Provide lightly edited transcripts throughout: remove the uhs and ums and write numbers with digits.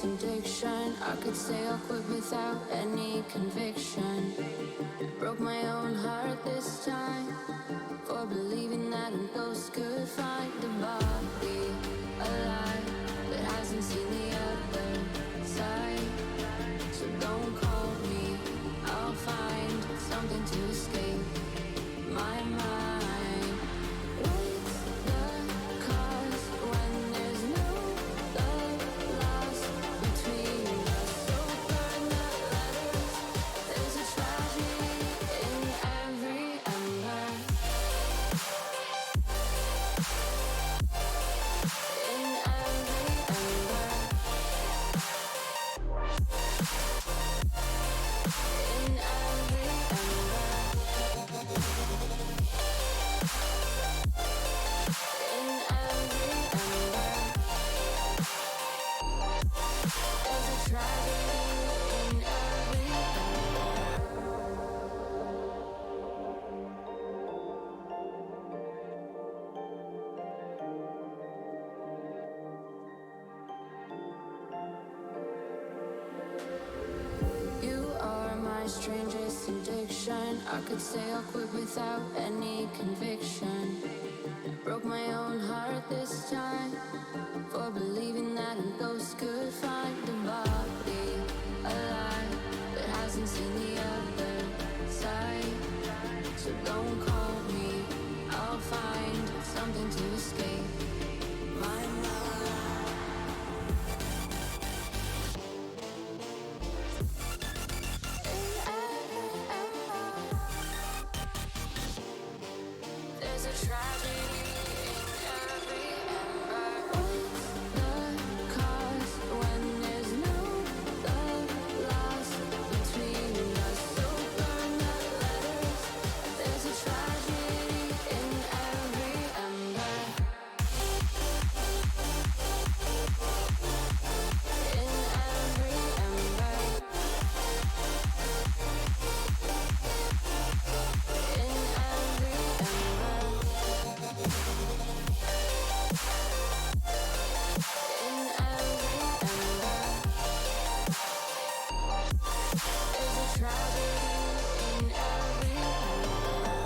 strangest addiction. I could say I'll quit without any conviction. Broke my own heart this time for believing that a ghost could find a body alive that hasn't seen the other side. So don't call me, I'll find something to escape my mind. What's the cause when there's no love lost between us? So burn the letters, there's a tragedy in every ember. In every ember. In every ember. In every ember. There's a tragedy in every You are my strangest addiction. I could say I'll quit without any conviction. Broke my own heart this time for believing that a ghost could find a body alive that hasn't seen the other side. So don't call me, I'll find something to escape my mind. In every ember, there's a tragedy in every ember. What's the cause when there's no love lost between us? So burn the letters, there's a tragedy in every ember. In every ember. In every ember. In every ember. There's a tragedy in every ember.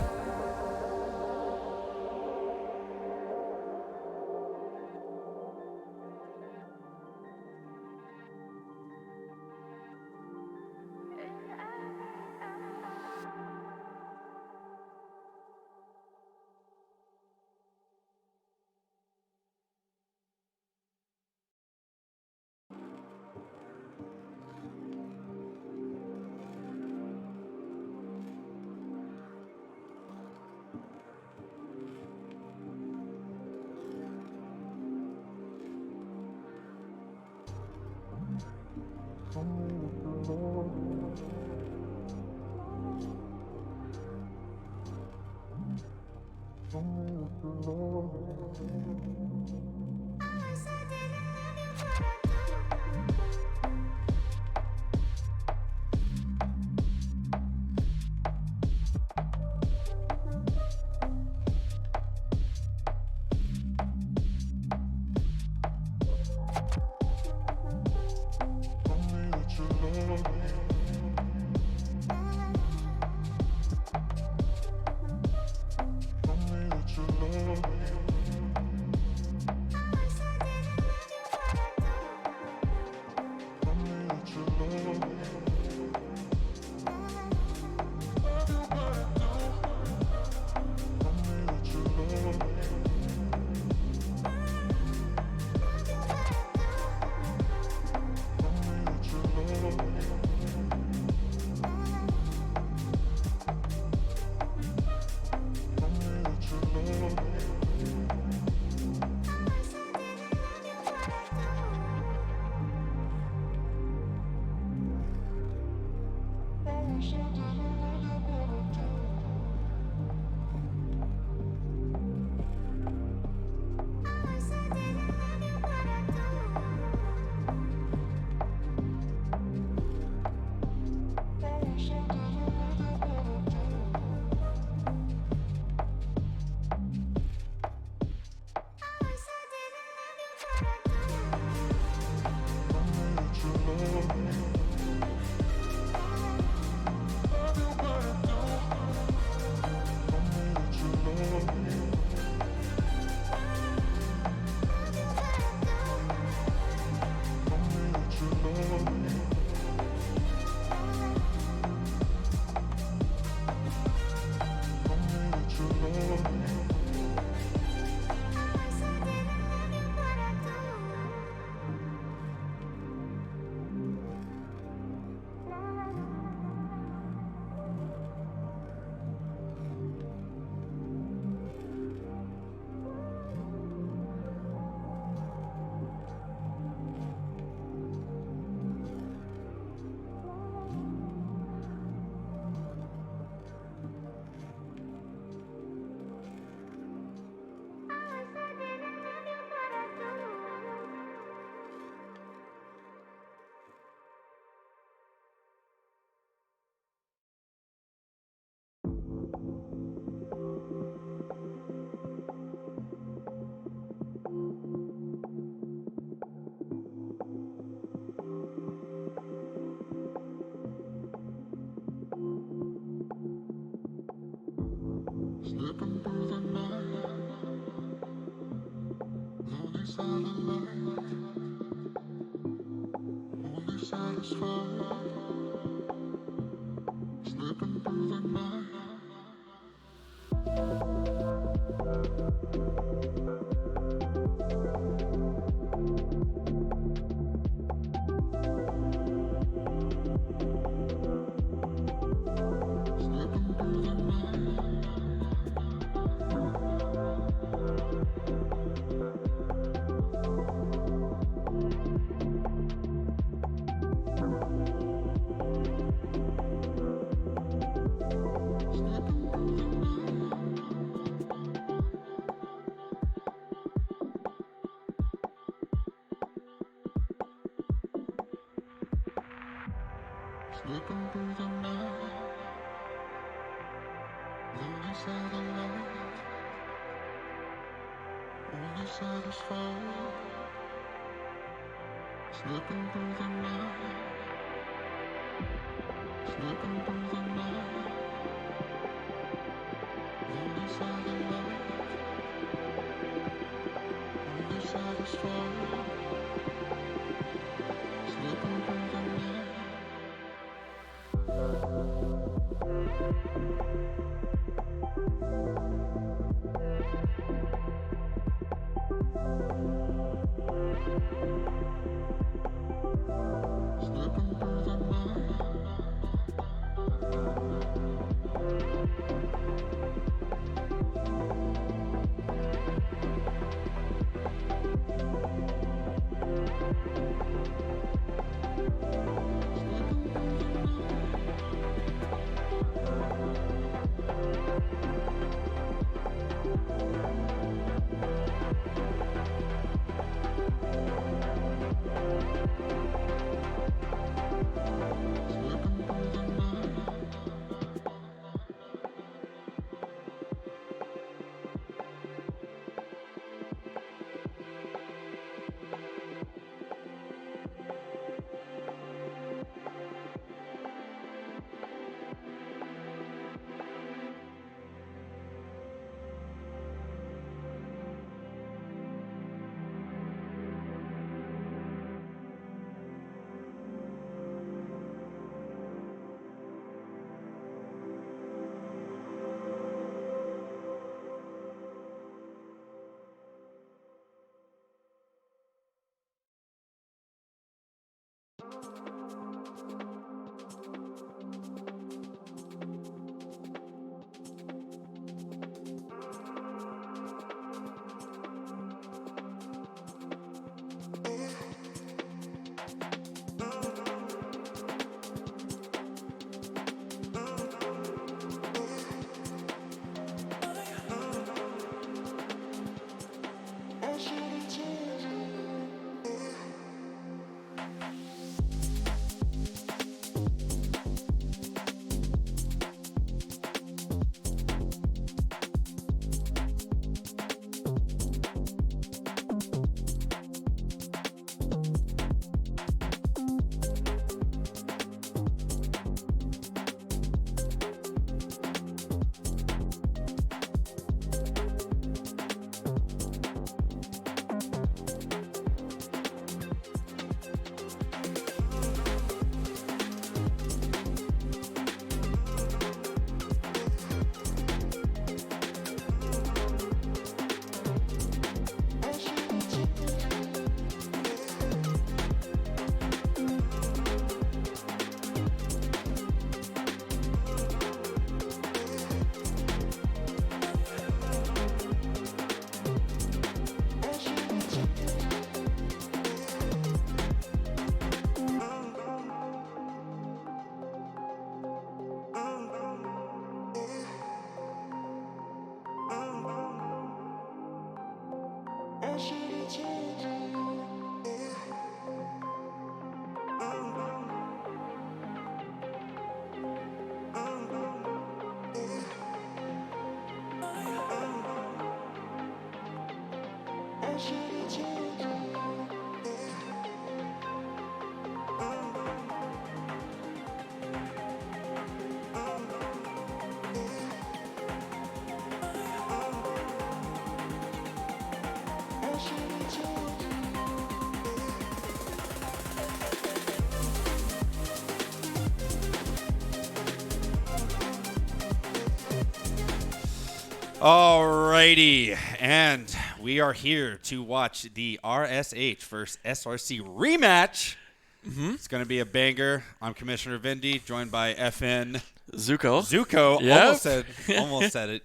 Alrighty, and we are here to watch the RSH versus SRC rematch. It's going to be a banger. I'm Commissioner Vindy, joined by FN Zuko. Yep. Yep. Almost said it.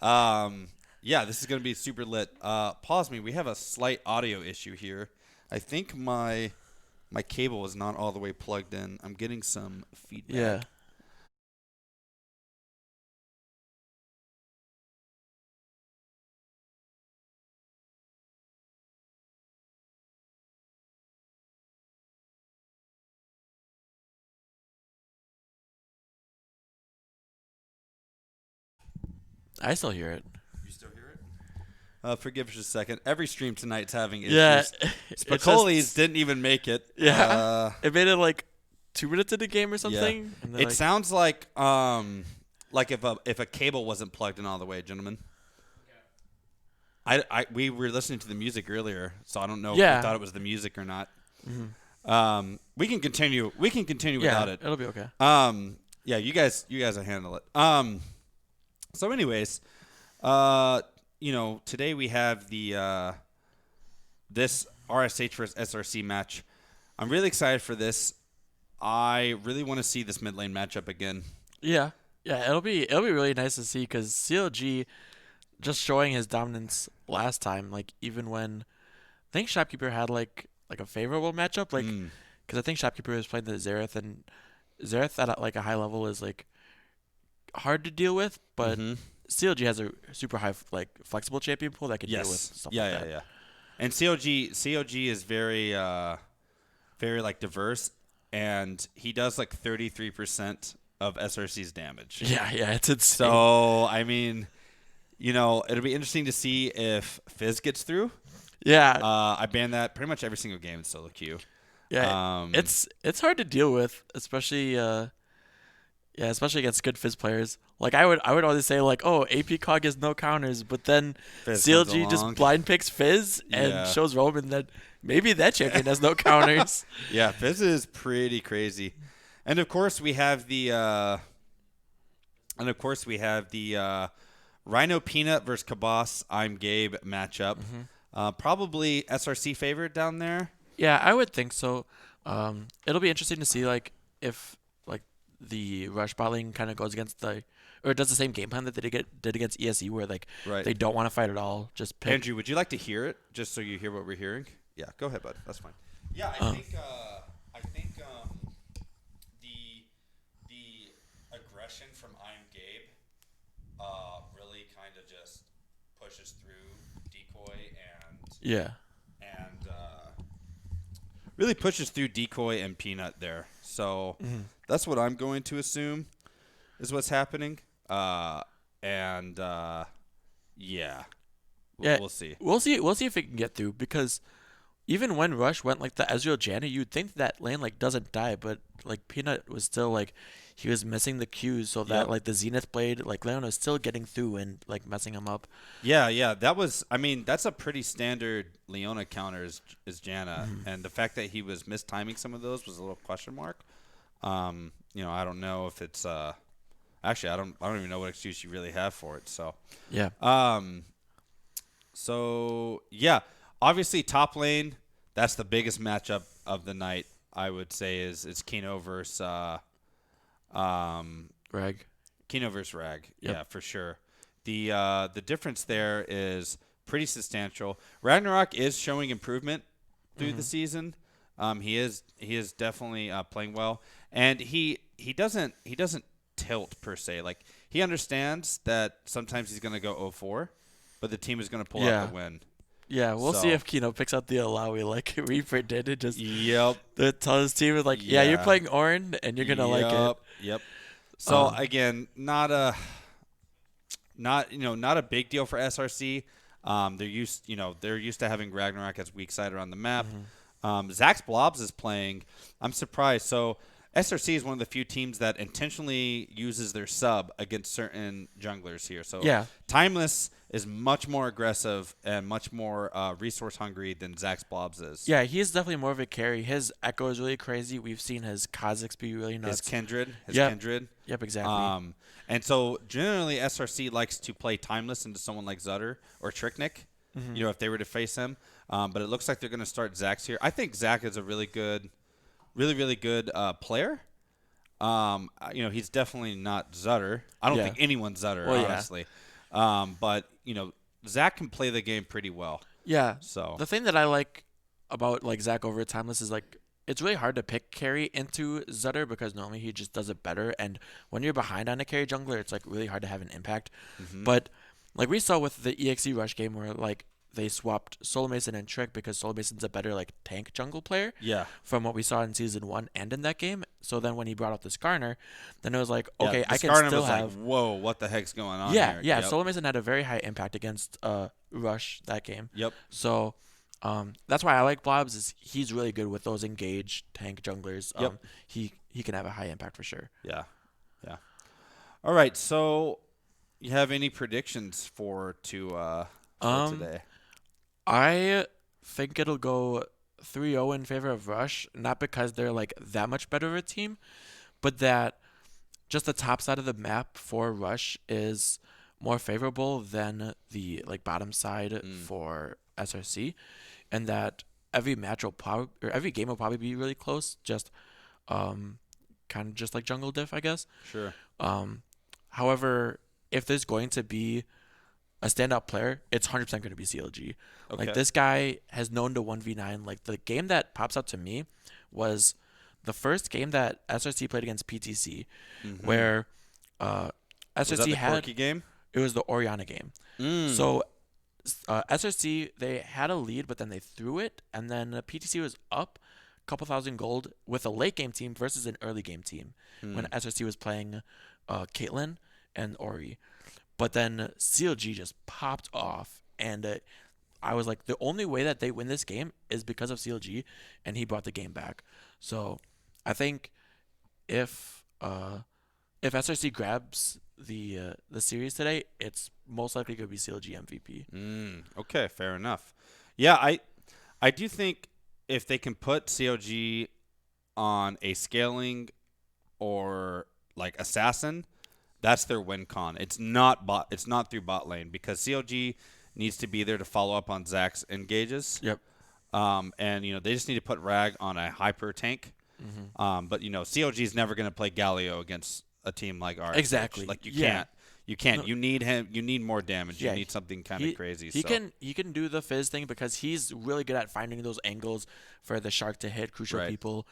Yeah, this is going to be super lit. Pause me. We have a slight audio issue here. I think my cable is not all the way plugged in. I'm getting some feedback. Yeah. I still hear it. You still hear it? Forgive us a second. Every stream tonight's having issues. Yeah. Spicoli's didn't even make it. Yeah. It made it like 2 minutes into the game or something. Yeah. And It sounds like if a cable wasn't plugged in all the way, gentlemen. We were listening to the music earlier, so I don't know if we thought it was the music or not. Mm-hmm. We can continue. We can continue without it. It'll be okay. Yeah, you guys will handle it. So anyways, today we have the this RSH versus SRC match. I'm really excited for this. I really want to see this mid lane matchup again. Yeah. It'll be really nice to see because CLG just showing his dominance last time. Like even when I think Shopkeeper had like a favorable matchup, like because I think Shopkeeper was playing the Xerath, and Xerath at like a high level is like hard to deal with, but CLG has a super high like flexible champion pool that can deal with stuff like that. Yeah. And CLG is very very like diverse, and he does like 33% of SRC's damage. Yeah, it's insane. So I mean, it'll be interesting to see if Fizz gets through. Yeah. I ban that pretty much every single game in solo queue. Yeah. It's hard to deal with, especially especially against good Fizz players. Like I would always say like, oh, AP Cog has no counters, but then Fizz CLG just blind picks Fizz and shows Roman that maybe that champion has no counters. Yeah, Fizz is pretty crazy. And of course we have the Rhino Peanut versus Kabas I'm Gabe matchup. Probably SRC favorite down there. Yeah, I would think so. It'll be interesting to see like if like the rush bot lane kind of goes against or does the same game plan that they did against ESE, where like they don't want to fight at all. Just pick. Andrew, would you like to hear it just so you hear what we're hearing? Yeah, go ahead, bud. That's fine. Yeah, I think the aggression from I'm Gabe really kind of just pushes through Decoy and really pushes through Decoy and Peanut there. So that's what I'm going to assume is what's happening. We'll see. We'll see if it can get through, because even when Rush went like the Ezreal Janna, you'd think that lane like doesn't die, but like Peanut was still like he was missing the Qs, so that like the Zenith Blade, like Leon was still getting through and like messing him up. Yeah, that's a pretty standard Leona counter is Janna, and the fact that he was mistiming some of those was a little question mark. I don't know if it's actually I don't even know what excuse you really have for it. So yeah. Obviously top lane, that's the biggest matchup of the night. I would say is Kino versus Rag. Kino versus Rag. Yep. Yeah, for sure. The difference there is pretty substantial. Ragnarok is showing improvement through the season. He is definitely playing well, and he doesn't tilt per se. Like he understands that sometimes he's gonna go 0-4, but the team is gonna pull out the win. Yeah, we'll see if Kino picks up the Alawi like Reaper did. It just tell his team like, you're playing Ornn and you're gonna like it. Yep. So again, not a big deal for SRC. They're used to having Ragnarok as weak side around the map. Zax Blobs is playing. I'm surprised. So SRC is one of the few teams that intentionally uses their sub against certain junglers here. So Yeah. Timeless is much more aggressive and much more resource hungry than Zax Blobs is. Yeah, he is definitely more of a carry. His Echo is really crazy. We've seen his Kha'Zix be really nuts. His Kindred. Yep, exactly. And so generally SRC likes to play Timeless into someone like Zutter or Tricknick, if they were to face him. But it looks like they're going to start Zax here. I think Zac is a really good player. He's definitely not Zutter. I don't think anyone's Zutter, honestly. But Zac can play the game pretty well. Yeah. So the thing that I like about like Zac over Timeless is like it's really hard to pick carry into Zutter because normally he just does it better. And when you're behind on a carry jungler, it's like really hard to have an impact. But like we saw with the EXE Rush game where like they swapped Soul Mason and Trick because Soul Mason's a better like tank jungle player. Yeah. From what we saw in season 1 and in that game. So then when he brought out the Skarner, then it was like, okay, the I can Skarner still was have. like, whoa, what the heck's going on Yeah, here? yeah. Yep. Soul Mason had a very high impact against Rush that game. Yep. So that's why I like Blobs. Is he's really good with those engaged tank junglers. Yep. He can have a high impact for sure. Yeah. Yeah. All right. So you have any predictions for today? I think it'll go 3-0 in favor of Rush, not because they're like that much better of a team, but that just the top side of the map for Rush is more favorable than the like bottom side for SRC, and that every match will probably or every game will probably be really close, just kind of just like jungle diff, I guess. Sure. However, if there's going to be a standout player, it's 100% going to be CLG. Okay. Like this guy has known to 1v9. Like the game that pops out to me was the first game that SRC played against PTC, where Was SRC that the had quirky game? it was the Oriana game. So SRC they had a lead, but then they threw it, and then PTC was up a couple thousand gold with a late game team versus an early game team when SRC was playing Caitlyn and Ori. But then CLG just popped off, and I was like, the only way that they win this game is because of CLG, and he brought the game back. So I think if SRC grabs the series today, it's most likely going to be CLG MVP. Okay, fair enough. Yeah, I do think if they can put CLG on a scaling or like assassin, that's their win con. It's not through bot lane because CLG needs to be there to follow up on Zac's engages. Yep. And they just need to put Rag on a hyper tank. But CLG is never going to play Galio against a team like RSH. Exactly. Like you Yeah. can't. No. You need him. You need more damage. Yeah, You need something kind of crazy. He can do the fizz thing because he's really good at finding those angles for the shark to hit crucial Right. people.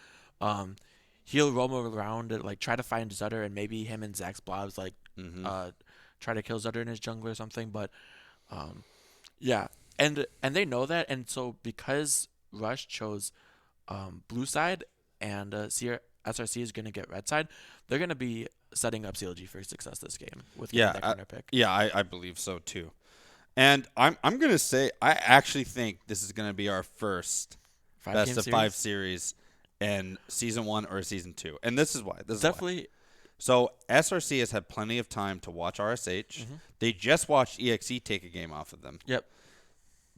He'll roam around and like try to find Zutter, and maybe him and Zax Blobs like try to kill Zutter in his jungle or something. But yeah, and they know that, and so because Rush chose blue side and SRC is going to get red side, they're going to be setting up CLG for success this game with getting that corner pick. Yeah, I believe so too. And I'm gonna say I actually think this is gonna be our first best of 5 series in season 1 or season 2, and this is why. Definitely. So SRC has had plenty of time to watch RSH. They just watched EXE take a game off of them. Yep.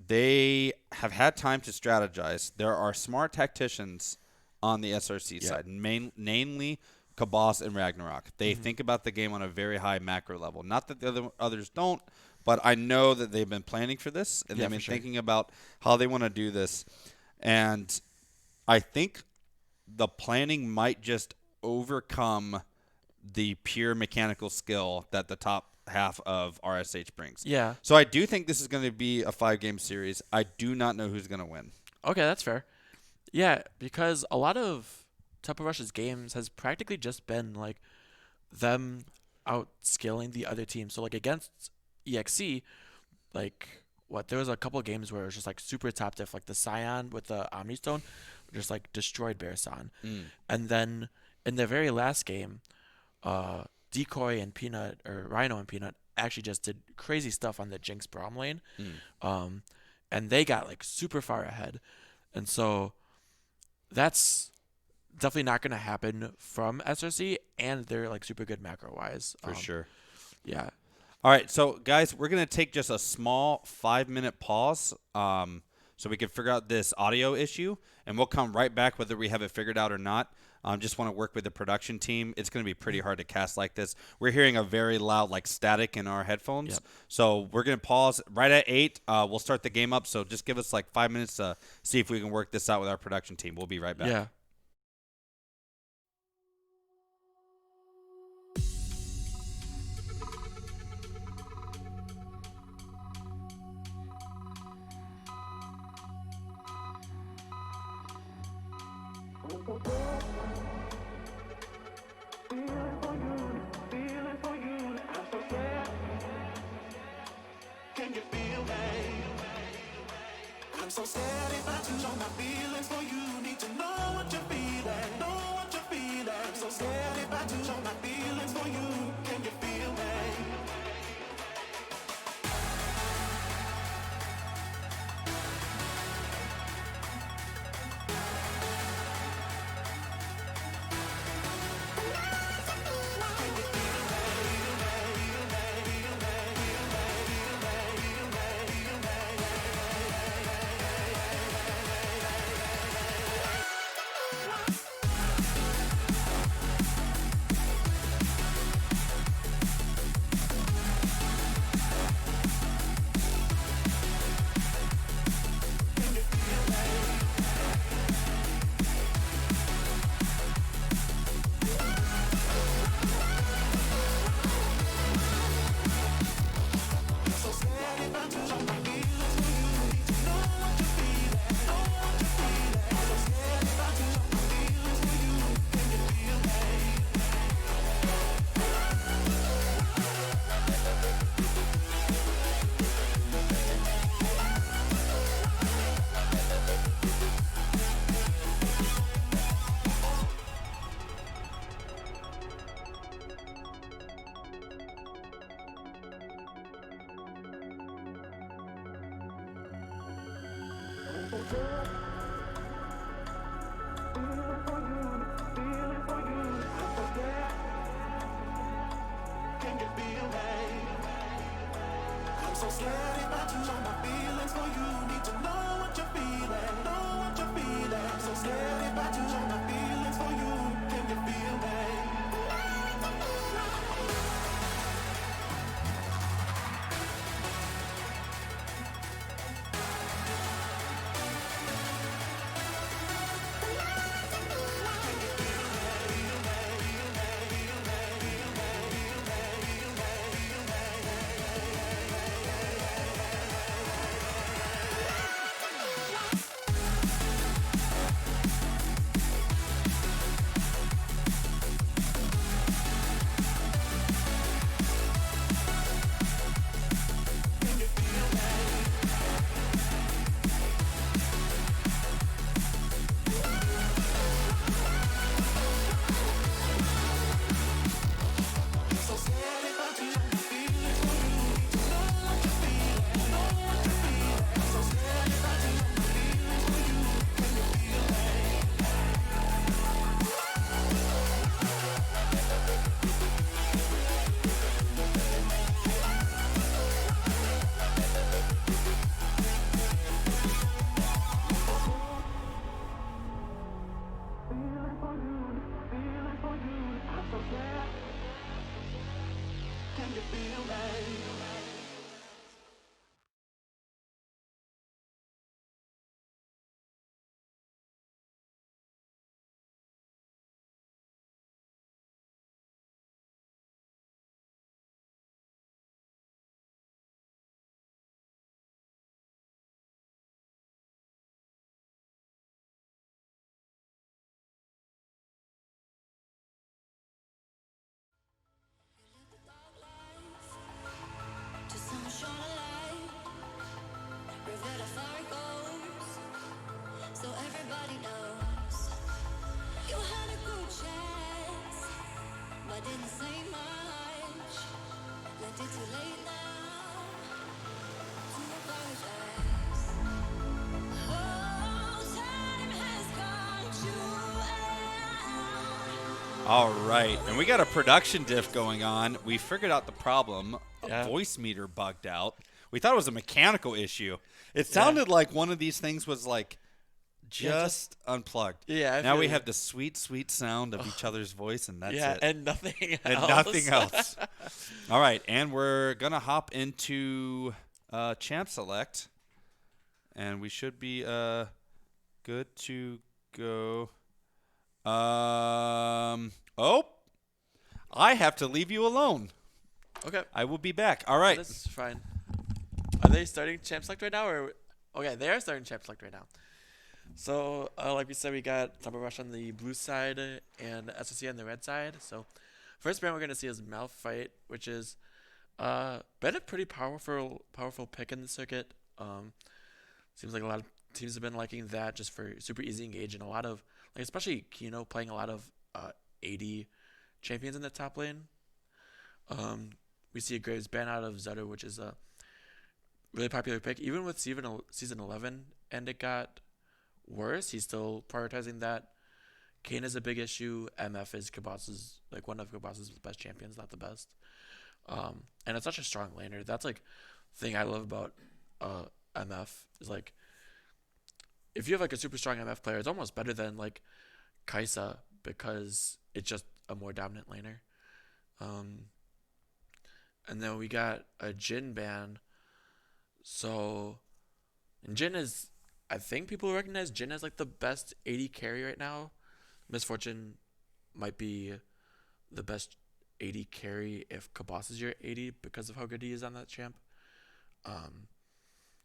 They have had time to strategize. There are smart tacticians on the SRC side, namely Kabos and Ragnarok. They think about the game on a very high macro level. Not that the others don't, but I know that they've been planning for this, and they've been thinking about how they want to do this. And I think the planning might just overcome the pure mechanical skill that the top half of RSH brings. Yeah. So I do think this is going to be a 5-game series. I do not know who's going to win. Okay, that's fair. Yeah, because a lot of Temple Rush's games has practically just been like them outscaling the other team. So like against EXE, like there was a couple of games where it was just like super top diff, like the Scion with the Omnistone just like destroyed Bearson. And then in the very last game, Decoy and Peanut, or Rhino and Peanut, actually just did crazy stuff on the Jinx Braum lane. And they got like super far ahead. And so that's definitely not going to happen from SRC, and they're like super good macro wise. For sure. Yeah. All right, so guys, we're gonna take just a small 5-minute pause, so we can figure out this audio issue, and we'll come right back whether we have it figured out or not. Just want to work with the production team. It's gonna be pretty hard to cast like this. We're hearing a very loud like static in our headphones, Yep. so we're gonna pause right at 8. We'll start the game up. So just give us like 5 minutes to see if we can work this out with our production team. We'll be right back. Yeah. Can you feel me? I'm so scared if I too show my feelings for you. Need to know what you're feeling, know what you're feeling. I'm so scared if I too show my feelings for you. Can you feel me? Can you feel me? I'm so scared if I too show my feelings for you. Need to know what you're feeling, know what you're feeling. I'm so scared if I too show my feelings for you. Can you feel me? All right, and we got a production diff going on. We figured out the problem. Yeah. A voice meter bugged out. We thought it was a mechanical issue. It sounded like one of these things was like just unplugged. Yeah. Now we have the sweet, sweet sound of each other's voice, and that's it. and nothing else. And nothing else. All right, and we're going to hop into Champ Select, and we should be good to go. Oh, I have to leave you alone. Okay. I will be back. All right. That's fine. Are they starting Champ Select right now? Okay, they are starting Champ Select right now. So, like we said, we got Tumble Rush on the blue side and SRC on the red side. So, first brand we're going to see is Malphite, which is been a pretty powerful pick in the circuit. Seems like a lot of teams have been liking that just for super easy engage and a lot of, like especially Kino playing a lot of 80 champions in the top lane. We see a Graves ban out of Zutter, which is a really popular pick. Even with season 11, and it got worse, he's still prioritizing that. Kane is a big issue. MF is Kabas's, like one of Kabas's best champions, not the best. And it's such a strong laner. That's like the thing I love about MF is like if you have like a super strong MF player, it's almost better than like Kai'Sa because it's just a more dominant laner. And then we got a Jhin ban. So, and Jhin is, I think people recognize Jhin as like the best AD carry right now. Misfortune might be the best AD carry if Kabas is your AD because of how good he is on that champ.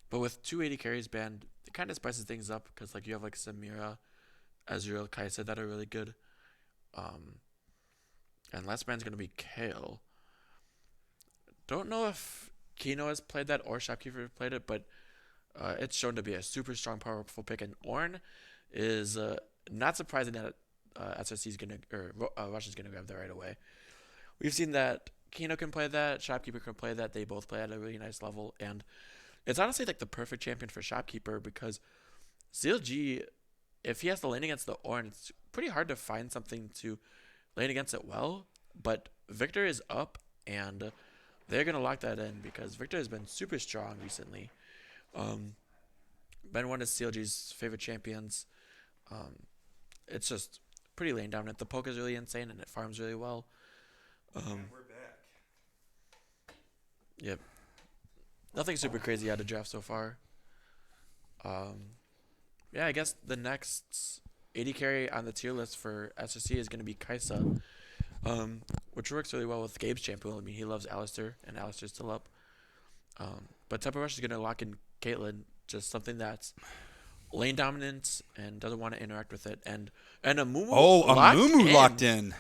But with 2 AD carries banned, it kind of spices things up because like you have like Samira, Ezreal, Kai'Sa that are really good. And last ban's going to be Kale. Don't know if Kino has played that or Shopkeeper played it, but it's shown to be a super strong, powerful pick. And Ornn is not surprising that SRC is going to, or Rush is going to grab that right away. We've seen that Kino can play that, Shopkeeper can play that. They both play at a really nice level. And it's honestly like the perfect champion for Shopkeeper because CLG, if he has to lane against the Ornn, it's pretty hard to find something to lane against it well. But Victor is up, and they're going to lock that in because Victor has been super strong recently. Been one of CLG's favorite champions. It's just pretty lane dominant. The poke is really insane, and it farms really well. And we're back. Yep. Nothing super crazy out of draft so far. Yeah, I guess the next AD carry on the tier list for SRC is going to be Kai'Sa, which works really well with Gabe's champion. I mean, he loves Alistar, and Alistar's still up. But Tempo Rush is going to lock in Caitlyn, just something that's lane dominant and doesn't want to interact with it. And Amumu locked in.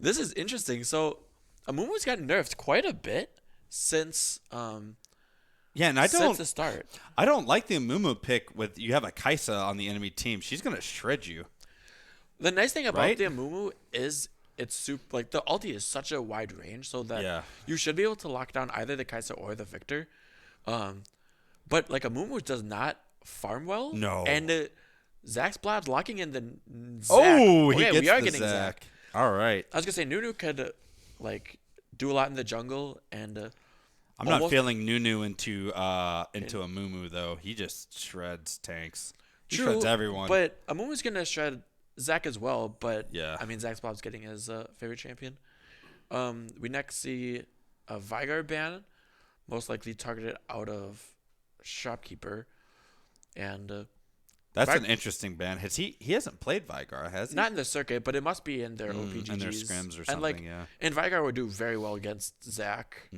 This is interesting. So Amumu's gotten nerfed quite a bit since since the start. I don't like the Amumu pick with you have a Kai'Sa on the enemy team. She's gonna shred you. The nice thing about the Amumu is it's super like the ulti is such a wide range, so that you should be able to lock down either the Kai'Sa or the Victor. But like Amumu does not farm well. No. And Zach's Blab's locking in the Zach. Oh, okay, he we are gets getting the Zach. All right. I was gonna say Nunu could like do a lot in the jungle and. I'm not feeling Nunu into Amumu though. He just shreds tanks. He shreds everyone. But Amumu's gonna shred Zach as well. But yeah, I mean Zach's Bob's getting his favorite champion. We next see a Veigar ban, most likely targeted out of Shopkeeper, and that's an interesting ban. He hasn't played Veigar, has he? Not in the circuit, but it must be in their OPGGs. In their scrims or something. And like, and Veigar would do very well against Zach.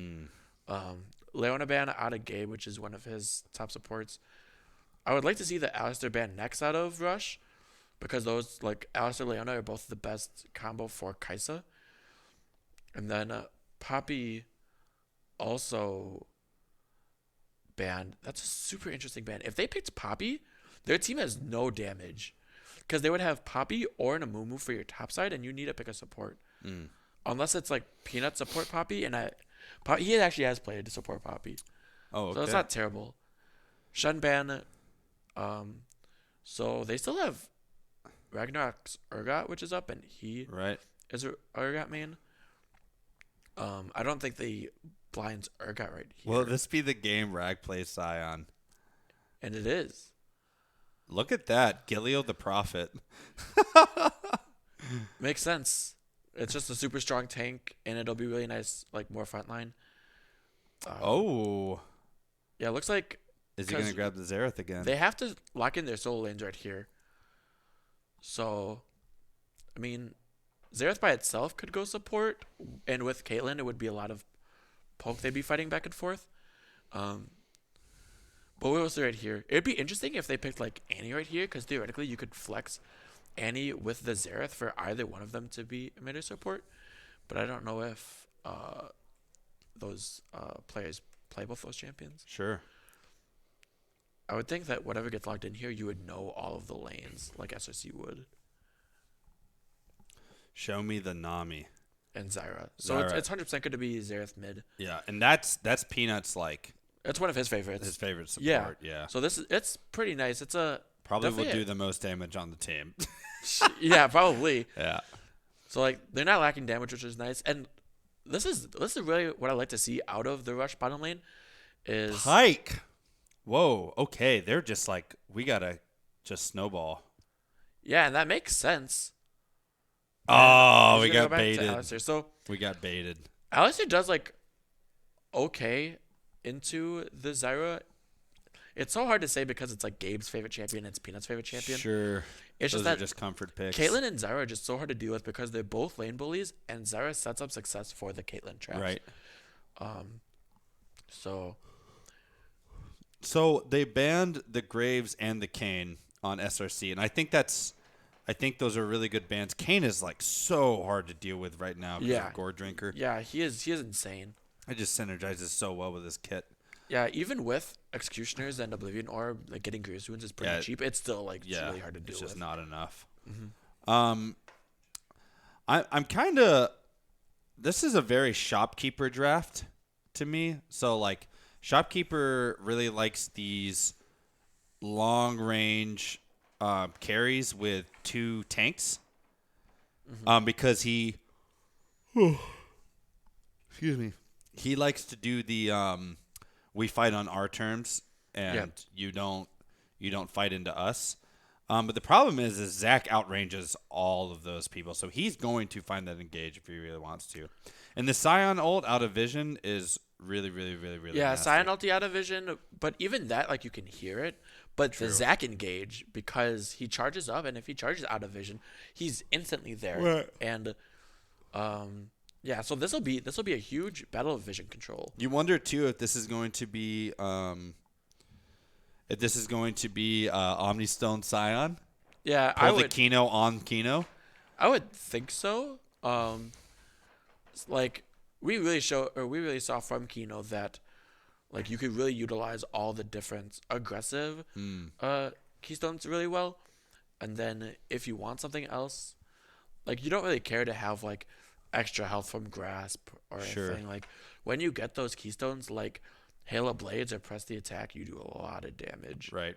Leona ban out of Gabe, which is one of his top supports. I would like to see the Alistar ban next out of Rush, because those like Alistar Leona are both the best combo for Kai'Sa. And then Poppy also banned. That's a super interesting ban. If they picked Poppy, their team has no damage, because they would have Poppy or an Amumu for your top side, and you need to pick a support. Unless it's like Peanut support Poppy, and he actually has played to support Poppy. Oh, okay. So it's not terrible. Shun ban. So they still have Ragnarok's Urgot, which is up, and he is Urgot main. I don't think the blinds Urgot right here. Will this be the game Rag plays Scion? And it is. Look at that. Gilio the Prophet. Makes sense. It's just a super strong tank, and it'll be really nice, like more frontline. Oh. Yeah, it looks like Is he going to grab the Xerath again? they have to lock in their solo lanes right here. So, I mean, Xerath by itself could go support, and with Caitlyn, it would be a lot of poke they'd be fighting back and forth. But what was right here? It'd be interesting if they picked like Annie right here, because theoretically you could flex Annie with the Xerath for either one of them to be mid support. But I don't know if those players play both those champions. Sure. I would think that whatever gets locked in here, you would know all of the lanes like SRC would. Show me the Nami. And Zyra. So it's 100% going to be Xerath mid. Yeah, and that's Peanuts like It's one of his favorites. his favorite support. Yeah. So it's pretty nice. It's a Probably will do the most damage on the team. yeah, probably. Yeah. So like they're not lacking damage, which is nice. And this is really what I like to see out of the rush bottom lane is Pike. Whoa. Okay, they're just like we gotta just snowball. yeah, and that makes sense. Oh, He's we gonna got go back to baited. Alistair. So We got baited. Alistair does like okay into the Zyra. It's so hard to say because it's like Gabe's favorite champion, it's Peanut's favorite champion. Sure. It's Those just are that just comfort picks. Caitlyn and Zyra are just so hard to deal with because they're both lane bullies, and Zyra sets up success for the Caitlyn traps. Right. So they banned the Graves and the Kane on SRC, and I think those are really good bans. Kane is like so hard to deal with right now because of Gore Drinker. yeah, he is insane. It just synergizes so well with his kit. Yeah, even with Executioners and Oblivion Orb, like getting Grievous Wounds is pretty cheap. It's still like it's really hard to deal it's just with. not enough. Mm-hmm. I'm kind of. This is a very shopkeeper draft to me. So like, shopkeeper really likes these long range carries with 2 tanks. Because he. Excuse me. He likes to do the we fight on our terms and you don't fight into us. But the problem is Zach outranges all of those people, so he's going to find that engage if he really wants to. And the Scion ult out of vision is really, really, really, really nasty. Scion ulti out of vision, but even that, like, you can hear it. But the Zach engage, because he charges up, and if he charges out of vision, he's instantly there. Right. And so this will be a huge battle of vision control. You wonder too if this is going to be Omnistone Scion. Yeah, Pull the Kino on Kino. I would think so. Like we really saw from Kino that like you could really utilize all the different aggressive keystones really well. And then if you want something else, like you don't really care to have like extra health from grasp or anything. Like when you get those keystones like Halo Blades or Press the Attack, you do a lot of damage. Right.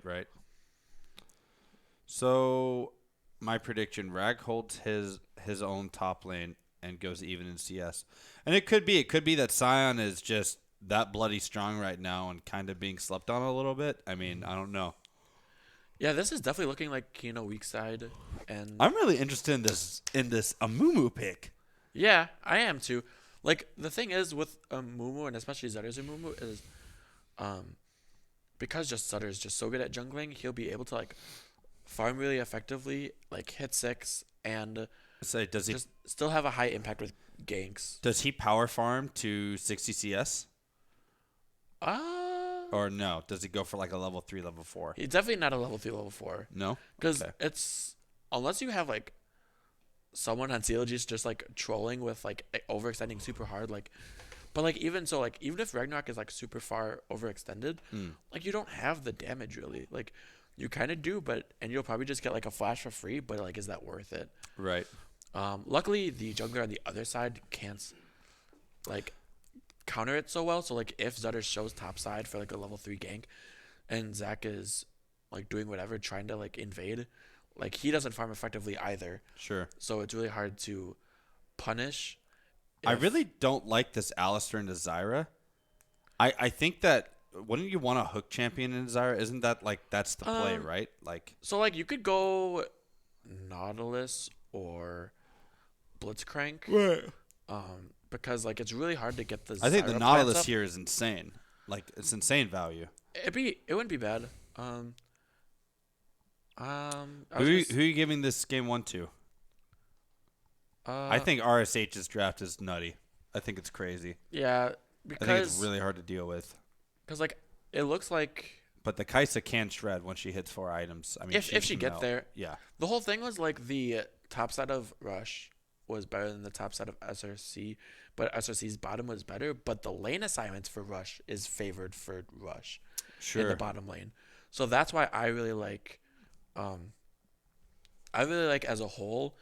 So my prediction, Rag holds his own top lane and goes even in CS. And it could be that Scion is just that bloody strong right now and kind of being slept on a little bit. I mean, I don't know. Yeah, this is definitely looking like Kino weak side, and I'm really interested in this Amumu pick. Yeah, I am too. Like the thing is with Amumu, and especially Zutter's Amumu, is because just Sutter's just so good at jungling, he'll be able to like farm really effectively, like hit 6 and Does he just still have a high impact with ganks. Does he power farm to 60 CS? Or no? Does he go for like a level 3, level 4? He's definitely not a level 3, level 4. No? Because it's, unless you have like someone on CLG just like trolling with like overextending super hard, like, but like even so, like even if Ragnarok is like super far overextended, like you don't have the damage really. Like you kind of do, and you'll probably just get like a flash for free, but like is that worth it? Right. Luckily the jungler on the other side can't like counter it so well. So like if Zutter shows top side for like a level 3 gank and Zach is like doing whatever trying to like invade, like he doesn't farm effectively either. Sure. So it's really hard to punish. I if- really don't like this Alistair into Zyra. I think that wouldn't you want a hook champion in Zyra? Isn't that like that's the play, right? Like So like you could go Nautilus or Blitzcrank. right. Because like it's really hard to get the. I think the Zyra plants Nautilus up. here is insane. Like it's insane value. It wouldn't be bad. I Who was who are you giving this game 1 to? I think RSH's draft is nutty. I think it's crazy. yeah, I think it's because really hard to deal with. like it looks like But the Kaisa can shred when she hits 4 items. I mean, if she can gets melt. there, Yeah. the whole thing was like the top side of Rush was better than the top side of SRC, but SRC's bottom was better. But the lane assignments for Rush is favored for Rush in the bottom lane, so that's why I really like, as a whole,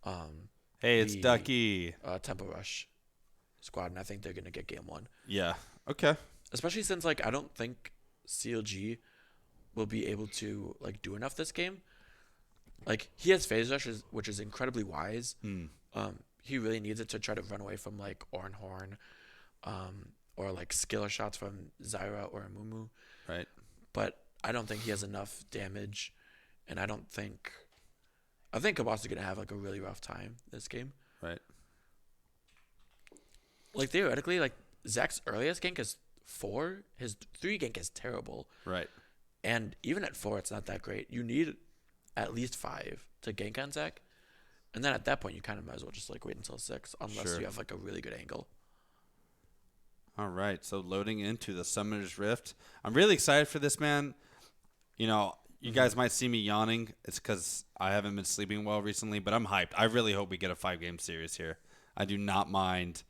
Hey, it's the, Ducky. Tempo Rush squad, and I think they're gonna get game 1. Yeah. Okay. Especially since like I don't think CLG will be able to like do enough this game. Like he has phase rush, which is incredibly wise. He really needs it to try to run away from like Ornhorn, or like skiller shots from Zyra or Amumu. Right. But I don't think he has enough damage, and I think Kabas is gonna have like a really rough time this game. Right. Like theoretically, like Zach's earliest gank is 4. His 3 gank is terrible. Right. And even at 4, it's not that great. You need at least 5 to gank on Zach. And then at that point, you kind of might as well just like wait until 6, unless Sure. you have like a really good angle. All right. So loading into the Summoner's Rift. I'm really excited for this, man. You know, you guys might see me yawning. It's because I haven't been sleeping well recently, but I'm hyped. I really hope we get a 5-game series here. I do not mind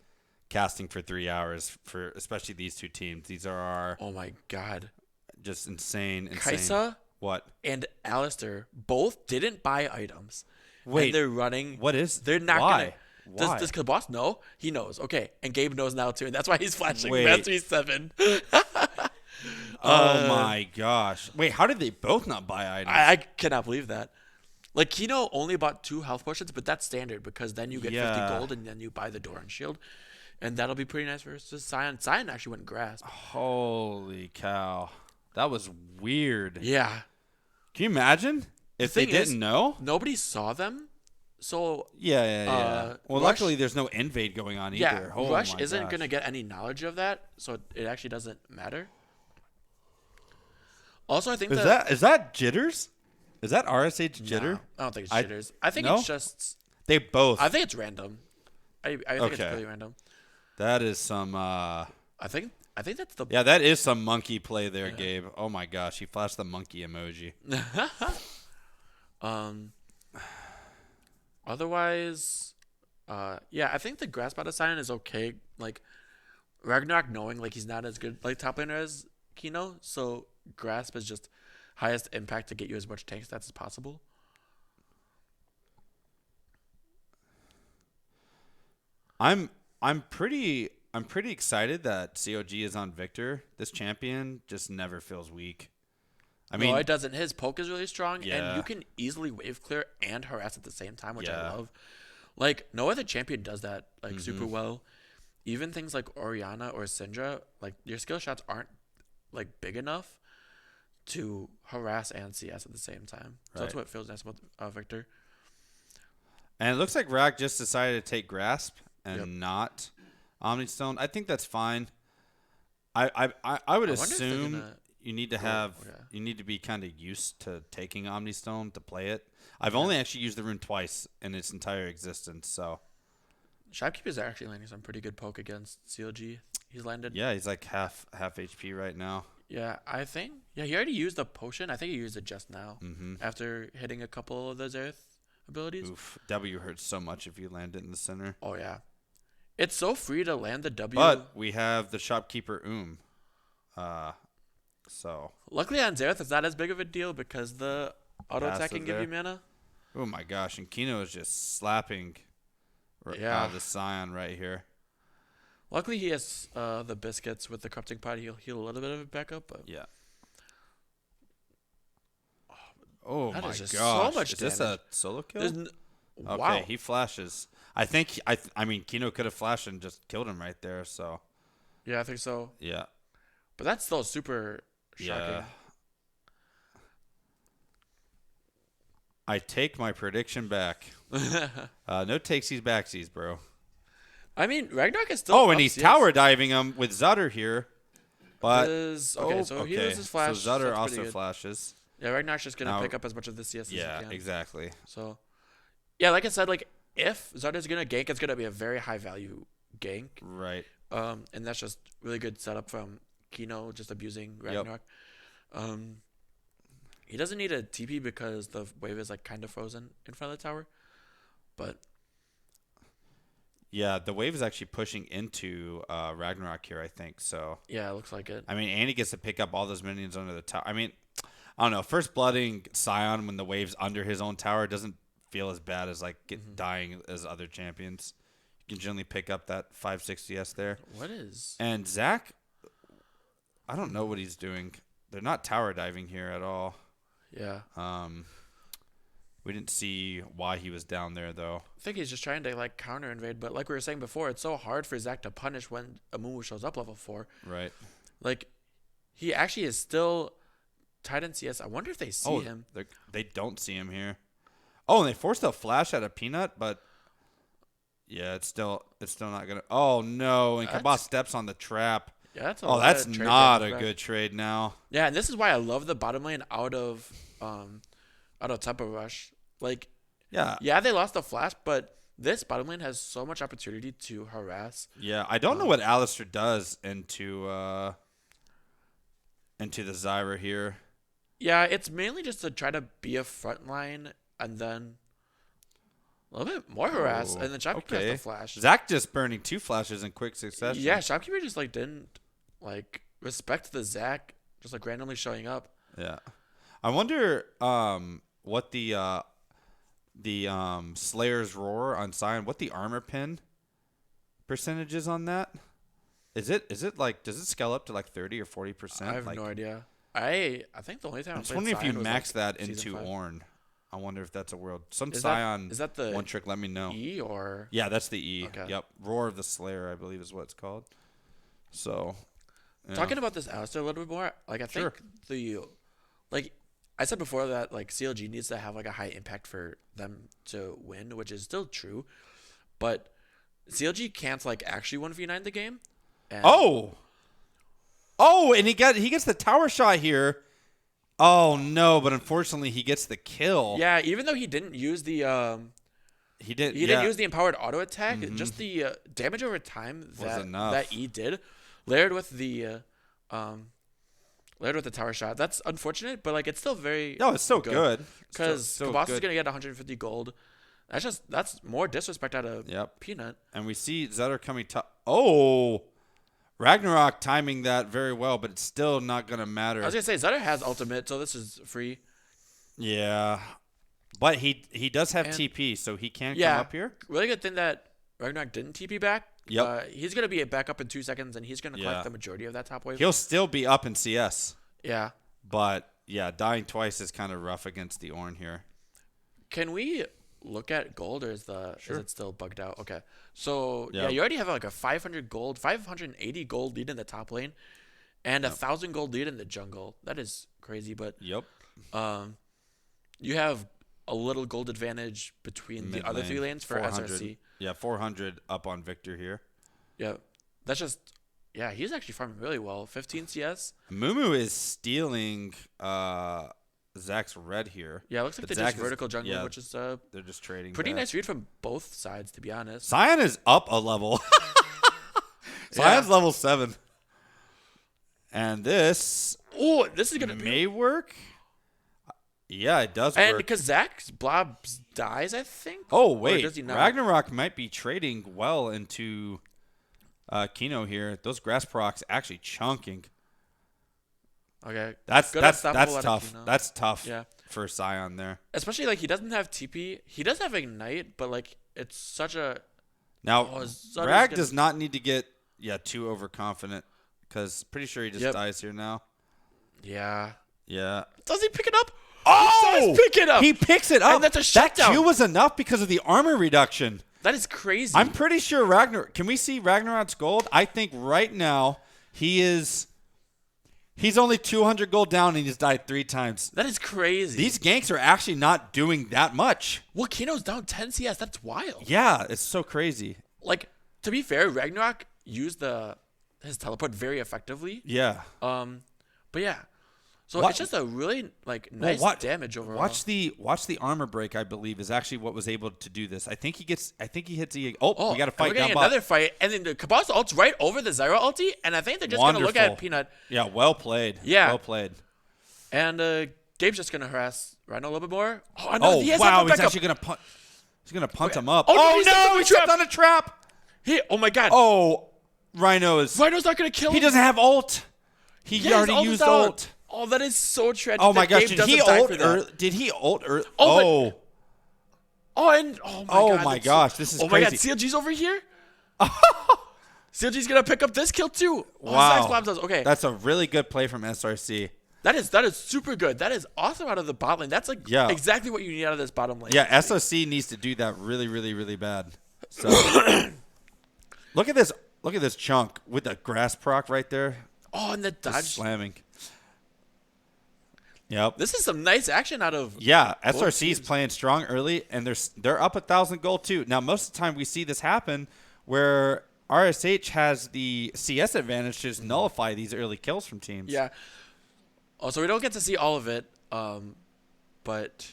casting for 3 hours for especially these two teams. These are our Oh my god. just insane. Kaisa What? and Alistair both didn't buy items. Wait, And they're running. What is? They're not why? gonna. Why? Does Kabas know? He knows. Okay. And Gabe knows now too. And that's why he's flashing Wait. Mastery 7. Oh my gosh! Wait, how did they both not buy items? I cannot believe that. Like Kino only bought 2 health potions, but that's standard because then you get 50 gold and then you buy the Doran shield. And that'll be pretty nice versus Sion. Sion actually went grasp. Holy cow. That was weird. Yeah. Can you imagine if they thing is, didn't know? Nobody saw them. So Yeah. Well, Rush- luckily there's no invade going on yeah, either. Oh Rush my isn't gosh. going to get any knowledge of that. So it actually doesn't matter. Also, I think Is that jitters? Is that RSH jitter? No, I don't think it's jitters. I think no? it's just. They both. I think it's random. I think it's Okay. really random. That is some. I think that's the. Yeah, that is some monkey play there, Gabe. Oh my gosh, he flashed the monkey emoji. Otherwise, yeah, I think the grass bot assign is okay. Like Ragnarok knowing like he's not as good like top laner as Kino, so grasp is just highest impact to get you as much tank stats as possible. I'm pretty excited that COG is on Victor. This champion just never feels weak. I mean, No, it doesn't. His poke is really strong, Yeah. and you can easily wave clear and harass at the same time, which I Yeah. love. Like no other champion does that like Mm-hmm. super well. Even things like Orianna or Syndra, like your skill shots aren't like big enough to harass and CS at the same time. So that's Right. what feels nice about Victor. and it looks like Rag just decided to take grasp and Yep. not Omnistone. I think that's fine. I would I wonder if they're assume gonna you need to go- have okay. you need to be kind of used to taking Omnistone to play it. I've only actually used the rune twice in its entire existence, so Shopkeepers are actually landing some pretty good poke against CLG. He's landed. yeah, he's like half HP right now. Yeah, I think. Yeah, he already used the potion. I think he used it just now after hitting a couple of those earth abilities. Oof, W hurts so much if you land it in the center. Oh yeah, it's so free to land the W. But we have the shopkeeper so Luckily on Xerath, it's not as big of a deal because the auto attack Passive can give there. you mana. oh my gosh, and Kino is just slapping Yeah. the Scion right here. Luckily he has the biscuits with the corrupting pot. He'll heal a little bit of it back up. But Yeah. Oh That my is just so gosh. much is this a damage. solo kill? there's Okay, Wow. he flashes. I think I mean Kino could have flashed and just killed him right there. So Yeah, I think so. yeah, But that's still super shocking. yeah. I take my prediction back. No takesies backsies, bro. I mean, Ragnarok is still. Oh, and up he's CS. tower diving him with Zutter here. But Okay, so he loses flash. So Zutter that's pretty also good. flashes. Yeah, Ragnarok's just gonna Now- pick up as much of the CS as Yeah, he can. exactly. So, yeah, like I said, like if Zutter's gonna gank, it's gonna be a very high value gank. Right. And that's just really good setup from Kino, just abusing Ragnarok. He doesn't need a TP because the wave is like kind of frozen in front of the tower, but Yeah, the wave is actually pushing into Ragnarok here, I think. So yeah, it looks like it. I mean, and he gets to pick up all those minions under the tower. I mean, I don't know. First blooding Scion when the wave's under his own tower doesn't feel as bad as like dying as other champions. You can generally pick up that 5-6 CS there. What is? And Zach, I don't know what he's doing. They're not tower diving here at all. Yeah, We didn't see why he was down there though. I think he's just trying to like counter invade, but like we were saying before, it's so hard for Zach to punish when a Mumu shows up level 4. Right. Like, he actually is still tied in CS. I wonder if they see him. They don't see him here. Oh, and they forced a flash out of Peanut, but yeah, it's still not gonna. Oh no! And Kabas steps on the trap. Yeah, that's a Oh, lot that's of trade not damage a back. good trade now. Yeah, and this is why I love the bottom lane out of Tempo Rush. Like, Yeah. they lost the flash, but this bottom lane has so much opportunity to harass. Yeah, I don't know what Alistair does into the Zyra here. Yeah, it's mainly just to try to be a front line and then a little bit more harass, and then Shopkeeper has the flash. Zach just burning 2 flashes in quick succession. Yeah, Shopkeeper just like didn't like respect the Zach, just like randomly showing up. Yeah. I wonder what the Slayer's Roar on Sion, what the armor pin percentage is on that? Is it like, does it scale up to like 30 or 40%? I have no idea. I think the only time I'm I just played wondering if you Sion was, max like, that season into 5. Ornn. I wonder if that's a world. Some Is Sion that the one trick, let me know. E or Yeah, that's the E. Okay. Yep. Roar of the Slayer, I believe is what it's called. So, yeah. talking about this Alistair a little bit more? Like I think like I said before that like CLG needs to have like a high impact for them to win, which is still true, but CLG can't like actually 1v9 the game. And Oh, and he gets the tower shot here. Oh no, but unfortunately he gets the kill. yeah, even though he didn't use the He didn't use the empowered auto attack, just the damage over time enough. that E did, layered with the tower shot. That's unfortunate, but like it's still very No, it's so good. because Still Kabas is good. gonna get 150 gold. That's more disrespect out of Yep. Peanut. And we see Zetter coming top. Oh, Ragnarok timing that very well, but it's still not gonna matter. I was gonna say Zetter has ultimate, so this is free. Yeah, but he does have And- TP, so he can Yeah, come up here. Really good thing that Ragnarok didn't TP back. Yep. He's gonna be back up in 2 seconds, and he's gonna collect Yeah. the majority of that top wave. He'll still be up in CS, Yeah. but yeah, dying twice is kind of rough against the Ornn here. Can we look at gold, or is it still bugged out? Okay. So yeah, Yep. you already have like a 580 gold lead in the top lane, and 1,000 gold lead in the jungle. That is crazy, but Yep. you have a little gold advantage between Mid the other lane, 3 lanes for 400. SRC. Yeah, 400 up on Victor here. Yeah, that's just he's actually farming really well. 15 CS. Mumu is stealing Zach's red here. Yeah, it looks like But they just Zach is- vertical jungle, yeah, which is They're just trading. pretty back. nice read from both sides, to be honest. Sion is up a level. Sion's level 7. And this Oh, this is gonna be. may work. Yeah, it does And work. because Zach's blobs dies, I think. Oh, Or wait. does he not? Ragnarok might be trading well into Kino here. Those grass procs actually chunking. Okay. That's Good unstoppable out of tough. Kino. That's tough Yeah. for Sion there. Especially like he doesn't have TP. He does have Ignite, but like it's such a. Now, Zutter's Rag gonna- does not need to get too overconfident because pretty sure he just Yep. dies here now. Yeah. Yeah. Does he pick it up? Oh! He does pick it up. He picks it up. And that's a That shutdown. Q was enough because of the armor reduction. That is crazy. I'm pretty sure Ragnar. Can we see Ragnarok's gold? I think right now he's only 200 gold down and he's died 3 times. That is crazy. These ganks are actually not doing that much. Well, Kino's down 10 CS. That's wild. Yeah, it's so crazy. Like, to be fair, Ragnarok used his teleport very effectively. Yeah. But yeah. So What- it's just a really nice Well, damage overall. Watch the armor break. I believe is actually what was able to do this. I think he hits the. Oh, we got to and fight we're getting down bot. another fight, and then the Kabas ult's right over the Zyra ulti, and I think they're just gonna look Wonderful. at Peanut. Yeah, well played. Yeah. well played. And Gabe's just gonna harass Rhino a little bit more. Oh, I know. Oh He has wow, that he's backup. actually gonna punt. He's gonna punt him up. Oh, no, Oh he stepped on no, the he stepped trap. on a trap. Oh my god. Oh, Rhino's Rhino's not gonna kill him. He doesn't have ult. He Yeah, his already ult is used out. ult. Oh, that is so tragic. Oh my that gosh, Gabe did doesn't he die ult? for that. Did he ult? Oh, Oh, but- Oh, and oh my god. gosh, this is Oh my god, crazy. CLG's over here. CLG's gonna pick up this kill too. Oh, wow. Zax Labs does. Okay, That's a really good play from SRC. that is super good. That is awesome out of the bot lane. That's like Yeah. exactly what you need out of this bottom lane. Yeah, SOC needs to do that really, really, really bad. So look at this. Look at this chunk with the grass proc right there. Oh, and the Just dodge. slamming. Yep. This is some nice action out of. Yeah, both SRC is teams. playing strong early, and they're up 1,000 gold too. Now, most of the time we see this happen where RSH has the CS advantage to just nullify these early kills from teams. Yeah. Oh, so we don't get to see all of it, but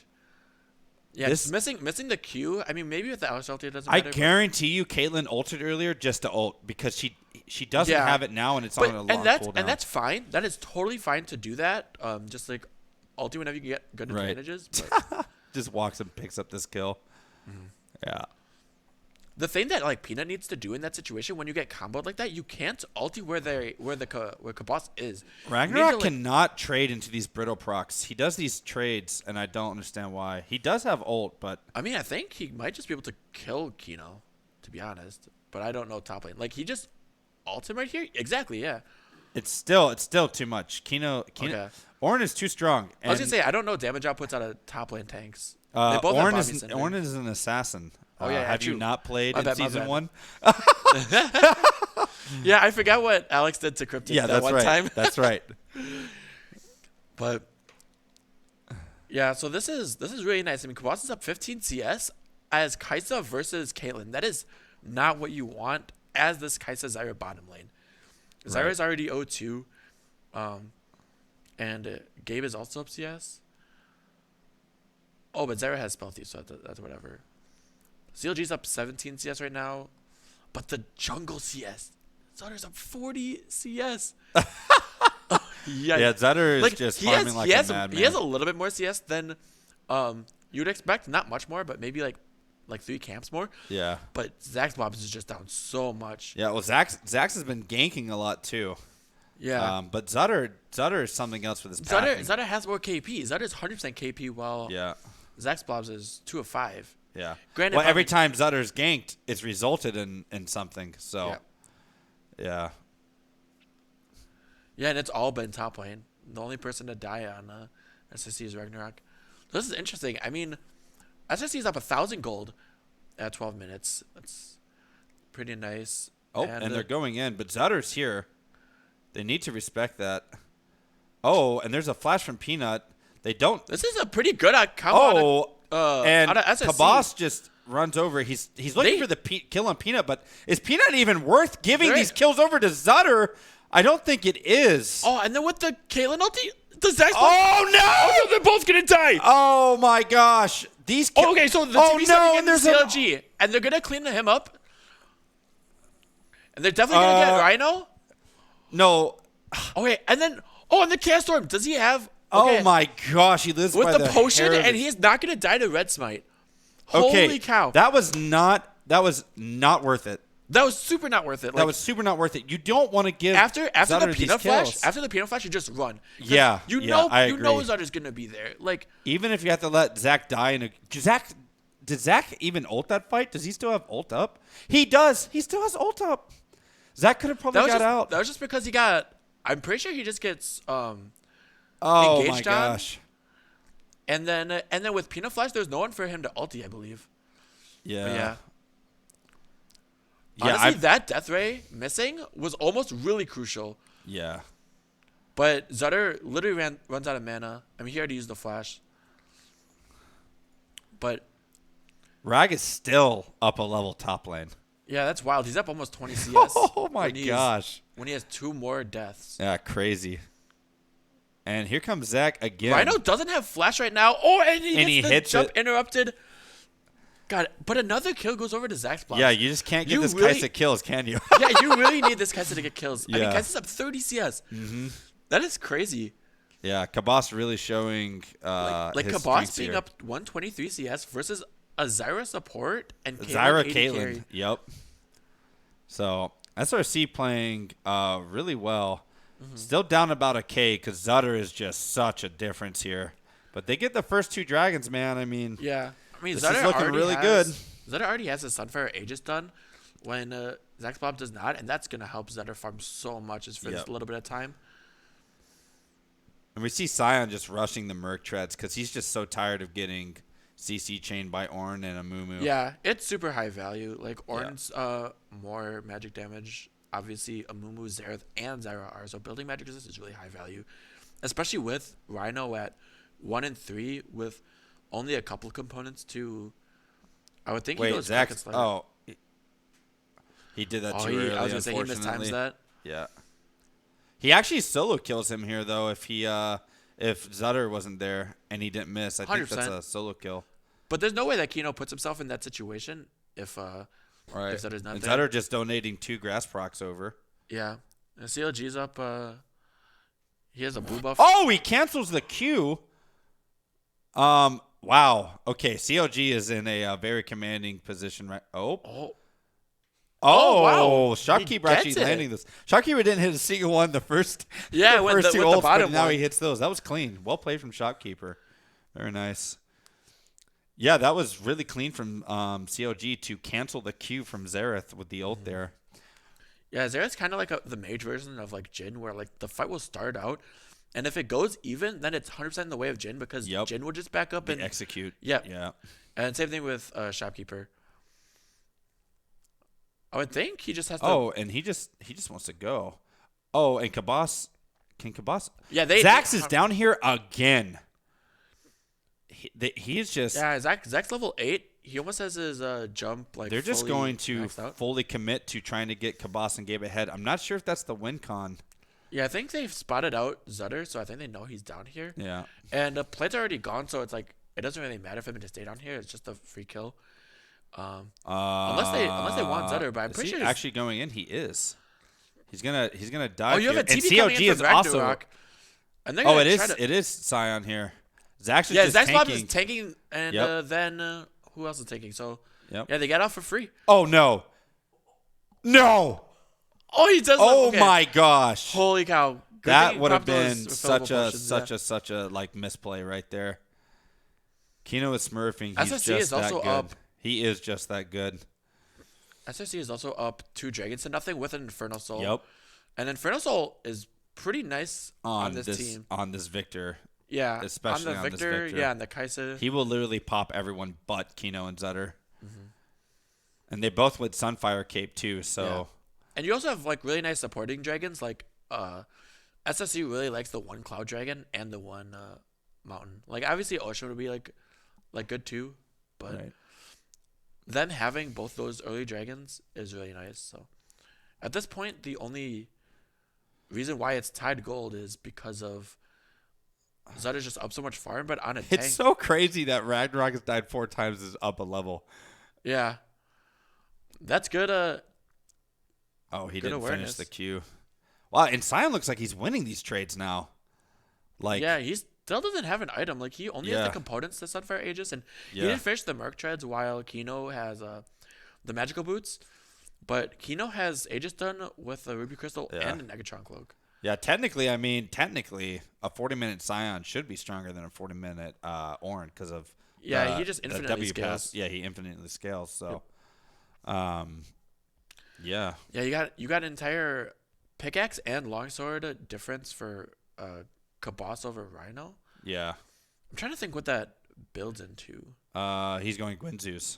yeah, This- just missing the Q. I mean, maybe with the Alex ulti it doesn't I matter. guarantee you, Caitlyn ulted earlier just to ult because she doesn't Yeah. have it now, and it's but on a long and that's cooldown. and that's fine. That is totally fine to do that. Just like ulti whenever you get good Right. advantages. But just walks and picks up this kill. Mm-hmm. Yeah. the thing that like Peanut needs to do in that situation when you get comboed like that, you can't ulti where Kabas is. You need Ragnarok to, like- cannot trade into these brittle procs. He does these trades, and I don't understand why. He does have ult, but I mean, I think he might just be able to kill Kino, to be honest. But I don't know top lane. Like he just ults him right here. Exactly. Yeah. it's still too much. Kino Okay. Ornn is too strong. I was and, gonna say I don't know damage outputs out of top lane tanks. They both have Ornn Bobby is Cinder. Ornn is an assassin. Oh, yeah, have you true. not played My in bad, my season bad. 1? Yeah, I forgot what Alex did to Cryptic Yeah, that that's one right. time. That's right. But yeah, so this is really nice. I mean, Kabas is up 15 CS as Kaisa versus Caitlyn. That is not what you want as this Kaisa Zyra bottom lane. Zyra is already 0-2, and Gabe is also up CS. Oh, but Zyra has spell thief, so that's whatever. CLG's up 17 CS right now, but the jungle CS, Zutter's up 40 CS. Yeah, Zutter is just farming like a madman. He has a little bit more CS than you'd expect. Not much more, but maybe like 3 camps more. Yeah. But Zax Bobs is just down so much. Yeah, well, Zax has been ganking a lot too. Yeah. But Zutter is something else with his Zutter packing. has more KP. Zutter is 100% KP, while Yeah. Zax Bobs is 2 of 5. Yeah. Granted, well, every probably- time Zutter's ganked, it's resulted in something. So, yeah. Yeah, and it's all been top lane. The only person to die on SSC is Ragnarok. So this is interesting. I mean, SSC is up 1,000 gold at 12 minutes. That's pretty nice. Oh, and they're going in, but Zutter's here. They need to respect that. Oh, and there's a flash from Peanut. They don't. This is a pretty good combo. And out of SSC. Kabas just runs over. He's looking for the kill on Peanut, but is Peanut even worth giving They're- these kills over to Zutter? I don't think it is. Oh, and then with the Caitlyn ulti, the Zax. Oh, no! Oh, no, they're both gonna die. Oh my gosh! These. Oh, okay, so the oh TV's no! in And the there's CLG, and they're gonna clean him up. And they're definitely gonna get Rhino. no. Okay, and then and the Chaos Storm. Does he have? Oh Okay, my gosh! He lives with by the potion, hair of and his- he's not gonna die to Red Smite. Okay, Holy cow! That was not worth it. That was super not worth it. That was super not worth it. You don't want to give after the Zutter these peanut flash. kills. After the peanut flash, you just run. 'Cause Yeah, you yeah, know, I you know agree. Zutter's gonna be there. Like, Even if you have to let Zach die did Zach even ult that fight? Does he still have ult up? He does. He still has ult up. Zach could have probably got out. That was just because he got. I'm pretty sure he just gets Oh my engaged on. gosh. And then with Peanut Flash, there's no one for him to ulti, I believe. Yeah. But yeah. Yeah, Honestly, that Death Ray missing was almost really crucial. Yeah. But Zutter literally runs out of mana. I mean, he already used the Flash. But Rag is still up a level top lane. yeah, that's wild. He's up almost 20 CS. Oh my when gosh. When he has 2 more deaths. Yeah, crazy. And here comes Zach again. Rhino doesn't have Flash right now. Oh, and he hits the jump it. interrupted. God, but another kill goes over to Zach's block. Yeah, you just can't get this really, Kaisa kills, can you? Yeah, you really need this Kaisa to get kills. I mean, Yeah. Kaisa's up 30 CS. Mm-hmm. That is crazy. Yeah, Kabas really showing Like his Kabas strengths being here. up 123 CS versus a Zyra support and Zyra 80 Caitlyn. carry. Yep. So SRC playing really well. Mm-hmm. Still down about a K because Zutter is just such a difference here. But they get the first 2 dragons, man. I mean, Yeah. I mean, this Zutter is looking already really has, good. Zutter already has his Sunfire Aegis done when Zach's Bob does not, and that's going to help Zutter farm so much just for this Yep. little bit of time. And we see Sion just rushing the Merc treads because he's just so tired of getting CC chained by Ornn and Amumu. Yeah, it's super high value. Like, Ornn's more magic damage. Obviously, Amumu, Xerath, and Zyra are. So building magic resist is really high value. Especially with Rhino at 1 and 3 with only a couple components to... I would think he Wait, goes Zach. Pocket Slayer. Oh, he did that too early. I was gonna say he mistimes unfortunately. that. Yeah. He actually solo kills him here though. If Zutter wasn't there and he didn't miss, I think that's 100%. a solo kill. But there's no way that Kino puts himself in that situation if Right. if Zutter's not and there. Zutter just donating 2 grass procs over. Yeah. And CLG's up. He has a blue buff. Oh, he cancels the Q. Wow. Okay, CLG is in a very commanding position right. Oh. Oh. Oh, wow. Shopkeeper He actually gets it. landing this. Shopkeeper didn't hit a single one the first, Yeah, the with first the- 2 with the ults, but bottom now one. he hits those. That was clean. Well played from Shopkeeper. Very nice. Yeah, that was really clean from CLG to cancel the Q from Xerath with the ult there. Yeah, Xerath's kind of like the mage version of like Jhin, where like the fight will start out, and if it goes even, then it's 100% in the way of Jhin because Yep. Jhin will just back up They and execute. Yeah. Yeah. And same thing with Shopkeeper. I would think he just has to. Oh, and he just wants to go. Oh, and Kabas. Can Kabas? Yeah, Zax is down here again. He is just. Yeah, Zach's level 8. He almost has his jump like. They're just fully going to maxed out. fully commit to trying to get Kabas and Gabe ahead. I'm not sure if that's the win con. Yeah, I think they've spotted out Zutter, so I think they know he's down here. Yeah. And the plate's already gone, so it's like it doesn't really matter for him to stay down here. It's just a free kill. Unless they want Zutter, but I'm is pretty he sure actually going in. He is. He's gonna dive. Oh, you have a here. TP and coming COG in is from also. Ragnarok. And they're Oh, gonna it try is. to- It is Sion here. Zax is Yeah, just Zach's Bob tanking. is tanking, and Yep. then who else is taking? So Yep. yeah, they get off for free. Oh no. No. Oh, he does. Oh okay. my gosh. Holy cow! Good That thing would have popped those been refillable such a like misplay right there. Kino is smurfing. He's SRC just is also that good. up. He is just that good. SRC is also up 2 dragons to nothing with an Infernal Soul. Yep. And Infernal Soul is pretty nice on this team. On this Victor. Yeah, especially on on the this Victor. Victor. Yeah, and the Kaisa. He will literally pop everyone but Kino and Zutter. Mm-hmm. And they both with Sunfire Cape too, so And you also have like really nice supporting dragons. Like SSC really likes the one Cloud Dragon and the one Mountain. Like obviously Ocean would be like good too, but right. them having both those early dragons is really nice. So at this point, the only reason why it's tied gold is because of Zutter's just up so much farm, but on a tank. It's so crazy that Ragnarok has died 4 times is up a level. Yeah, that's good. Oh, he Good didn't finish awareness. the Q. Wow, and Sion looks like he's winning these trades now. Like Yeah, he still doesn't have an item. Like he only has Yeah. the components to Sunfire Aegis, and he Yeah. didn't finish the Merc treads while Kino has the magical boots. But Kino has Aegis done with a Ruby Crystal Yeah. and a Negatron Cloak. Yeah, technically, a 40-minute Sion should be stronger than a 40-minute Ornn because of Yeah, the- he just the infinitely W scales. pass. Yeah, he infinitely scales. So, yeah, Yeah, you got an entire pickaxe and longsword difference for Kabos over Rhino. yeah, I'm trying to think what that builds into. He's going Guinzeus.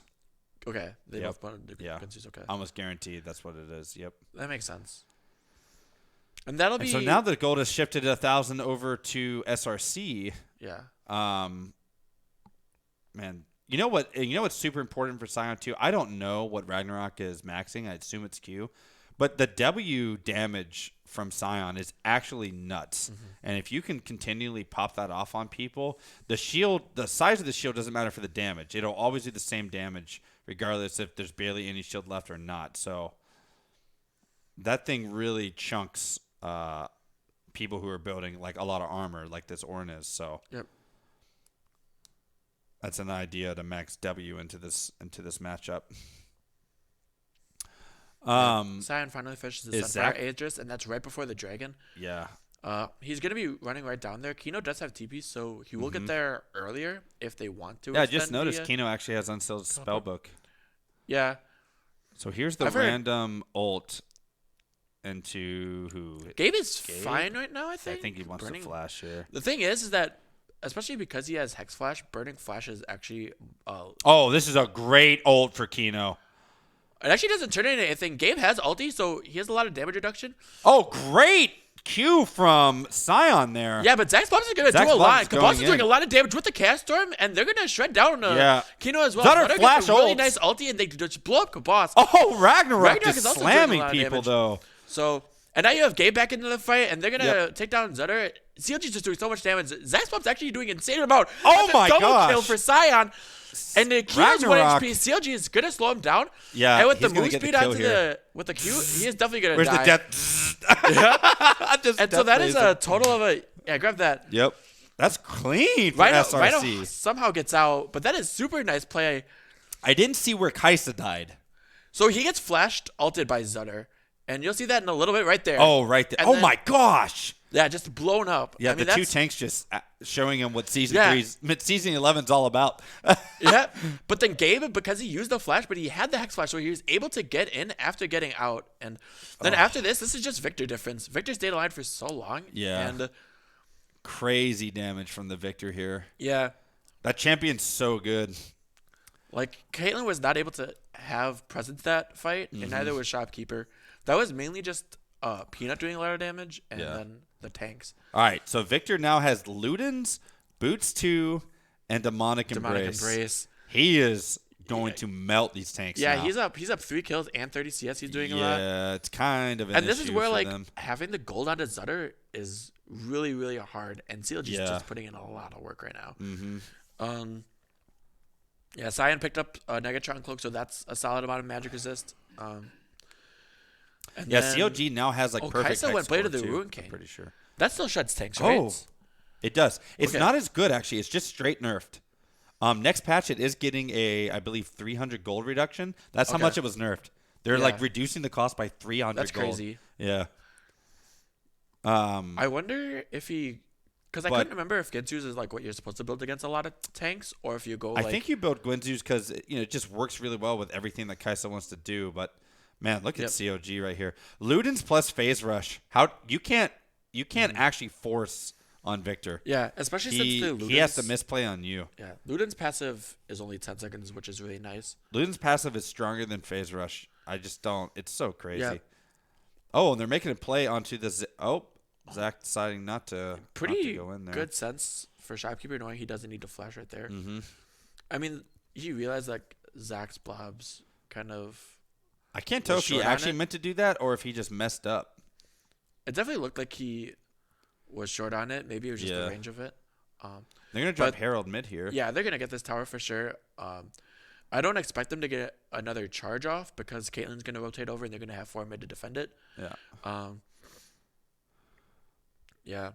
Okay, they Yep. both wanted to Yeah. Guinzeus. Okay, Almost guaranteed that's what it is. Yep. that makes sense. And that'll And be so now the gold has shifted 1,000 over to SRC. yeah. Man, you know what? You know what's super important for Scion too? I don't know what Ragnarok is maxing. I assume it's Q, but the W damage from Scion is actually nuts. Mm-hmm. And if you can continually pop that off on people, the shield, the size of the shield doesn't matter for the damage. It'll always do the same damage regardless if there's barely any shield left or not. So that thing really chunks people who are building like a lot of armor, like this Ornn is. So Yep. that's an idea to max W into this matchup. Scion finally fishes the is Sunfire Zach- Aegis, and that's right before the Dragon. Yeah. He's going to be running right down there. Kino does have TP, so he will get there earlier if they want to. Yeah, I just extend noticed the, Kino actually has unsealed spellbook. Yeah. So here's the I've heard- random ult into who? Gabe is fine right now, I I think. think he wants Burning- to flash here. The thing is that, especially because he has Hex Flash, Burning Flash is actually... Oh, this is a great ult for Kino. it actually doesn't turn into anything. Gabe has ulti, so he has a lot of damage reduction. Oh, great Q from Scion there. Yeah, but Zach's Bombs is going to Zach's do a lot. Bomb's Kabos is going doing in. a lot of damage with the Cast Storm, and they're going to shred down Yeah. Kino as well. Zutter Zutter flash gets a really ults. nice ulti, and they just blow up Kabos. Oh, Ragnarok Ragnarok is is also doing a slamming lot of people damage. though. So, and now you have Gabe back into the fight, and they're going to Yep. take down Zutter. CLG's just doing so much damage. Zach's Bomb's actually doing insane amount. Oh That's a my double gosh. kill for Scion. And the Kino's 1 Ragnarok. HP. CLG is going to slow him down. Yeah, And with the he's gonna move get the speed kill onto here. with the Q, he is definitely going to Where's die. the death? Just And so death that is laser. a total of a... Yeah, grab that. Yep. That's clean for Rhino SRC. somehow gets out, but that is super nice play. I didn't see where Kaisa died. So he gets flashed, ulted by Zutter, and you'll see that in a little bit right there. Oh, right there. And Oh then- my gosh. Yeah, just blown up. Yeah, I mean, the two that's- tanks just showing him what season Yeah. season 11's all about. Yeah, but then Gabe, because he used the flash, but he had the Hex Flash, so he was able to get in after getting out. And then after this is just Victor difference. Victor stayed alive for so long. Yeah. And Crazy damage from the Victor here. yeah, That champion's so good. like Caitlyn was not able to have presence that fight, and neither was Shopkeeper. That was mainly just Peanut doing a lot of damage, and Yeah. then the tanks. All right, so Victor now has Ludens, Boots 2, and Demonic Demonic Embrace. Embrace. He is going to melt these tanks Yeah, now. he's up 3 kills and 30 CS. He's doing a lot. Yeah, it's kind of an And this is issue where for like them. having the gold onto Zutter is really, really hard. And CLG's Yeah. just putting in a lot of work right now. Yeah, Scion picked up a Negatron cloak, so that's a solid amount of magic resist. And Yeah, then- COG now has like perfect Kaisa hex went Blade score, of the too, Ruin I'm King. pretty sure. that still shreds tanks, right? Oh, it does. It's Okay. not as good actually. It's just straight nerfed. Next patch, it is getting a, I believe, 300 gold reduction. That's how Okay. much it was nerfed. They're Yeah. like reducing the cost by 300 That's gold. crazy. Yeah. I wonder if he, because I But- couldn't remember if Gensu's is like what you're supposed to build against a lot of tanks, or if you go I like think you build Guinzeus because it just works really well with everything that Kaisa wants to do. But man, look Yep. at COG right here. Ludens plus Phase Rush. How you can't actually force on Victor. yeah, especially He since the Ludens, he has to misplay on you. Yeah, Luden's passive is only 10 seconds, which is really nice. Luden's passive is stronger than Phase Rush. I just don't. It's so crazy. Yeah. Oh, and they're making a play onto the. Zach deciding not to Pretty go in there. good sense for Shopkeeper knowing he doesn't need to flash right there. Mm-hmm. I mean, you realize like Zach's blobs kind of. I can't tell was if he short on actually it. meant to do that or if he just messed up. It definitely looked like he was short on it. Maybe it was just Yeah. the range of it. They're gonna drop But- Herald mid here. Yeah, they're gonna get this tower for sure. I don't expect them to get another charge off because Caitlyn's gonna rotate over and they're gonna have 4 mid to defend it. Yeah. Yeah.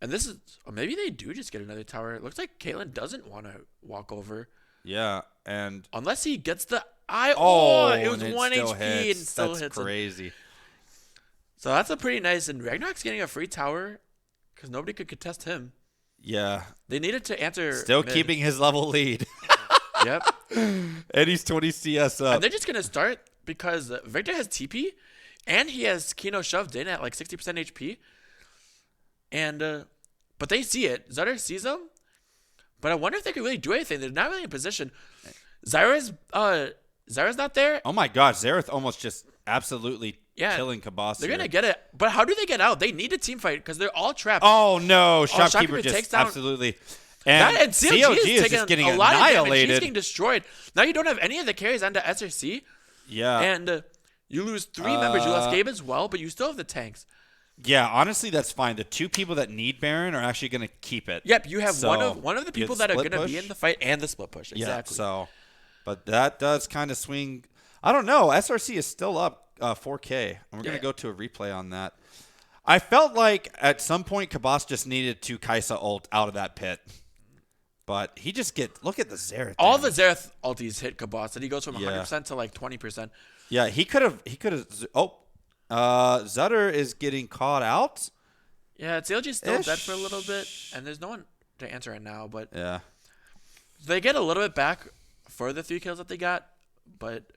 And this is, or maybe they do just get another tower. It looks like Caitlyn doesn't want to walk over Yeah, and unless he gets the eye. oh, It was and 1 still HP hits. and still That's hits him. crazy. So that's a pretty nice. And Ragnarok's getting a free tower because nobody could contest him. Yeah, They needed to answer. still mid. keeping his level lead, Yep. and he's 20 CS up. And they're just gonna start because Victor has TP, and he has Kino shoved in at like 60% HP. And but they see it. Zutter sees them, but I wonder if they could really do anything. They're not really in position. Zyra's not there. Oh my gosh, Xerath almost just absolutely Yeah, killing Kabas. They're gonna get it, but how do they get out? They need a team fight because they're all trapped. Oh no, Shopkeeper Shopkeeper just takes down- absolutely. And And CLG is taking just getting a lot of damage. He's annihilated. getting destroyed. Now you don't have any of the carries onto SRC, Yeah. and you lose 3 members. You lost Gabe as well, but you still have the tanks. Yeah, honestly, that's fine. The 2 people that need Baron are actually going to keep it. Yep, you have So, one of the you people have that are split going to be push. in the fight and the split push. Exactly. Yeah, so, but that does kind of swing. I don't know. SRC is still up 4K, and we're going to go to a replay on that. I felt like at some point Kabas just needed to Kaisa ult out of that pit. But he just look at the Xerath. All the Xerath ultis hit Kabas, and he goes from 100% to like 20%. Yeah, he could have. Zutter is getting caught out. Yeah, CLG's still dead for a little bit, and there's no one to answer it now. But Yeah. they get a little bit back for the 3 kills that they got, but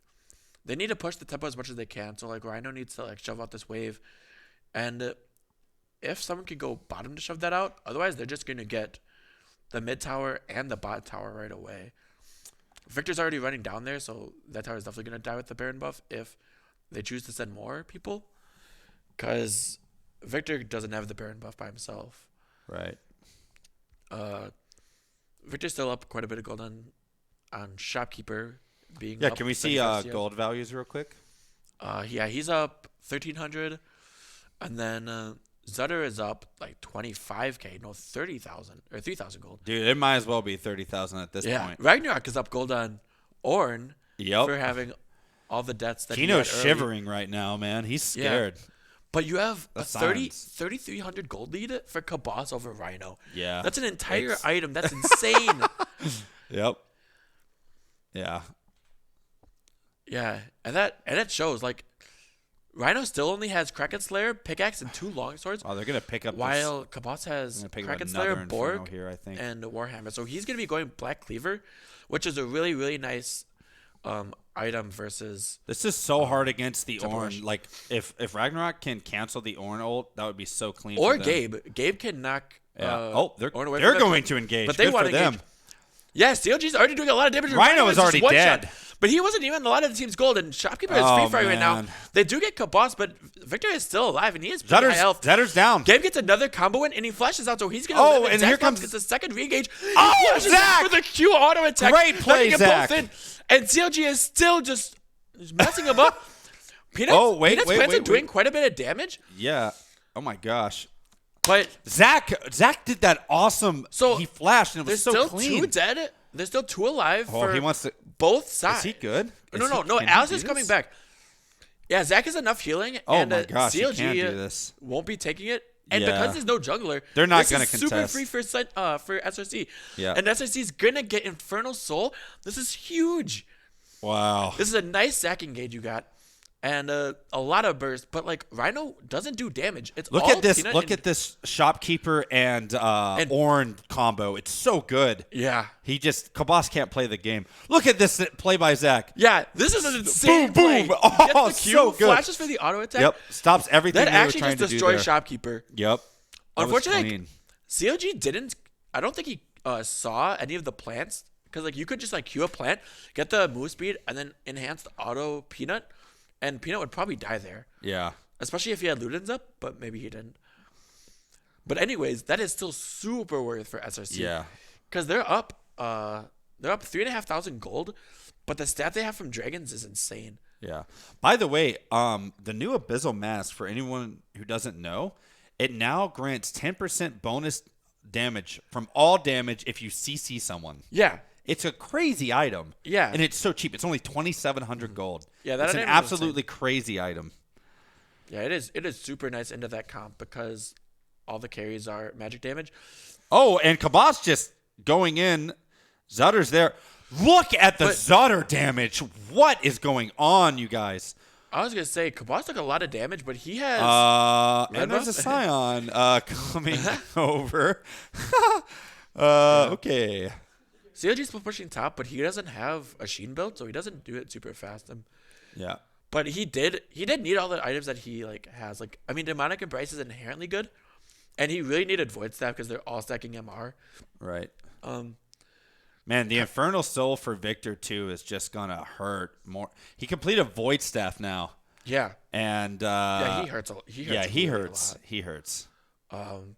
they need to push the tempo as much as they can. So like Rhino needs to like shove out this wave, and if someone could go bottom to shove that out, otherwise they're just gonna get the mid tower and the bot tower right away. Victor's already running down there, so that tower is definitely gonna die with the Baron buff if they choose to send more people, because Victor doesn't have the Baron buff by himself. Right. Victor's still up quite a bit of gold on Shopkeeper being Yeah, up can we see 31st, gold values real quick? Yeah, he's up 1,300, and then Zutter is up like 25k, no 30,000 or 3,000 gold. Dude, it might as well be 30,000 at this Yeah, point. Ragnarok is up gold on Ornn Yep. for having all the deaths that Kino's he had early. shivering right now, man. He's scared. But you have a That's 3,300 gold lead for Kabas over Rhino. Yeah. That's an entire It's- item. That's insane. Yep. Yeah. Yeah, and it shows. Like, Rhino still only has Kraken Slayer, Pickaxe, and 2 longswords, Oh, they're gonna pick up. while Kabas has gonna pick up Kraken another Slayer, Inferno Borg, here, I think. and Warhammer. So he's gonna be going Black Cleaver, which is a really, really nice item versus. This is so hard against the Temple Ornn. Rush. Like, if Ragnarok can cancel the Ornn ult, that would be so clean. Or for them. Gabe. Gabe can knock. Yeah. They're They're going to engage. but they Good want for to them. engage. Yeah, CLG's already doing a lot of damage. Rhino is just already one dead. shot. But he wasn't even a lot of the team's gold, and Shopkeeper is Oh, free fighting right now. man. They do get Kabas, but Victor is still alive, and he is pretty high health. Zetter's down. Gabe gets another combo win, and he flashes out, so he's going to Oh, live. and Zach here comes- gets the second re-engage. Oh, He flashes Zach! for the Q auto attack. Great play, knocking them both Zach. in. And CLG is still just messing him up. Peanuts, Oh, wait, Peanuts wait, plants wait, are doing wait. quite a bit of damage, Yeah. Oh my gosh. but Zach did that awesome. So, he flashed and it there's was so still clean. 2 dead. There's still 2 alive Oh, for he wants to. both sides. Is he good? No, Can he Alice do is coming this? back. Yeah, Zach has enough healing, Oh and my gosh, he CLG can do this. won't be taking it. And Yeah. because there's no jungler, They're not this gonna is super contest. free for SRC. Yeah. And SRC is gonna get Infernal Soul. This is huge. Wow. This is a nice Zac engage you got, and a lot of burst. But like Rhino doesn't do damage. It's Look all at this. Peanut Look and- at this Shopkeeper and Ornn combo. It's so good. Yeah. Kabas can't play the game. Look at this play by Zach. Yeah, this is an insane Boom, play. boom. Oh, Gets the Q, so good. flashes for the auto attack. Yep. Stops everything That they were actually trying just to do destroys there. Shopkeeper. Yep. That was Unfortunately, clean. CLG didn't. I don't think he saw any of the plants, because like you could just like queue a plant, get the move speed, and then enhance the auto Peanut, and Peanut would probably die there, Yeah. especially if he had Ludens up. But maybe he didn't. But anyways, that is still super worth for SRC. Yeah. because they're up 3,500 gold, but the stat they have from Dragons is insane. Yeah. By the way, the new Abyssal Mask, for anyone who doesn't know, it now grants 10% bonus damage from all damage if you CC someone. Yeah. It's a crazy item. Yeah. And it's so cheap. It's only 2,700 gold. Yeah, that it's an item is absolutely crazy item. Yeah, it is. It is super nice into that comp because all the carries are magic damage. Oh, and Kabas just going in. Zutter's there. Look at the Zutter damage. What is going on, you guys? I was going to say, Kabas took a lot of damage, but he has... And there's a buff? Scion coming over. Okay. CLG's still pushing top, but he doesn't have a Sheen build, so he doesn't do it super fast. Yeah. But he did need all the items that he like has. Like, I mean, Demonic Embrace is inherently good, And he really needed Void Staff because they're all stacking MR. Right. Um, Man, the Infernal Soul for Victor, too, is just going to hurt more. He completed Void Staff now. yeah. And Yeah, he hurts. He hurts. He hurts. Um,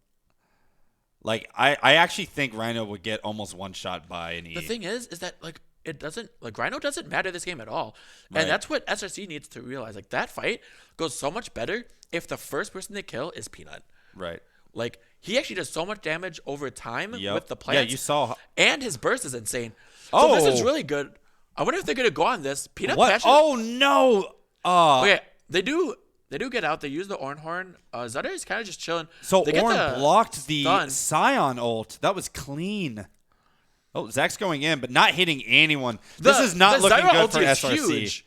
Like, I actually think Rhino would get almost one shot by an E. the thing is that like it doesn't like Rhino doesn't matter this game at all, Right. and that's what SRC needs to realize. Like that fight goes so much better if the first person they kill is Peanut. Right. Like he actually does so much damage over time Yep. with the plants. Yeah, you saw. And his burst is insane. So this is Oh. really good. I wonder if they're gonna go on this. Peanut What? Passion. Oh, no. Okay, they do get out. They use the Ornhorn. Zutter is kind of just chilling. So They get Orn the blocked the stun. Scion ult. That was clean. Oh, Zach's going in, but not hitting anyone. This is not the looking Zyra good for ulti is SRC. huge.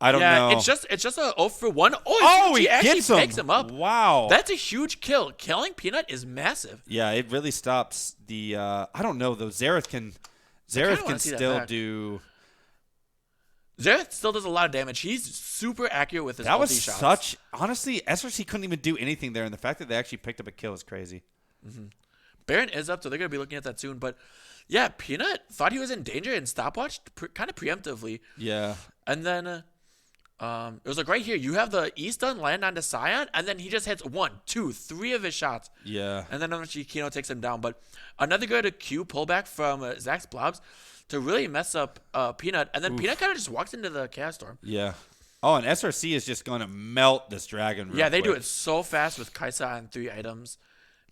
I don't know. It's just a 0 for 1. Oh, he he actually gets him. picks him up. Wow. That's a huge kill. Killing Peanut is massive. Yeah, it really stops the. I don't know though. Xerath can wanna see that still back. do. Xerath still does a lot of damage. He's super accurate with his That was ulti shots. such. Honestly, SRC couldn't even do anything there, and the fact that they actually picked up a kill is crazy. Baron is up, so they're gonna be looking at that soon. But yeah, Peanut thought he was in danger and stopwatched kind of preemptively. Yeah. And then it was like right here, you have the E stun land onto Scion, and then he just hits 1, 2, 3 of his shots. Yeah. And then eventually Kino takes him down. But another good Q pullback from Zach's Blobs to really mess up Peanut. And then Peanut kind of just walks into the Chaos Storm. Yeah. Oh, and SRC is just going to melt this dragon. Real Yeah, they do quick. it so fast with Kaisa on 3 items.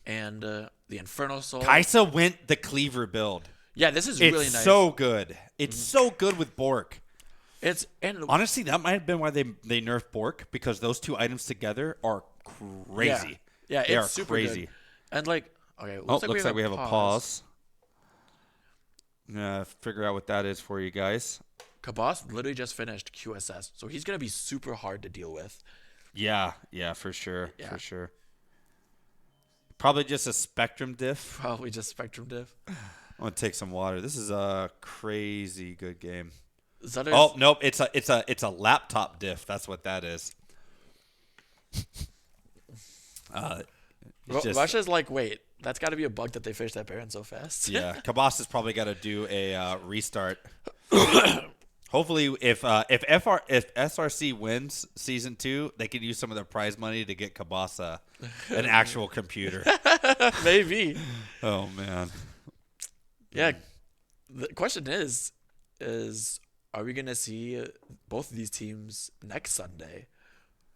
And the Infernal Soul. Kaisa went the cleaver build. Yeah, this is It's really nice. so good. It's so good with Bork. And Honestly, that might have been why they nerfed Bork, because those two items together are crazy. Yeah, They it's are super crazy. good. And like, okay, Looks like we have a pause. I'm gonna figure out what that is for you guys. Kabas literally just finished QSS, so he's gonna be super hard to deal with. Yeah, for sure, Yeah. for sure. Probably just a Spectrum diff. Probably just Spectrum diff. I'm gonna take some water. This is a crazy good game. Zutter's, Oh nope, it's a laptop diff. That's what that is. It's just- Russia's like, wait, that's got to be a bug that they finished that Baron so fast. Yeah, Kabas has probably got to do a restart. Hopefully, if SRC wins season 2, they can use some of their prize money to get Kabasa an actual computer. Maybe. Oh man. Yeah. The question is are we gonna see both of these teams next Sunday,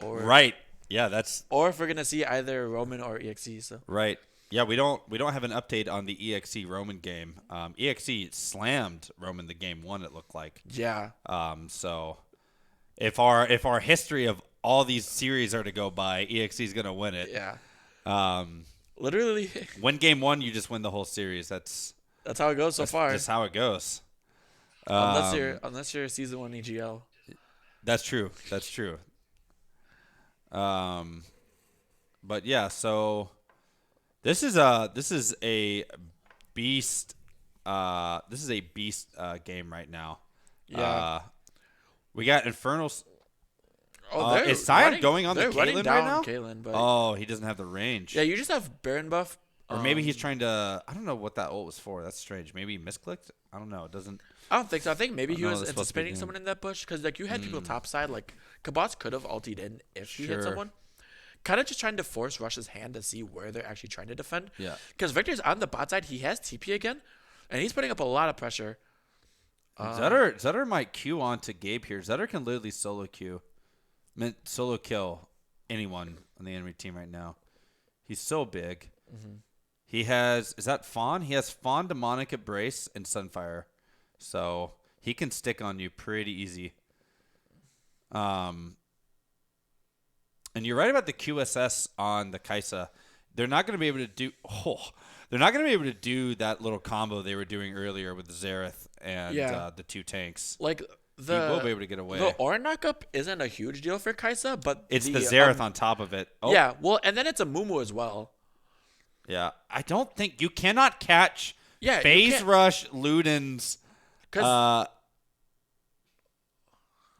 or Right. Yeah, that's or if we're gonna see either Roman or EXE? So right. Yeah, we don't have an update on the EXE Roman game. EXE slammed Roman the game 1. It looked like. yeah, So if our history of all these series are to go by, EXE is gonna win it. yeah. Literally, Win game 1, you just win the whole series. That's how it goes so far. just how it goes. Unless you're season 1 EGL. That's true. That's true. But yeah, so this is a beast. This is a beast game right now. Yeah. We got Infernals. They're Is Scion running- going on the they're running Caitlyn down right now? Caitlyn, but Oh, he doesn't have the range. yeah, you just have Baron buff. Or maybe he's trying to. I don't know what that ult was for. That's strange. Maybe he misclicked. I don't know. It doesn't. I don't think so. I think maybe he no, was that's supposed to be anticipating him. someone in that bush because like you had people topside. Like Kabas could have ultied in if he hit Sure. someone. Kind of just trying to force Rush's hand to see where they're actually trying to defend. Yeah. Because Victor's on the bot side. He has TP again, and he's putting up a lot of pressure. Zutter might Q on to Gabe here. Zutter can literally solo Q. Solo kill anyone on the enemy team right now. He's so big. He has, is that Fawn? He has Fawn, Demonic Embrace, and Sunfire. So he can stick on you pretty easy. And you're right about the QSS on the Kaisa. They're not going to be able to do. They're not going to be able to do that little combo they were doing earlier with the Xerath and Yeah. the 2 tanks. Like He will be able to get away. The Ornn knockup isn't a huge deal for Kaisa, but It's the Xerath on top of it. Oh, Yeah, well, and then it's a Mumu as well. yeah. I don't think you cannot catch Yeah, Phase Rush Luden's.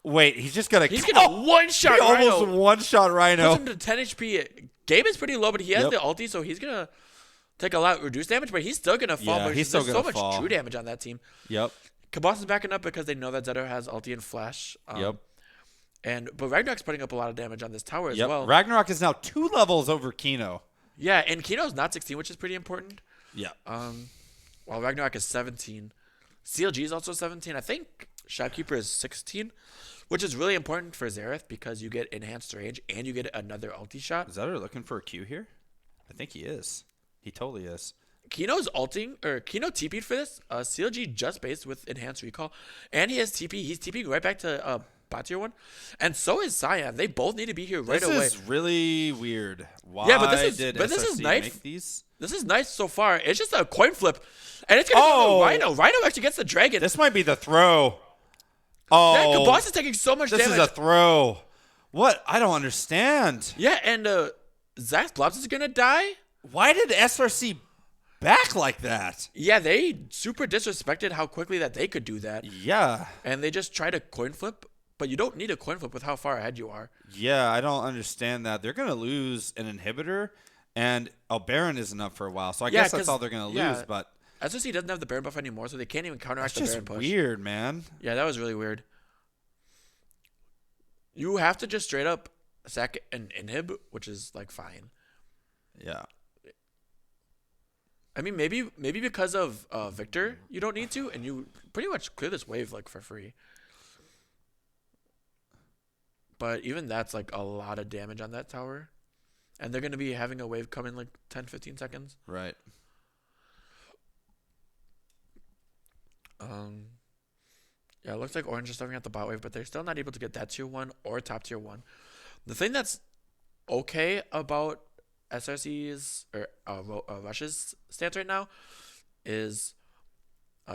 Wait, he's just gonna. He's gonna one shot He almost Rhino. one shot Rhino. Puts him to 10 HP. Gabe is pretty low, but he has Yep. the ulti, so he's gonna take a lot reduced damage, but he's still gonna fall. Yeah, But he's still there's gonna so much fall. true damage on that team. Yep. Kabos is backing up because they know that Zeto has ulti and flash. Yep. But Ragnarok's putting up a lot of damage on this tower as Yep. well. Ragnarok is now 2 levels over Kino. Yeah, and Kino's not 16, which is pretty important. Yeah. While Ragnarok is 17. CLG is also 17. I think Shopkeeper is 16, which is really important for Xerath because you get enhanced range and you get another ulti shot. Is Zetter looking for a Q here? I think he is. He totally is. Kino's ulting, or Kino TP'd for this. CLG just based with enhanced recall, and he has TP. He's TPing right back to bot tier 1, and so is Cyan. They both need to be here right away. This is really weird. Why Yeah, but this is- did but this is SRC nice. make these? This is nice so far. It's just a coin flip, and it's gonna go to Rhino. Rhino actually gets the dragon. This might be the throw. Oh, Yeah, Kabos is taking so much this damage. is a throw. What? I don't understand. Yeah, and Zax Blobs is gonna die. Why did SRC back like that? Yeah, they super disrespected how quickly that they could do that, Yeah. and they just tried a coin flip. But you don't need a coin flip with how far ahead you are. Yeah, I don't understand that. They're going to lose an inhibitor, and Baron isn't up for a while. So I Yeah, guess that's 'cause- all they're going to yeah. lose. But SRC doesn't have the Baron buff anymore, so they can't even counteract it's the just Baron push. weird, man. Yeah, that was really weird. You have to just straight up sack an inhib, which is like fine. Yeah. I mean, maybe because of Victor, you don't need to, and you pretty much clear this wave like for free. But even that's like a lot of damage on that tower. And they're going to be having a wave come in like 10, 15 seconds. Right. Yeah, it looks like Orange is starting at the bot wave, but they're still not able to get that tier 1 or top tier 1. The thing that's okay about SRC's or Rush's stance right now is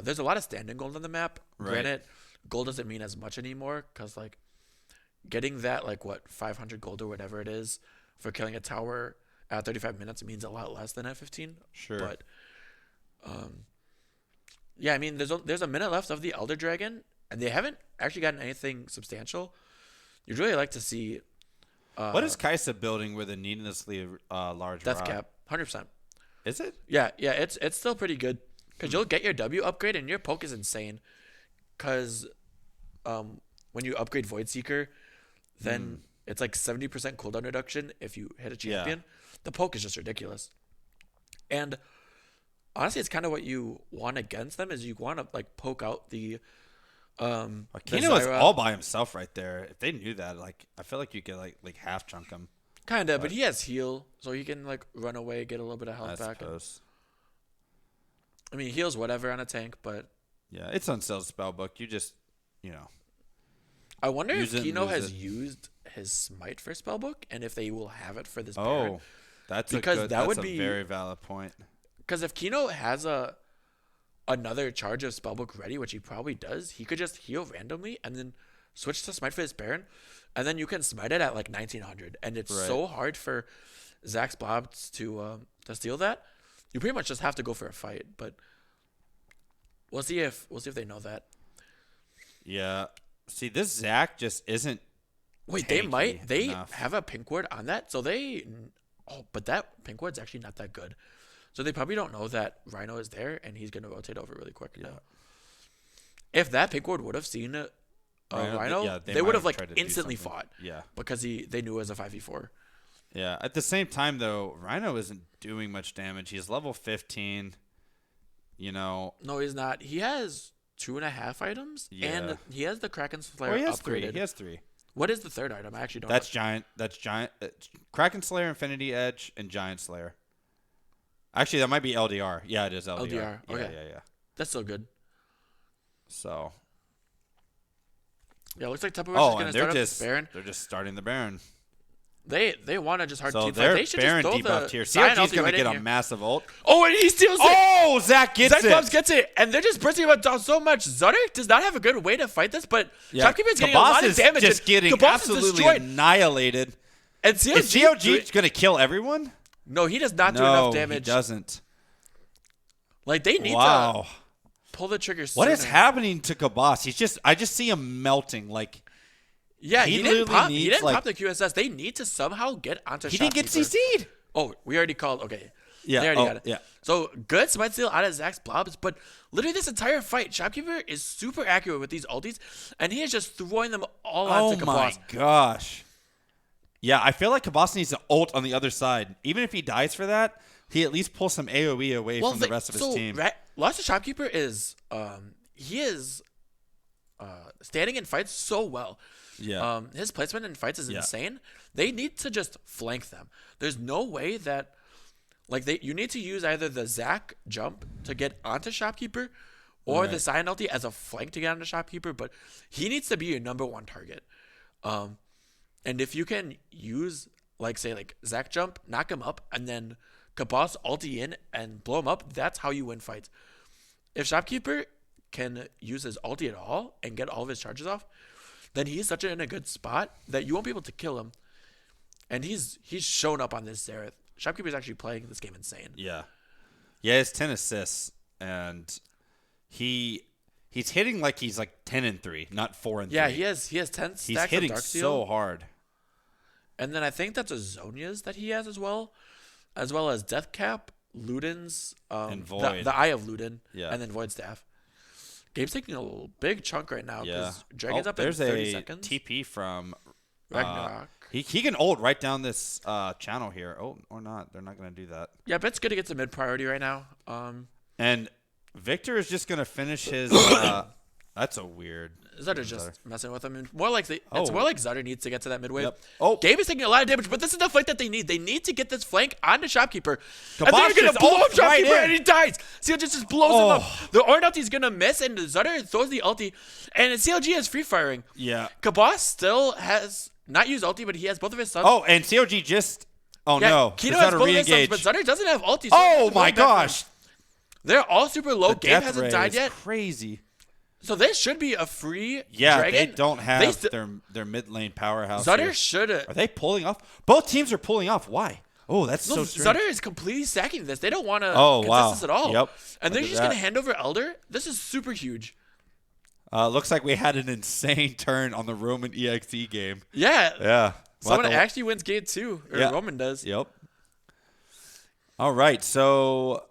there's a lot of standing gold on the map. Right. Granted, gold doesn't mean as much anymore because like getting that like 500 gold or whatever it is for killing a tower at 35 minutes means a lot less than at 15. Sure. But yeah, I mean there's a minute left of the Elder Dragon and they haven't actually gotten anything substantial. You'd really like to see what is Kaisa building with a needlessly large Death rod? Cap 100%. Is it? Yeah, it's still pretty good because you'll get your W upgrade and your poke is insane. Because when you upgrade Void Seeker, then it's like 70% cooldown reduction if you hit a champion. The poke is just ridiculous. And honestly, it's kind of what you want against them is you want to like poke out the Kino is all by himself right there. If they knew that, like I feel like you could like half chunk him. kind of, but he has heal, so he can like run away, get a little bit of health I back. suppose. I mean, heals whatever on a tank, but Yeah, it's unsealed spellbook. You just, I wonder Use if it and Kino lose has it. used his smite for spellbook and if they will have it for this Baron. Oh, that's Because a good, that that's would a be- very valid point. Because if Kino has another charge of spellbook ready, which he probably does, he could just heal randomly and then switch to smite for his Baron, and then you can smite it at like 1900, and it's Right. so hard for Zax Blobs to steal that. You pretty much just have to go for a fight, but we'll see if they know that. Yeah. See, this Zach just isn't. Wait, tanky they enough. have a pink ward on that, so but that pink ward's actually not that good. So they probably don't know that Rhino is there, and he's gonna rotate over really quick now. If that pink ward would have seen Rhino, yeah, they might would have like tried to do instantly something. fought Yeah. because they knew it was a 5v4. Yeah. At the same time, though, Rhino isn't doing much damage. He's level 15. No, he's not. He has 2.5 items, Yeah. and he has the Kraken Slayer Oh, he has upgraded. 3. He has 3. What is the third item? I actually don't That's know. giant. That's giant. Kraken Slayer, Infinity Edge, and Giant Slayer. Actually, that might be LDR. Yeah, it is LDR. LDR, okay. Yeah. That's still good. So. Yeah, it looks like Tupperware's Oh, just gonna and start up this Baron. they're just starting the Baron. They want to just hard So team fight. they're They should Baron just throw debuffed the here. Cyan CLG's ulti going right to get in a here. massive ult. Oh, and he steals it. Oh, Zach gets Zach it. Bobs gets it, and they're just pressing him down so much. Zudder does not have a good way to fight this, but Shopkeeper's getting a Kabas lot of is damage. just and getting Kabas is absolutely destroyed. annihilated. And Is CLG going to kill everyone? No, he does not do No, enough damage. he doesn't. Like they need to Wow. pull the trigger. What is sooner. happening to Kabas? I just see him melting. Like Yeah, he didn't literally pop. He needs, didn't like- pop the QSS. They need to somehow get onto. He didn't get Shopkeeper. CC'd. Oh, we already called. Okay. Yeah, They already oh, got it. yeah. So good smite steal out of Zach's blobs, but literally this entire fight, Shopkeeper is super accurate with these ultis, and he is just throwing them all onto Oh my Kabos. gosh. Yeah, I feel like Kabas needs to ult on the other side. Even if he dies for that, he at least pulls some AoE away from the rest of his team. Lost to Shopkeeper is he is standing in fights so well. Yeah. His placement in fights is Yeah. insane. They need to just flank them. There's no way that you need to use either the Zac jump to get onto Shopkeeper or the Cyan ulti as a flank to get onto Shopkeeper, but he needs to be your number one target. And if you can use say Zac jump, knock him up, and then Kabos ulti in and blow him up, that's how you win fights. If Shopkeeper can use his ulti at all and get all of his charges off, then he's such in a good spot that you won't be able to kill him. And he's shown up on this Xerath. Shopkeeper's actually playing this game insane. Yeah. Yeah, it's 10 assists, and he's hitting like he's like 10 and 3, not 4 and 3. Yeah, he has 10 stacks He's of hitting Dark Seal. so hard. And then I think that's a Zhonya's that he has as well as Death Cap, Luden's, And Void. the Eye of Luden, Yeah. and then Void Staff. Game's taking a big chunk right now Yeah. because Dragon's up in there's 30 a seconds. TP from Ragnarok. He can ult right down this channel here. Oh, or not. They're not going to do that. Yeah, Bit's good to get to mid priority right now. And Victor is just going to finish his that's a weird. Zutter's just messing with him. It's more like Zutter needs to get to that mid wave. Yep. Oh. Gabe is taking a lot of damage, but this is the flank that they need. They need to get this flank onto Shopkeeper. And Kabas they're going to just blow up ults right Shopkeeper in. and he dies. CLG just blows him up. The Ornn ulti is going to miss, and Zutter throws the ulti. And CLG is free firing. Yeah. Kabas still has not used ulti, but he has both of his sons. Oh, and COG just. Oh yeah, no. Kino Is has that a both of his sons, re-engage? but Zutter doesn't have ulti. So Oh it's my going back for him. gosh. They're all super low. The Gabe death hasn't ray died is yet. crazy. So this should be a free Yeah, dragon. they don't have their mid lane powerhouse. Zutter here. should have. Are they pulling off? Both teams are pulling off. Why? Oh, that's so strange. Zutter is completely stacking this. They don't want to contest wow. this at all. Yep. And they're Look at just going to that. hand over Elder. This is super huge. Looks like we had an insane turn on the Roman EXE game. Yeah. Yeah. Someone actually wins game 2. Or Yeah. Roman does. Yep. All right. So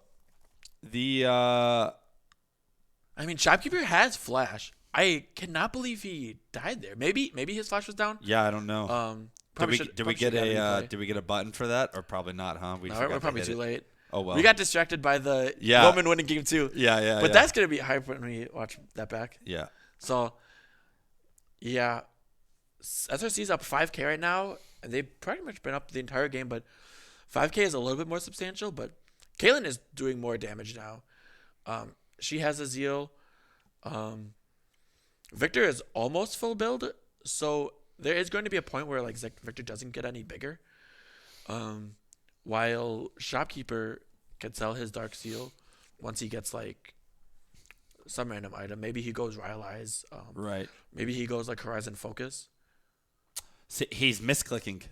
the I mean, Shopkeeper has flash. I cannot believe he died there. Maybe his flash was down. yeah, I don't know. Did we get a button for that or probably not? Huh? We No, forgot we're to probably hit too it. late. Oh well. We got distracted by the Yeah. Roman winning game 2. Yeah. But that's going to be hype when we watch that back. yeah. So, yeah. SRC's up 5K right now, and they've pretty much been up the entire game, but 5K is a little bit more substantial, but Kaylin is doing more damage now. She has a Zeal. Victor is almost full build, so there is going to be a point where Victor doesn't get any bigger. While Shopkeeper can sell his Dark Seal once he gets some random item. Maybe he goes Rylai's. Right. Maybe he goes Horizon Focus. See, he's misclicking.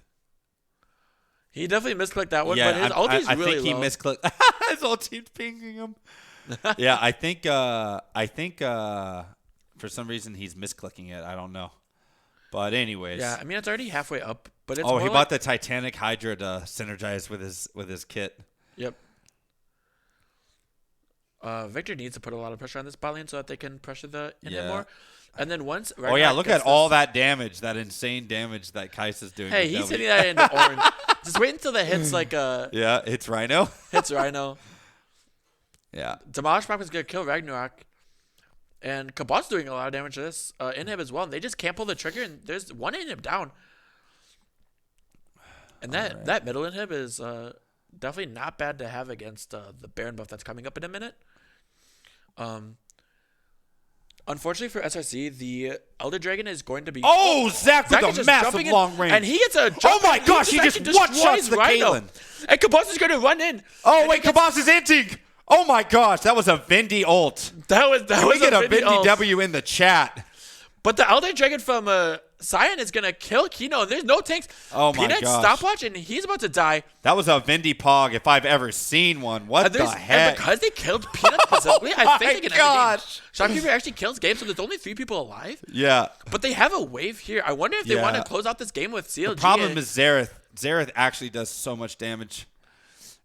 He definitely misclicked that one, Yeah, but his ulti's I really think he low. misclicked. His ulti's pinging him. Yeah, I think for some reason he's misclicking it. I don't know. But anyways. Yeah, I mean it's already halfway up, but it's Oh, more he like, bought the Titanic Hydra to synergize with his kit. Yep. Victor needs to put a lot of pressure on this bot lane so that they can pressure the inhib more. And then once Oh yeah, look at all that damage, that insane damage that Kais is doing. Hey, with he's W. hitting that into orange. Just wait until the hits Yeah, it's Rhino. hits Rhino. Yeah. Demolish Prop is gonna kill Ragnarok. And Kabot's doing a lot of damage to this inhib as well. And they just can't pull the trigger, and there's one inhib down. And that middle inhib is definitely not bad to have against the Baron buff that's coming up in a minute. Unfortunately for SRC, the Elder Dragon is going to be... Oh, Zach Zach is with a just massive jumping in, long range. and he gets a jump. Oh my and gosh, he just actually one-shots destroys the Rhino. Kaylin. And Kabos is going to run in. Oh and wait, he gets- Kabas is inting. Oh my gosh, that was a Vindy ult. That was Can we get a Vindy Vindy ult. W in the chat? But the Elder Dragon from Cyan is gonna kill Kino. There's no tanks. Oh my Peanut gosh. stopwatch, and he's about to die. That was a Vindy Pog if I've ever seen one. What the heck? And because they killed Peanut specifically, I think they can end the game. gosh. Shopkeeper actually kills game, so there's only 3 people alive. Yeah. But they have a wave here. I wonder if they want to close out this game with CLG. The problem is Xerath. Xerath actually does so much damage.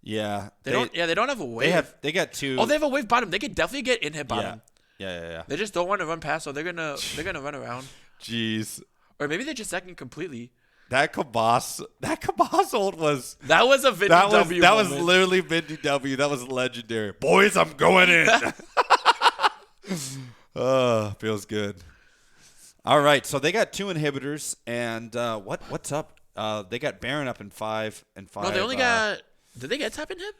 Yeah. They don't have a wave. They got 2. Oh, they have a wave bottom. They could definitely get in hit bottom. Yeah. They just don't want to run past, so they're gonna run around. Jeez. Or maybe they just second completely. That Kabas ult was That was a Vindy W. That was moment. literally Vindy W. That was legendary. Boys, I'm going in. Feels good. All right, so they got 2 inhibitors, and what's up? They got Baron up in 5 and 5. No, they only got. Did they get top in him?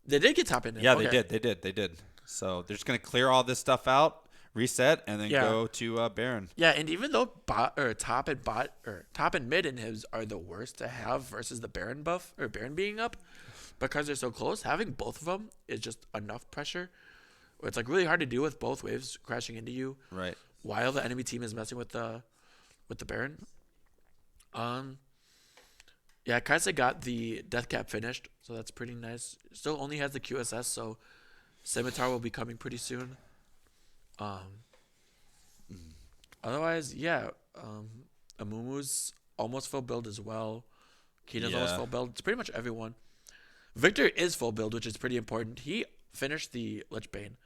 They did get top in him. Yeah, Okay. they did. So they're just gonna clear all this stuff out, reset, and then go to Baron. Yeah, and even though top and mid inhibs are the worst to have versus the Baron buff or Baron being up, because they're so close, having both of them is just enough pressure. It's like really hard to deal with both waves crashing into you. Right. While the enemy team is messing with the Baron. Yeah, Kaisa got the death cap finished, so that's pretty nice. Still only has the QSS, so Scimitar will be coming pretty soon. Otherwise, yeah, Amumu's almost full build as well. Kina's almost full build. It's pretty much everyone. Victor is full build, which is pretty important. He finished the Lich Bane.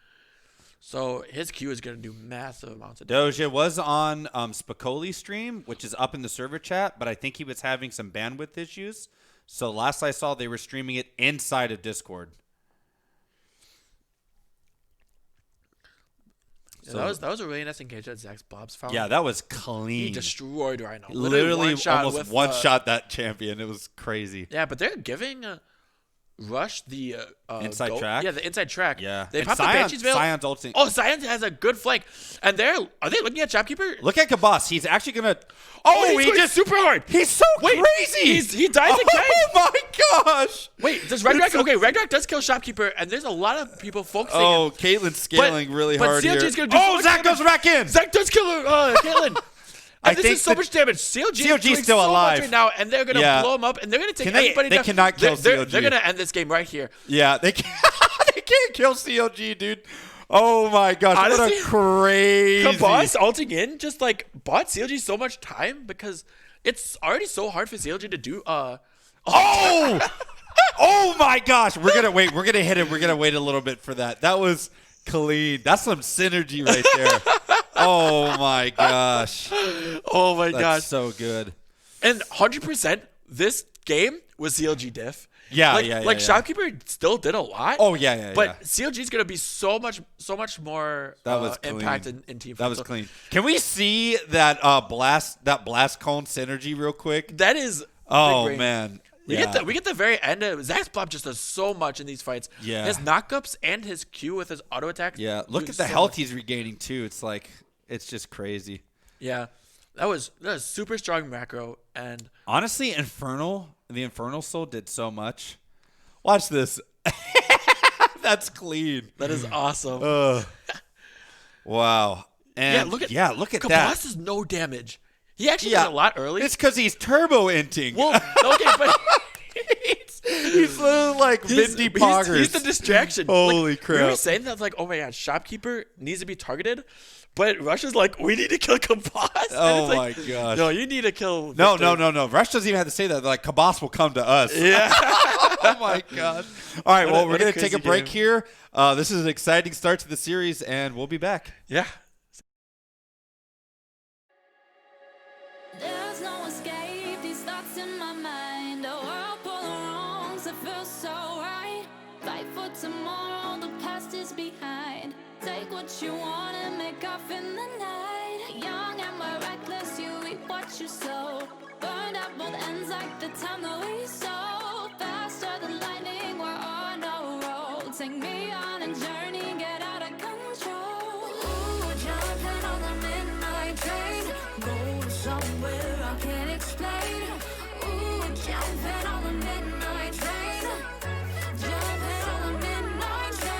So his Q is going to do massive amounts of damage. Doja was on Spicoli's stream, which is up in the server chat, but I think he was having some bandwidth issues. So last I saw, they were streaming it inside of Discord. Yeah, so that was a really nice engage that Zach's Blobs found. Yeah, that was clean. He destroyed Rhino. Literally almost with, one-shot that champion. It was crazy. Yeah, but they're giving Rush the inside track? Yeah, the inside track. Yeah. They And popped the Banshee's Veil. Sion's ulting. Oh, Sion has a good flank. And are they looking at Shopkeeper? Look at Kabas. He's actually going to... Oh, he just super hard. He's so crazy. He dies again. Oh, my gosh. Wait, does Redrock... Okay, Redrock does kill Shopkeeper, and there's a lot of people focusing. Oh, Caitlyn's scaling really hard here. But CLG's going to do so much Zach damage. goes back in. Zach does kill Caitlyn. And this think is so much damage. CLG's still so alive much right now, and they're going to blow him up, and they're going to take everybody they down. cannot kill CLG. They're going to end this game right here. Yeah, they can't, they can't kill CLG, dude. Oh, my gosh. Honestly, what a crazy... Kabas ulting in just, like, bought CLG so much time because it's already so hard for CLG to do... Oh, my gosh. We're going to wait. We're going to hit it. We're going to wait a little bit for that. That was clean. That's some synergy right there. Oh, my gosh. Oh, my gosh. That's so good. And 100%, this game was CLG diff. Yeah, Like, Shopkeeper still did a lot. Oh, yeah. But CLG's going to be so much more That was clean. impact in team fight. That was clean. Can we see that blast cone synergy real quick? That is Oh, big brain. man. We get the very end of Zach's Blob just does so much in these fights. Yeah. His knockups and his Q with his auto attacks. Yeah. Look do at the so health much. he's regaining, too. It's like, it's just crazy. Yeah. That was super strong macro, and Honestly, the Infernal Soul did so much. Watch this. That's clean. that is awesome. Wow. And look at that. Kabas does no damage. He actually did a lot early. It's because he's turbo inting. Well, okay, but he's literally like Vindy Poggers. He's the distraction. Holy We crap. were saying that, like, oh my god, Shopkeeper needs to be targeted, but Rush is like, we need to kill Kabas. Oh and my it's like, gosh. No, you need to kill. No. Victor. Rush doesn't even have to say that. They're like, Kabas will come to us. Yeah. Oh my gosh. All right, well, we're what a going to take a crazy break game. here. This is an exciting start to the series, and we'll be back. Yeah. There's no escape, these thoughts in my mind. A world full of wrongs, it feels so right. Fight for tomorrow, the past is behind. Take what you want and make off in the night. Young and we're reckless, you reap what you sow. Burned out both ends like the time that we sow. Faster than lightning, we're on a roll. Take me on a journey, get out of control. Ooh, jumping on the midnight train. Go somewhere I can't explain. Ooh, jumping on the midnight train. Jumping on the midnight train.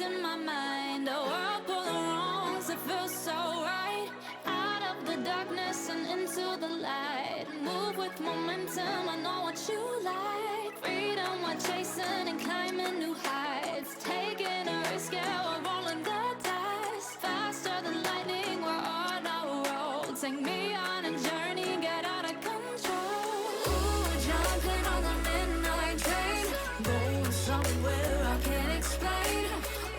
in my mind, a whirlpool of wrongs. It feels so right. Out of the darkness and into the light. Move with momentum, I know what you like. Freedom, we're chasing and climbing new heights. Taking a risk, yeah, we're rolling the dice. Faster than lightning, we're on a roll. Take me on a journey, get out of control. Ooh, jumping on the midnight train, going somewhere I can't explain.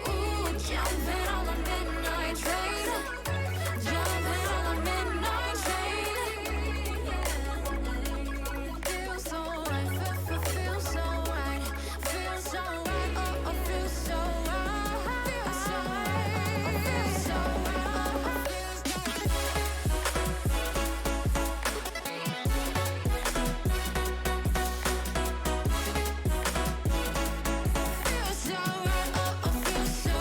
Ooh, jumping on the midnight train, jumping on the midnight train. Feels so right, feels so right, feels so right, oh, feels so right, feels so right, feels so feels so right, oh, feels so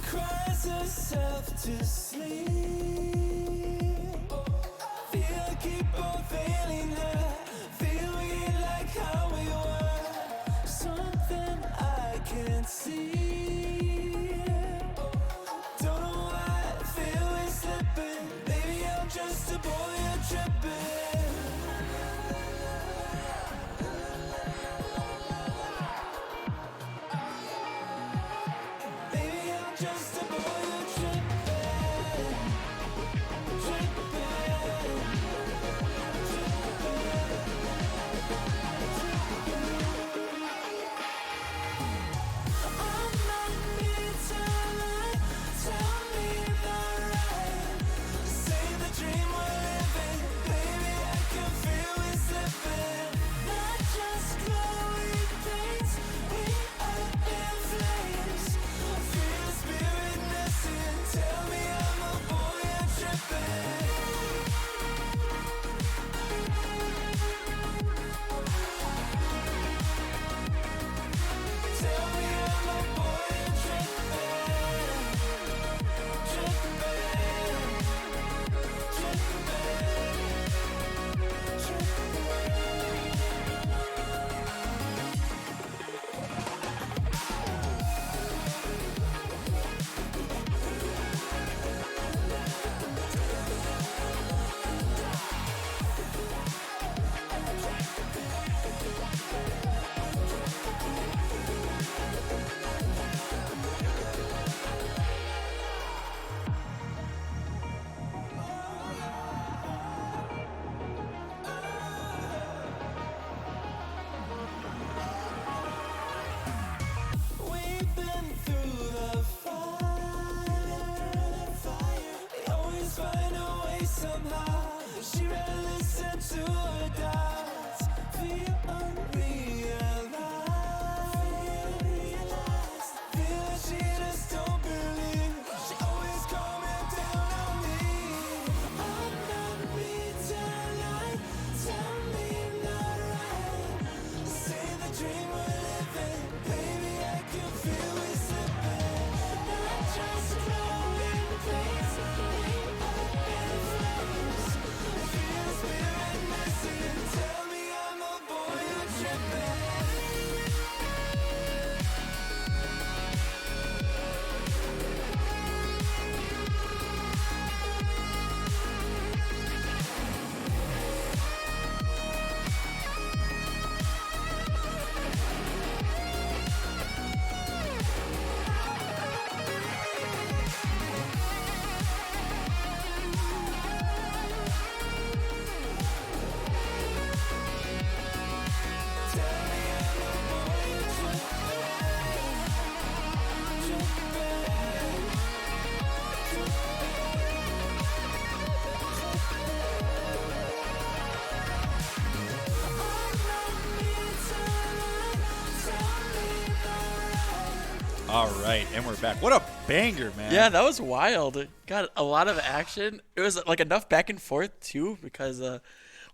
cries herself to sleep. Feel I keep on failing her. Feel we like how we were. Something I can't see. Don't know why I feel we're slipping. Maybe I'm just a boy you're tripping. Maybe I'm just a boy you're tripping. I'm not here to lie. Tell me I'm right. Say the dream we're living. Baby, I can feel it slipping. Not just glowing things. We are in flames. Feel the spirit missing. Tell me I'm a boy you're tripping. Tell me I'm a boy you're tripping. We've been through the fire. We always find a way somehow. She rather listen to her doubts. Feel unrealized. Feel like she just don't believe. She always coming down on me. I'm not mean to lie. Tell me I'm not right. Say the dream we're living. Baby, I can feel it slipping. Not just glowing things. We are in flames. Feel the spirit missing. Tell me I'm a boy you're tripping. All right, and we're back. What a banger, man. Yeah, that was wild. It got a lot of action. It was like enough back and forth too, because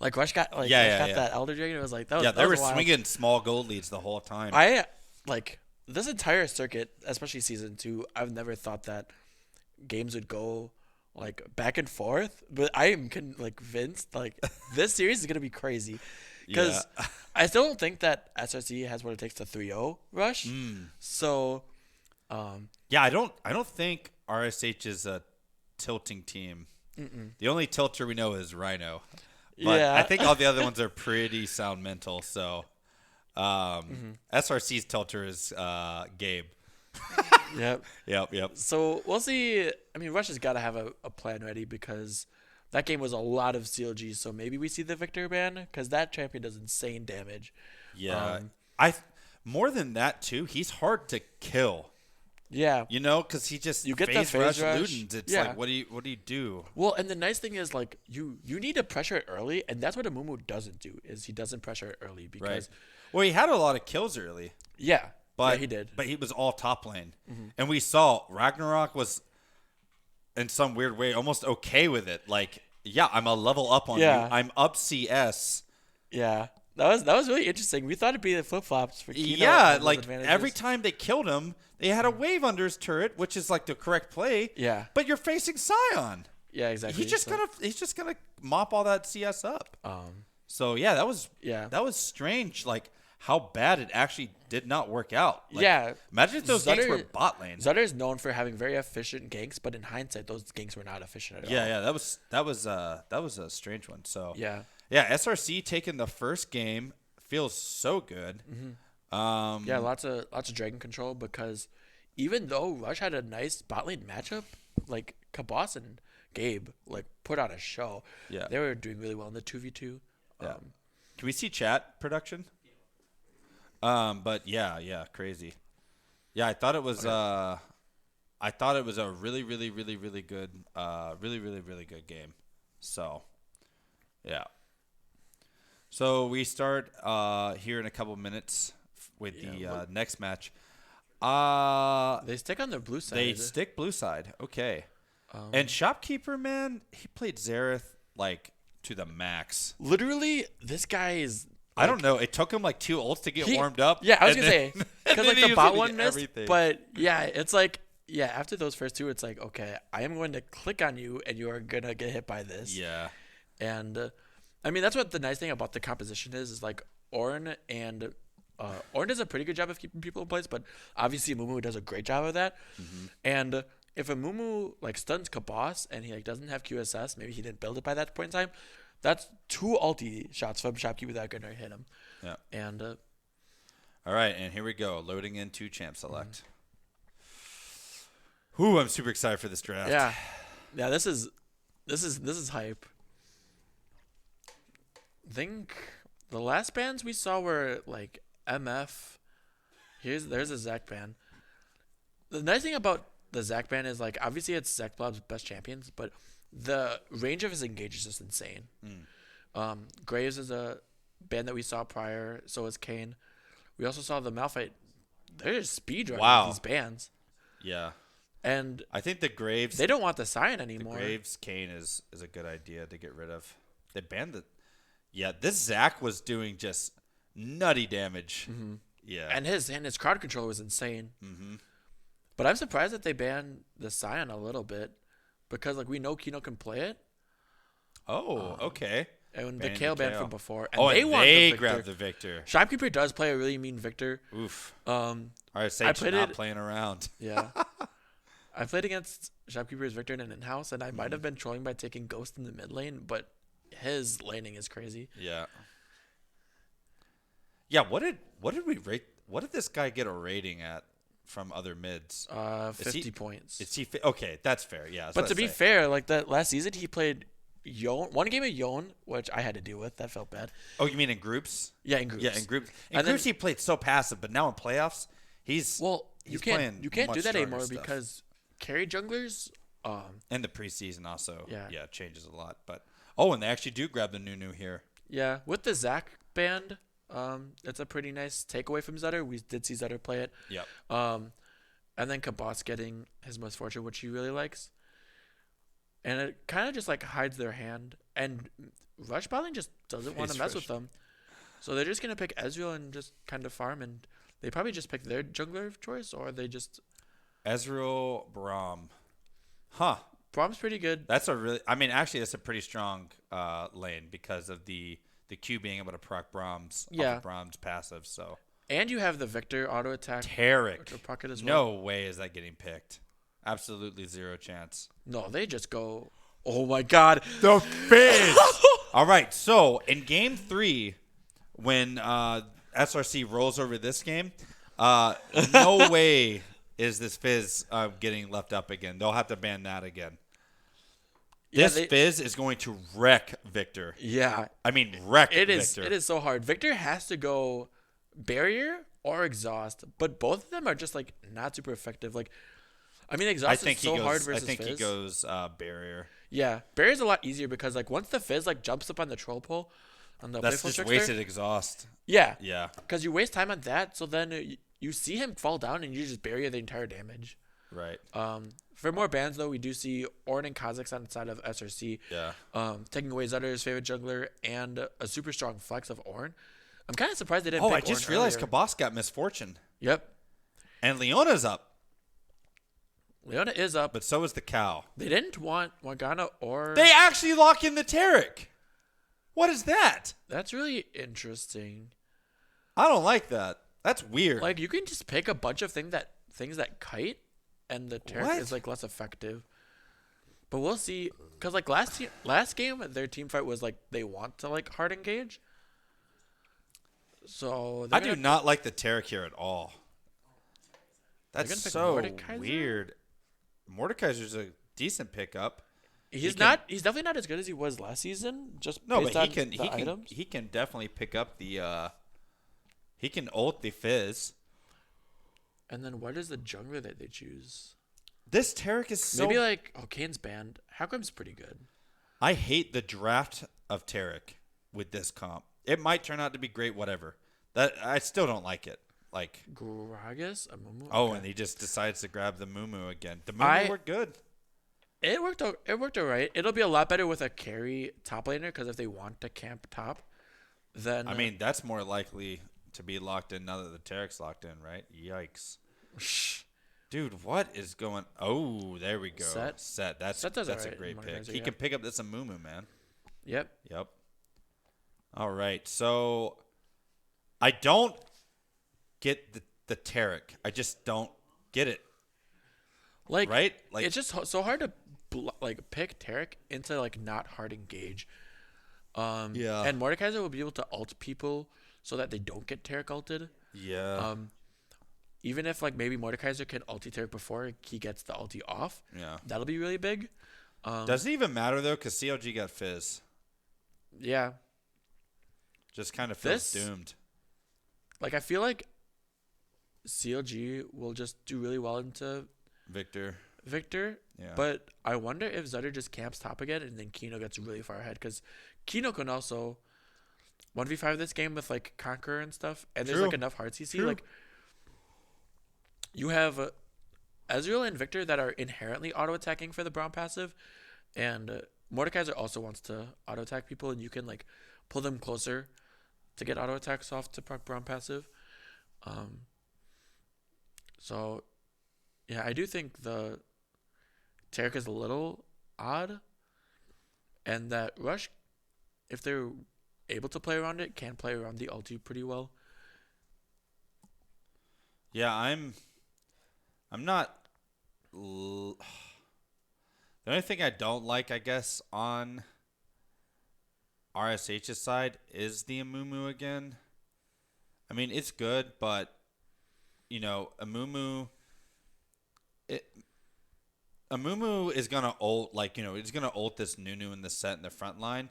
like Rush got Rush got that Elder Dragon. It was like that was they were wild. swinging small gold leads the whole time. I like this entire circuit, especially season 2. I've never thought that games would go like back and forth, but I am convinced like this series is gonna be crazy because I still don't think that SRC has what it takes to 3-0 Rush. So, I don't think RSH is a tilting team. The only tilter we know is Rhino. But yeah, I think all the other ones are pretty sound mental. So, SRC's tilter is Gabe. yep. Yep. So we'll see. I mean, Rush has got to have a plan ready because that game was a lot of CLGs. So maybe we see the Victor ban because that champion does insane damage. Yeah. More than that too. He's hard to kill. Yeah. You know, because he just You get the phase phase rush. Ludens. It's Yeah. like, what do you do? Well, and the nice thing is like you need to pressure it early, and that's what Amumu doesn't do. Is he doesn't pressure it early because Right. Well, he had a lot of kills early. But he did. But he was all top lane. And we saw Ragnarok was, in some weird way, almost okay with it. Like, I'm a level up on you. I'm up CS. Yeah. That was really interesting. We thought it'd be the flip flops for Kino. Yeah, and those like advantages. every time they killed him, they had a wave under his turret, which is like the correct play. Yeah. But you're facing Scion. Yeah, exactly. He's just gonna mop all that CS up. So that was strange. Like how bad it actually did not work out. Like, imagine if those ganks were bot lane. Zutter is known for having very efficient ganks, but in hindsight, those ganks were not efficient at all. Yeah, that was a strange one. So Yeah. SRC taking the first game feels so good. Lots of dragon control because even though Rush had a nice bot lane matchup, like Kabos and Gabe like put on a show. Yeah. They were doing really well in the 2v2. Yeah. Can we see chat production? But crazy. Yeah, I thought it was a really, really, really, really good really, really, really good game. So yeah. So we start here in a couple minutes with the next match. They stick on the blue side. They stick blue side. Okay. And Shopkeeper, man, he played Xerath like to the max. Literally, this guy is. I don't know. It took him like 2 ults to get warmed up. Yeah, I was gonna say because like the bot one missed, everything. but it's like after those first 2, it's like okay, I am going to click on you, and you are gonna get hit by this. Yeah. And I mean that's what the nice thing about the composition is like Ornn and Ornn does a pretty good job of keeping people in place, but obviously Mumu does a great job of that. And if a Mumu like stuns Kabos and he like doesn't have QSS, maybe he didn't build it by that point in time. That's 2 ulti shots from Shopkeeper that are gonna hit him. Yeah. And all right, and here we go, loading into champ select. Ooh, I'm super excited for this draft. Yeah. This is hype. I think the last bans we saw were like MF. There's a Zac ban. The nice thing about the Zac ban is like obviously it's Zac Blob's best champions, but the range of his engage is just insane. Graves is a ban that we saw prior, so is Kane. We also saw the Malphite. They're just speed running these bans. Yeah. And I think the Graves they don't want the Scion anymore. The Graves Kane is a good idea to get rid of. They banned the this Zac was doing just nutty damage. Yeah. And his crowd control was insane. But I'm surprised that they banned the Scion a little bit because like we know Kino can play it. Oh, okay. And the Banning Kale the banned Kale. from before. And Oh, they and want they the Victor. grabbed the Victor. Shopkeeper does play a really mean Victor. Oof. RSH RSH is not playing around. Yeah. I played against Shopkeeper's Victor in an in-house, and I might have been trolling by taking Ghost in the mid lane, but his laning is crazy. Yeah. Yeah, what did we rate? What did this guy get a rating at from other mids? 50 points. Is he okay? That's fair. Yeah. But to be fair, like that last season, he played one game of Yon, which I had to deal with. That felt bad. Oh, you mean in groups? Yeah, in groups. Yeah, in groups. And Groups, then- he played so passive, but now in playoffs, you can't much do that stronger anymore stuff. because carry junglers. And the preseason also, Yeah. changes a lot. But and they actually do grab the new here. Yeah, with the Zac band, it's a pretty nice takeaway from Zutter. We did see Zutter play it. Yep. and then Kabos getting his misfortune, which he really likes. And it kind of just like hides their hand. And Rush Botling just doesn't want to Face mess Rush. with them. So they're just going to pick Ezreal and just kind of farm. And they probably just pick their jungler of choice, or they just. Ezreal, Braum. Huh. Braum's pretty good. That's a really. I mean, actually, that's a pretty strong lane because of the Q being able to proc Braum's Yeah. off of Braum's passive. So And you have the Victor auto attack. Tarek. Or pocket as well. No way is that getting picked. Absolutely zero chance. No, they just go. Oh my God. The Fizz. All right. So in game 3, when SRC rolls over this game, no way is this Fizz getting left up again. They'll have to ban that again. Yeah, This Fizz is going to wreck Victor. Yeah. I mean, wreck It is. Victor. It is so hard. Victor has to go barrier or exhaust, but both of them are just like not super effective. Like, I mean, exhaust I think is so hard I versus think Fizz. he goes barrier. Yeah, barrier's a lot easier because like once the Fizz like jumps up on the troll pole, on the That's playful just trickster, wasted exhaust. Yeah, Yeah. because you waste time on that. So then you see him fall down and you just barrier the entire damage. Right. For more bans though, we do see Ornn and Kha'Zix on the side of SRC. Yeah. Taking away Zutter's favorite jungler and a super strong flex of Ornn. I'm kind of surprised they didn't. Oh, pick I just Ornn realized earlier. Kabas got misfortune. Yep, And Leona's up, Leona is up. but so is the cow. They didn't want Morgana or. They actually lock in the Tarek. What is that? That's really interesting. I don't like that. That's weird. Like you can just pick a bunch of things that kite, and the Tarek What? is like less effective. But we'll see, cause like last game their team fight was like they want to like hard engage. So I do not like the Tarek here at all. gonna That's pick so Mordekaiser? weird. Mordekaiser's a decent pickup. He's can- He's definitely not as good as he was last season. Just No, based but on he can the items. he can definitely pick up the he can ult the Fizz. And then what is the jungler that they choose? This Tarek is so Maybe like Kane's banned. Hakram's pretty good. I hate the draft of Tarek with this comp. It might turn out to be great, whatever. That I still don't like it. Like, Gragas, Amumu. oh, Okay. and he just decides to grab the Mumu again. The I- Mumu were good. It worked. It worked alright. It'll be a lot better with a carry top laner because if they want to camp top, then I mean, that's more likely to be locked in now that the Tarek's locked in, right? Yikes. Dude, what is going? Oh, there we go. Set. That's Set does that's a alright great in pick. Mordekaiser, He yeah. can pick up this Mumu, man. Yep. Yep. All right. So I don't get the Tarek. I just don't get it. Like Right? Like- it's just so hard to like pick Tarek into like not hard engage. Yeah. And Mordekaiser will be able to ult people so that they don't get Tarek ulted. Yeah. Even if like maybe Mordekaiser can ulti Tarek before he gets the ulti off, Yeah. that'll be really big. Does it even matter though? Because CLG got Fizz. Yeah. Just kind of feels This- doomed. Like I feel like CLG will just do really well into Victor. Victor. Yeah. But I wonder if Zutter just camps top again and then Kino gets really far ahead because Kino can also 1v5 this game with like Conqueror and stuff. And there's True. like enough hard CC. True. Like you have Ezreal and Victor that are inherently auto attacking for the Braum passive. And Mordekaiser also wants to auto attack people and you can like pull them closer to get auto attacks off to proc Braum passive. So yeah, I do think the Tarek is a little odd, and that Rush, if they're able to play around it, can play around the ulti pretty well. Yeah, I'm not. The only thing I don't like, I guess, on RSH's side is the Amumu again. I mean, it's good, but you know, Amumu is gonna ult it's gonna ult this Nunu in the set in the front line,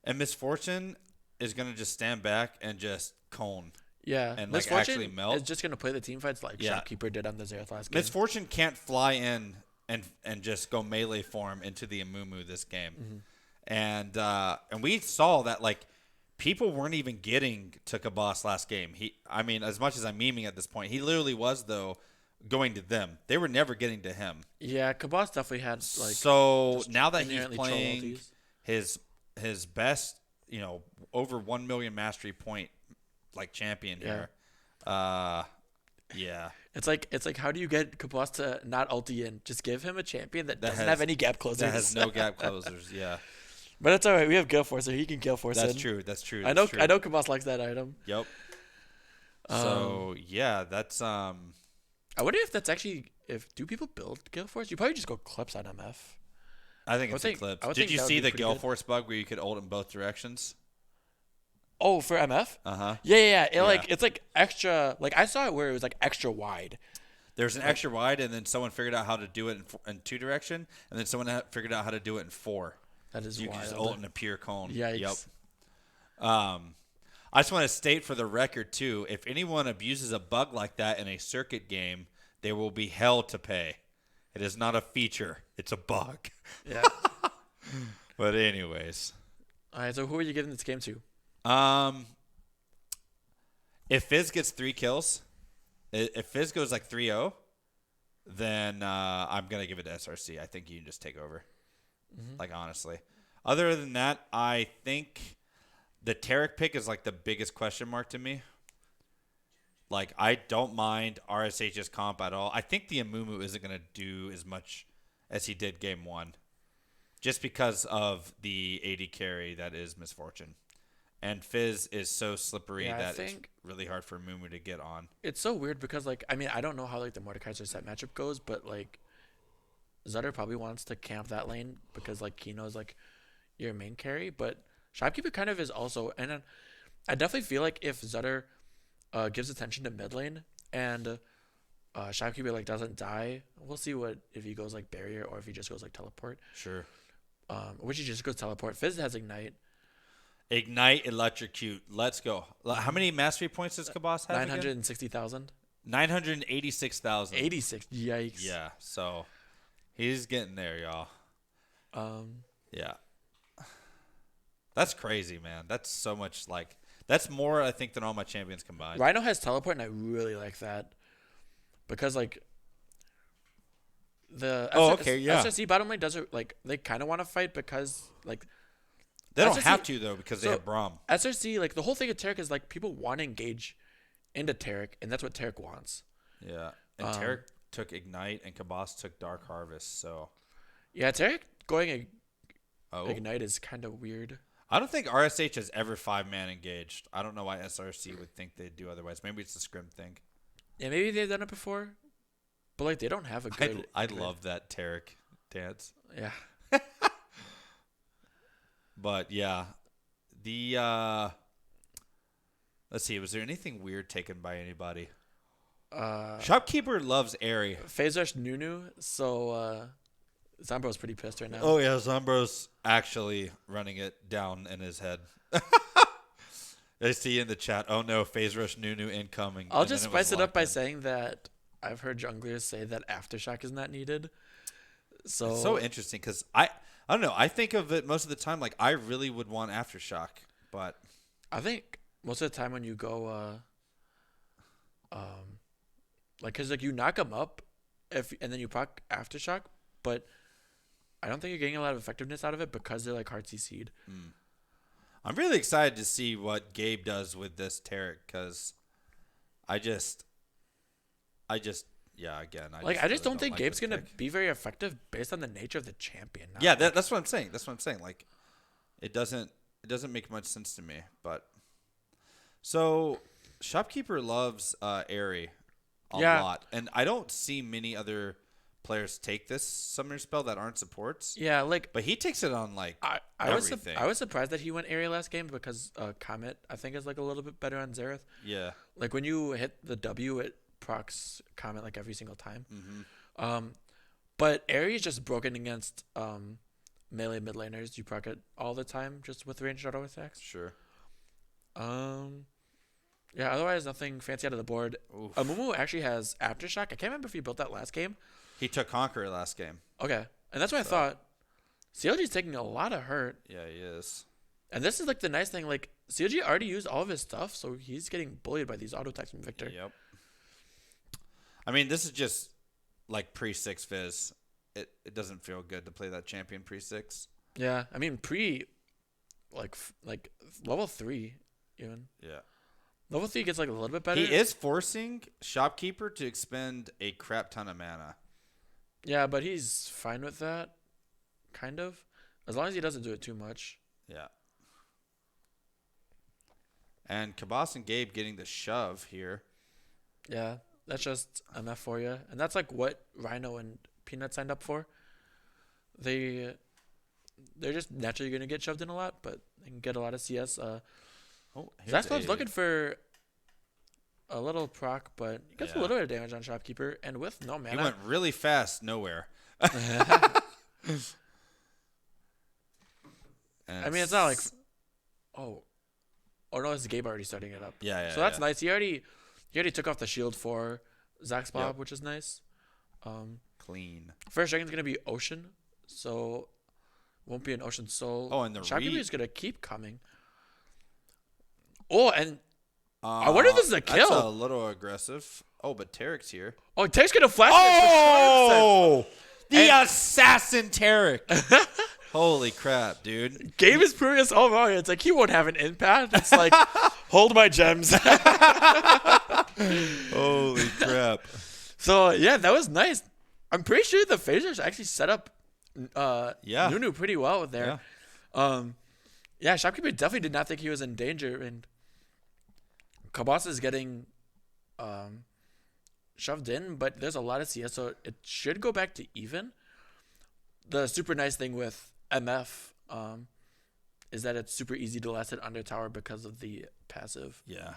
and Misfortune is gonna just stand back and just cone. Yeah, And, like, Misfortune actually melt. is just gonna play the team fights like Yeah. Shopkeeper did on the Xerath last game. Misfortune can't fly in and just go melee form into the Amumu this game, and we saw that like people weren't even getting to Kabas last game. I mean, as much as I'm memeing at this point, he literally was though going to them. They were never getting to him. Yeah, Kabas definitely had like. So just now that he's inherently troll playing ultis. his best, over 1 million mastery point like champion here. Yeah. It's like how do you get Kabas to not ulti in? Just give him a champion that doesn't has- have any gap closers. That has no gap closers. Yeah. But it's all right. We have Gale Force, so he can Gale Force That's in. true. That's true. I That's know. true. I know. Kabas likes that item. Yep. So yeah, that's I wonder if that's actually do people build Gale Force? You probably just go clips on MF. I think I it's would think- Eclipse. I would Did think you that would see be the pretty Gale good. Force bug where you could ult in both directions? Oh, for MF? Uh-huh. Yeah. Yeah. It's like extra. Like I saw it where it was like extra wide. There's an extra wide, and then someone figured out how to do it in 2 direction, and then someone figured out how to do it in 4. That is You wild. can just ult in a pure cone. Yikes. Yep. I just want to state for the record too, if anyone abuses a bug like that in a circuit game, they will be held to pay. It is not a feature; it's a bug. Yeah. But anyways, All right. So who are you giving this game to? if Fizz gets 3 kills, if Fizz goes like 3-0, then I'm gonna give it to SRC. I think you can just take over. Like honestly, other than that, I think the Tarek pick is like the biggest question mark to me. Like I don't mind RSH's comp at all. I think the Amumu isn't gonna do as much as he did game 1, just because of the AD carry that is Misfortune. And Fizz is so slippery Yeah, I that it's think- really hard for Mumu to get on. It's so weird because like I mean I don't know how like the Mordekaiser set matchup goes, but like Zutter probably wants to camp that lane because like he knows like your main carry, but Shopkeeper kind of is also, and then I definitely feel like if Zutter gives attention to mid lane and Shopkeeper like doesn't die, we'll see what if he goes like barrier or if he just goes like teleport. Sure. Which he just goes teleport. Fizz has ignite. Ignite, electrocute. Let's go. How many mastery points does Kabas have? 960,000. 986,000. 86. Yikes. Yeah. So he's getting there, y'all. Yeah. That's crazy, man. That's so much like that's more I think than all my champions combined. Rhino has teleport, and I really like that because like the SRC bottom lane does it like they kind of want to fight because like They don't SRC have to though because they so- have Braum. SRC like the whole thing of Tarek is like people want to engage into Tarek, and that's what Tarek wants. Yeah. And Tarek took Ignite and Kabas took Dark Harvest, so Yeah, Tarek going oh. ignite is kind of weird. I don't think RSH has ever 5-man engaged. I don't know why SRC would think they'd do otherwise. Maybe it's a scrim thing. Yeah, maybe they've done it before, but like they don't have a good. I'd love that Tarek dance. Yeah. But yeah, the let's see. Was there anything weird taken by anybody? Shopkeeper loves Airy. Phase Rush Nunu, so Zambro's pretty pissed right now. Oh yeah, Zombro's actually running it down in his head. I see in the chat. Oh no, Phase Rush Nunu incoming. I'll and just then was spice it up locked by in. saying that I've heard junglers say that Aftershock is not needed. So It's so interesting because I don't know. I think of it most of the time like I really would want Aftershock, but I think most of the time when you go, like, cause like you knock them up, and then you proc Aftershock, but I don't think you're getting a lot of effectiveness out of it because they're like hard CC'd. I'm really excited to see what Gabe does with this Tarek because I just yeah again I really just don't think like Gabe's this gonna pick. be very effective based on the nature of the champion. Not Yeah, like- that's what I'm saying. That's what I'm saying. Like, it doesn't make much sense to me. But so Shopkeeper loves Airy a Yeah. lot, and I don't see many other players take this summoner spell that aren't supports. yeah, like But he takes it on like I everything. was surprised that he went area last game because Comet I think is like a little bit better on Xerath. Yeah. Like when you hit the W, it procs Comet like every single time. But Airy is just broken against melee mid laners. You proc it all the time just with ranged auto attacks. Sure. Yeah, otherwise nothing fancy out of the board. Oof. Amumu actually has Aftershock. I can't remember if he built that last game. He took Conqueror last game. Okay. And that's what I thought. CLG's taking a lot of hurt. Yeah, he is. And this is like the nice thing, like CLG already used all of his stuff, so he's getting bullied by these auto attacks from Victor. Yep. I mean, this is just like pre-6 Fizz. It doesn't feel good to play that champion pre-6. Yeah, I mean like level 3 even. Yeah. Level 3 gets like a little bit better. He is forcing Shopkeeper to expend a crap ton of mana. Yeah, but he's fine with that, kind of, as long as he doesn't do it too much. Yeah. And Kabas and Gabe getting the shove here. Yeah, that's just MF for you, and that's like what Rhino and Peanut signed up for. They're just naturally gonna get shoved in a lot, but they can get a lot of CS. Here's Zaxflop's a- looking for a little proc, but he gets a Yeah. little bit of damage on Shopkeeper, and with no He mana. went really fast nowhere. I mean, it's not like, oh no, it's Gabe already starting it up. Yeah. So that's nice. He already took off the shield for Zaxbob, Yep. which is nice. Clean. First dragon's gonna be Ocean, so won't be an Ocean Soul. Oh, and the Shopkeeper re- is gonna keep coming. Oh, and I wonder if this is a That's kill. a little aggressive. Oh, but Tarek's here. Oh, Take's gonna flash. it for 100%. Oh, the And- assassin Tarek. Holy crap, dude. Gabe is proving us all wrong. It's like he won't have an impact. It's like, hold my gems. Holy crap. So yeah, that was nice. I'm pretty sure the phasers actually set up Yeah. Nunu pretty well there. Yeah, Shopkeeper definitely did not think he was in danger, and Kabas is getting shoved in, but there's a lot of CS, so it should go back to even. The super nice thing with MF is that it's super easy to last it under tower because of the passive. Yeah.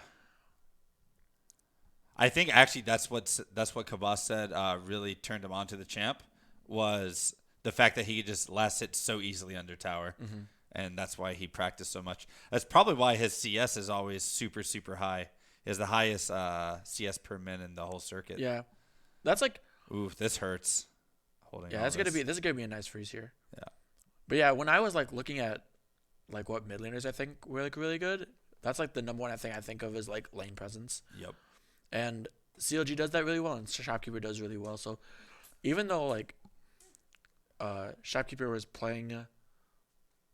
I think actually that's what Kabas said really turned him on to the champ was the fact that he could just last hit so easily under tower. Mm-hmm. And that's why he practiced so much. That's probably why his CS is always super, super high. He has the highest CS per min in the whole circuit. Yeah, that's like Ooh, this hurts. Holding yeah, all this is gonna be a nice freeze here. Yeah. But yeah, when I was like looking at like what mid laners I think were like really good, that's like the number one thing I think of is like lane presence. Yep. And CLG does that really well, and Shopkeeper does really well. So even though like Shopkeeper was playing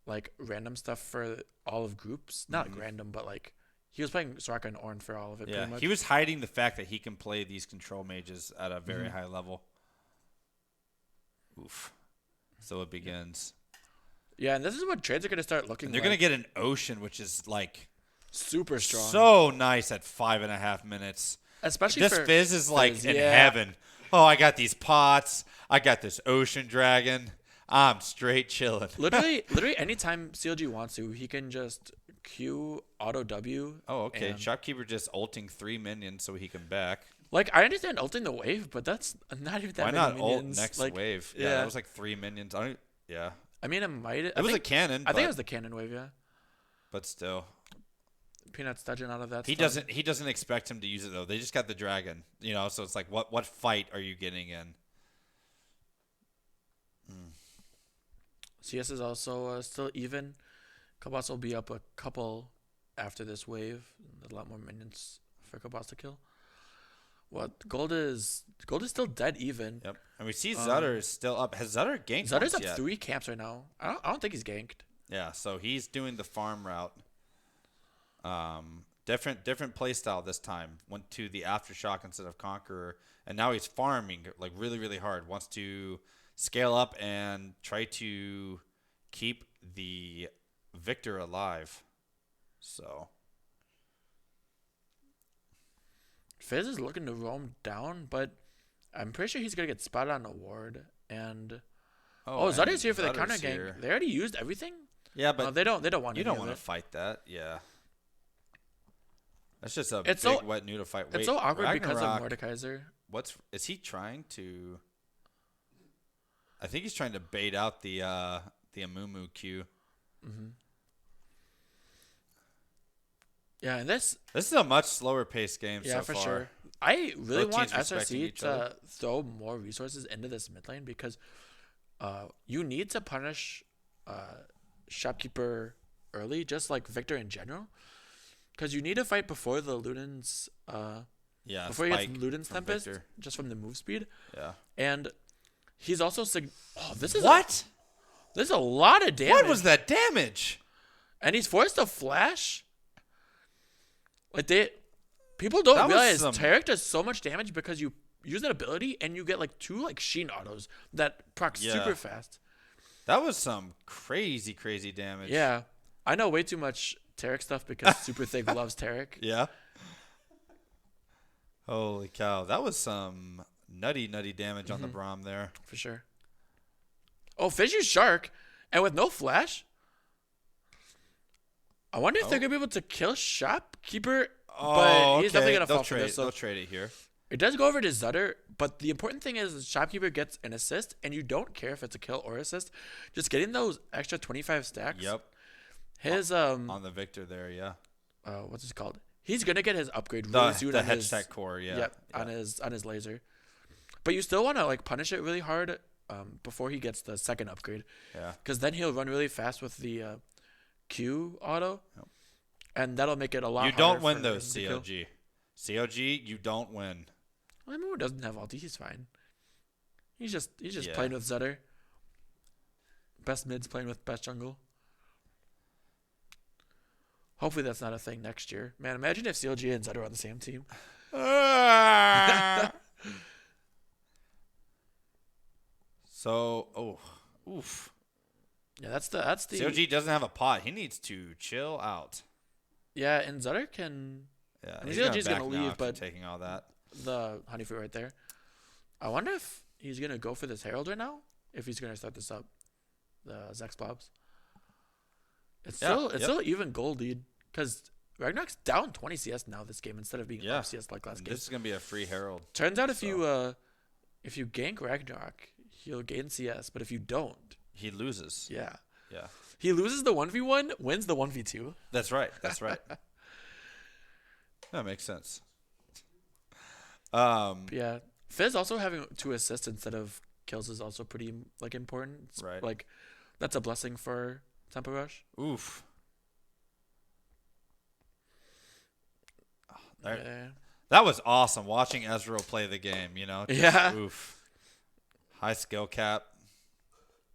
like random stuff for all of groups, not like random, but like he was playing Soraka and Ornn for all of it. Yeah, pretty much. he was hiding the fact that he can play these control mages at a very high level. Oof. So it begins. Yeah, and this is what trades are gonna start looking. And they're like. going to get an ocean, which is like Super strong. so nice at 5.5 minutes. Especially This for Fizz is like Fizz, in yeah. heaven. Oh, I got these pots. I got this ocean dragon. I'm straight chilling. literally anytime CLG wants to, he can just Q auto W. Oh, okay. and- Shopkeeper just ulting 3 minions so he can back. Like I understand ulting the wave, but that's not even that Why many not ult minions. next like, wave? yeah. That was like 3 minions. Yeah. I mean, it might. It was a cannon. I think it but- was the cannon wave. Yeah. But still. Peanuts dodging out of that. He stuff. doesn't expect him to use it though. They just got the dragon, so it's like what fight are you getting in? CS is also still even. Kabas will be up a couple after this wave. A lot more minions for Kabas to kill. What gold is still dead even. Yep. And we see Zutter is still up. Has Zutter ganked Zutter's once up yet? 3 camps right now. I don't think he's ganked. Yeah, so he's doing the farm route. Different play style this time. Went to the Aftershock instead of Conqueror, and now he's farming like really, really hard. Wants to scale up and try to keep the Victor alive. So Fizz is looking to roam down, but I'm pretty sure he's gonna get spotted on a ward. And Zutter's here for the counter here. gank. They already used everything. Yeah, but They don't want. you any don't of want to it. fight that. Yeah. That's just a It's big so- wet noodle fight. It's Wait, so awkward because of Ragnarok, Mordekaiser. Is he trying to? I think he's trying to bait out the Amumu Q. Yeah, and this. This is a much slower paced game Yeah, so for far. sure. I really Both want teams respecting SRC each other. to throw more resources into this mid lane because you need to punish Shopkeeper early, just like Victor in general. Because you need to fight before the Ludens Yeah. before he gets Spike Luden's from Tempest, Victor. just from the move speed. Yeah. And he's also this is What? this is a lot of damage. What was that damage? And he's forced to flash. Like people don't That was realize some- Tarek does so much damage because you use that ability and you get like 2 like Sheen autos that proc Yeah. super fast. That was some crazy damage. Yeah, I know way too much Tarek stuff because Super Thick loves Tarek. Yeah. Holy cow. That was some nutty damage on the Braum there. For sure. Oh, Fizz used Shark, and with no flash. I wonder if they're gonna be able to kill Shopkeeper, but he's definitely gonna fall for this. So They'll trade it here. it does go over to Zutter, but the important thing is Shopkeeper gets an assist, and you don't care if it's a kill or assist. Just getting those extra 25 stacks. Yep. His On the Victor there, yeah. what's it called? He's gonna get his upgrade really soon. The on his, headset core, yeah. Yep, Yeah. on his laser. But you still want to like punish it really hard before he gets the second upgrade. Yeah. Because then he'll run really fast with the Q auto, and that'll make it a lot. You harder don't win for those him to kill. COG. COG, you don't win. I mean, who doesn't have ulti? He's fine. He's just Yeah. playing with Zutter. Best mids playing with best jungle. Hopefully that's not a thing next year. Man, imagine if CLG and Zutter are on the same team. So, oof. Yeah, that's the COG doesn't have a pot. He needs to chill out. Yeah, and Zutter can Yeah, I mean, he's CLG's back gonna now leave, after but taking all that. the honeyfoot right there. I wonder if he's gonna go for this Herald right now. If he's gonna start this up, the Zex Blobs. It's still even gold lead because Ragnarok's down 20 CS now this game instead of being up CS like last game. This is gonna be a free Herald. Turns out if you gank Ragnarok, he'll gain CS, but if you don't, He loses. yeah, Yeah. he loses the 1v1, wins the 1v2. That's right. That's right. That makes sense. Yeah, Fizz also having 2 assists instead of kills is also pretty like important. It's, Right. Like that's a blessing for Tempo Rush. Oof. There- Yeah. That was awesome watching Ezreal play the game, you know? Just, Yeah. Oof. High skill cap.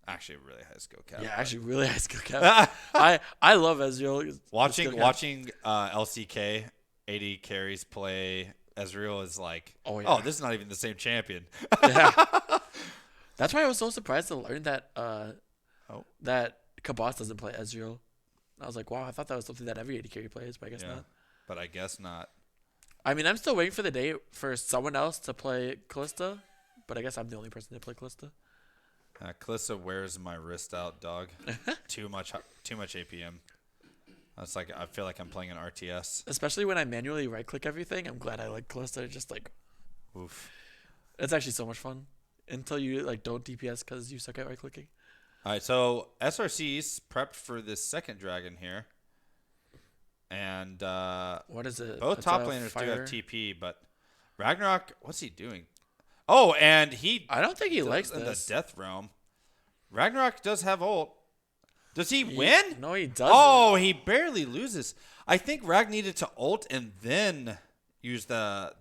Actually, really high skill cap. Yeah, but- actually, really high skill cap. I love Ezreal. Watching skill cap. watching LCK 80 carries play Ezreal is like, Oh, yeah. this is not even the same champion. Yeah. That's why I was so surprised to learn that that Kabos doesn't play Ezreal. I was like, wow, I thought that was something that every AD carry plays, but I guess Yeah, not. but I guess not. I mean, I'm still waiting for the day for someone else to play Kalista, but I guess I'm the only person to play Kalista. Kalista wears my wrist out, dog. too much APM. It's like I feel like I'm playing an RTS. Especially when I manually right-click everything. I'm glad I like Kalista. Just like, Oof. it's actually so much fun until you like don't DPS because you suck at right-clicking. All right, so SRC's prepped for this second dragon here. And What is it? both It's top a laners do fire- have TP, but Ragnarok, what's he doing? Oh, and he I don't think he likes in this. the Death Realm. Ragnarok does have ult. Does he win? No, he doesn't. Oh, he barely loses. I think Rag needed to ult and then use the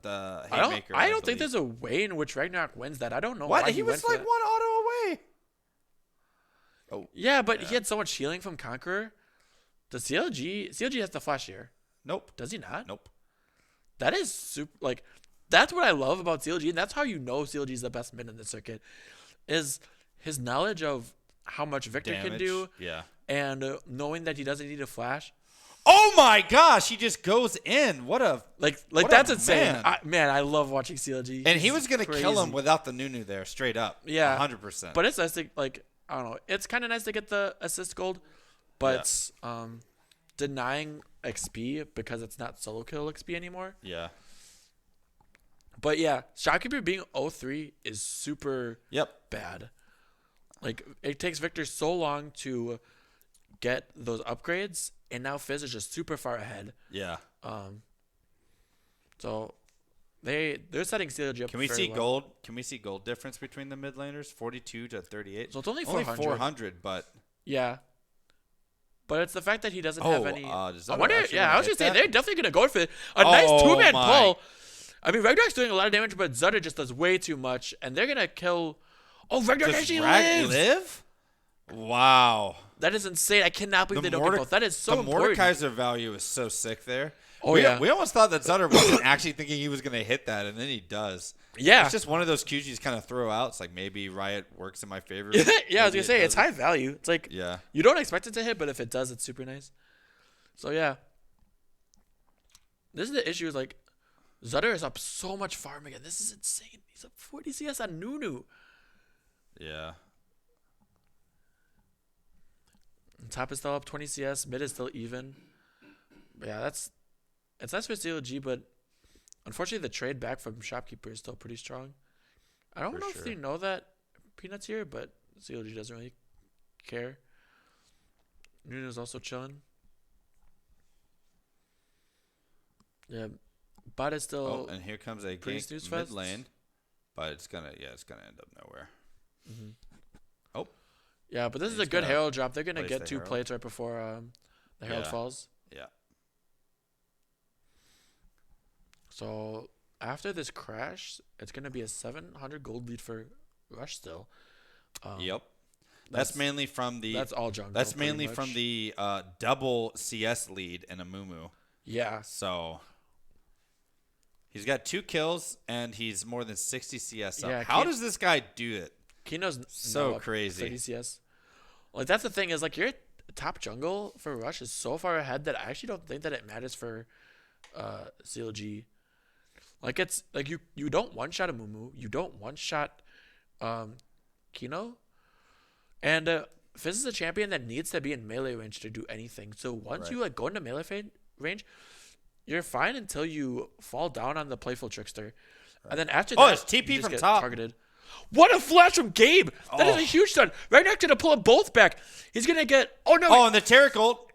haymaker. I don't think there's a way in which Ragnarok wins that. I don't know what why he was went for like that. one auto away. Oh Yeah, but he had so much healing from Conqueror. The CLG has the flash here. nope, Does he not? nope. That is super. Like, that's what I love about CLG, and that's how you know CLG is the best mid in the circuit, is his knowledge of how much Victor can Damage. do, Yeah. and knowing that he doesn't need a flash. Oh my gosh, he just goes in. What a Like What a that's insane. man. I love watching CLG. and he He's was gonna kill him crazy. without the Nunu there, straight up. Yeah. 100%. But it's nice to like I don't know. It's kind of nice to get the assist gold, but denying XP because it's not solo kill XP anymore. yeah. But yeah, Shopkeeper being 0-3 is super Yep. bad. Like it takes Victor so long to get those upgrades, and now Fizz is just super far ahead. Yeah. So they're setting CLG up. Can we very see well. gold? Can we see gold difference between the mid laners? 42 to 38. So it's only Only 400. 400, but Yeah. But it's the fact that he doesn't have any. does I that wonder. actually Yeah, wanna I was hit just saying that? they're definitely gonna go for it. A nice Oh two-man my. pull. I mean, Ragnarok's doing a lot of damage, but Zutter just does way too much, and they're gonna kill. Oh, Ragnarok Does actually Rag lives. live? Wow. That is insane. I cannot believe they don't get both. That is so the important. Mordekaiser value is so sick there. Oh, we, yeah. We almost thought that Zutter wasn't actually thinking he was going to hit that, and then he does. Yeah. It's just one of those cues you just kind of throw out. It's like maybe Riot works in my favor. Yeah, I was Maybe gonna it say it's doesn't. high value. It's like Yeah. you don't expect it to hit, but if it does, it's super nice. So yeah, this is the issue. Is like Zutter is up so much farm again. This is insane. He's up 40 CS on Nunu. Yeah. Top is still up 20 CS. Mid is still even. But yeah, it's nice for CLG, but unfortunately the trade back from Shopkeeper is still pretty strong. I don't For know sure. if they know that Peanut's here, but CLG doesn't really care. Nunu's also chilling. Yeah, bot is still. Oh, and here comes a pretty gank snooze mid fest. lane, but it's gonna end up nowhere. Oh, Yeah, but this is He's a good gonna Herald drop. They're gonna place get the 2 Herald. plates right before the Herald Yeah. falls. yeah. So after this crash, it's gonna be a 700 gold lead for Rush still. Yep. That's mainly from the. That's all jungle. That's pretty mainly much. from the double CS lead in Amumu. Yeah. So he's got 2 kills and he's more than 60 CS up. Yeah, How does this guy do it? Kino's So now up crazy. 30 CS. Like that's the thing is like your top jungle for Rush is so far ahead that I actually don't think that it matters for CLG. Like it's like you don't one shot a Mumu, you don't one shot Kino, and Fizz is a champion that needs to be in melee range to do anything. So once Right. you like go into melee range, you're fine until you fall down on the playful trickster, and then after Oh, that, it's TP you just from get top. targeted. What a flash from Gabe! That is a huge stun. Ragnarok's gonna pull them both back. He's gonna get. Oh no! Oh, and the Taric ult,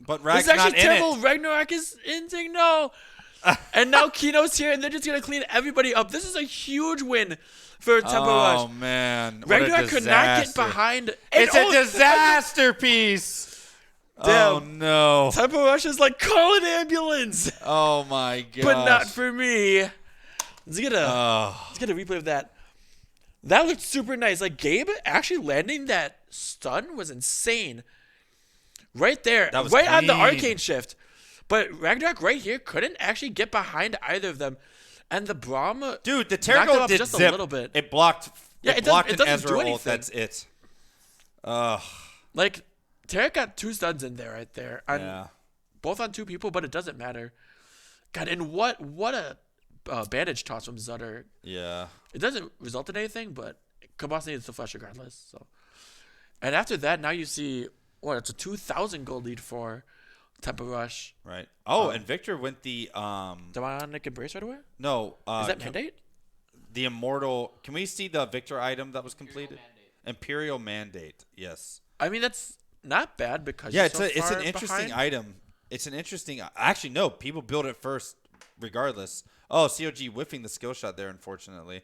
but this Rag's is actually not in terrible. it. Ragnarok is ending. No. And now Kino's here, and they're just gonna clean everybody up. This is a huge win for Tempo Oh Rush. man, what a Ragnarok could not get disaster. behind. It's a disaster piece. Damn. Oh no. Tempo Rush is like, call an ambulance, Oh my god. but not for me. Let's get a Oh, replay of that. That looked super nice. Like Gabe actually landing that stun was insane. Right there, That was right on the clean. arcane shift. But Ragnarok right here couldn't actually get behind either of them. And the Braum, dude, the knocked Taric him ult up did just a zip. little bit. It blocked. Yeah, it it doesn't- blocked it an doesn't Ezra do ult. anything. That's it. Ugh. like Tarek got 2 stuns in there right there. On, Yeah. Both on 2 people, but it doesn't matter. God, and what a bandage toss from Zutter. Yeah. It doesn't result in anything, but Kabas needs to flash regardless. So, and after that, now you see it's a 2,000 gold lead for Tempo Rush. Right. Oh, and Victor went the Demonic Embrace right away. no. Is that mandate? The immortal. Can we see the Victor item that was completed? Imperial Mandate. Yes. I mean, that's not bad because Yeah, you're it's so it's far an interesting behind. item. It's an interesting. Actually, no. People build it first, regardless. Oh, COG whiffing the skill shot there. Unfortunately.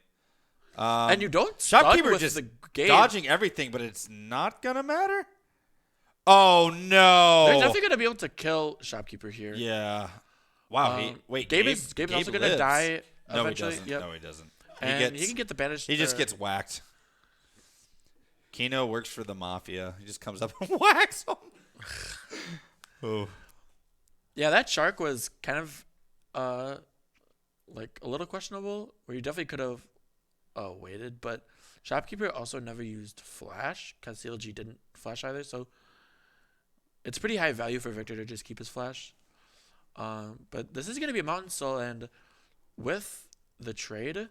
And you don't stun Shopkeeper with just the game. dodging everything, but it's not gonna matter. Oh no! They're definitely gonna be able to kill Shopkeeper here. Yeah. Wow. Gabe Gabe is also gonna lives. die No, eventually. he doesn't. Yep. No, he doesn't. And he can get the bandage. He just gets whacked. Kino works for the mafia. He just comes up and whacks him. Oh. Yeah, that shark was kind of like a little questionable. Where you definitely could have waited, but Shopkeeper also never used flash because CLG didn't flash either. So it's pretty high value for Victor to just keep his flash. But this is gonna be a Mountain Soul, and with the trade,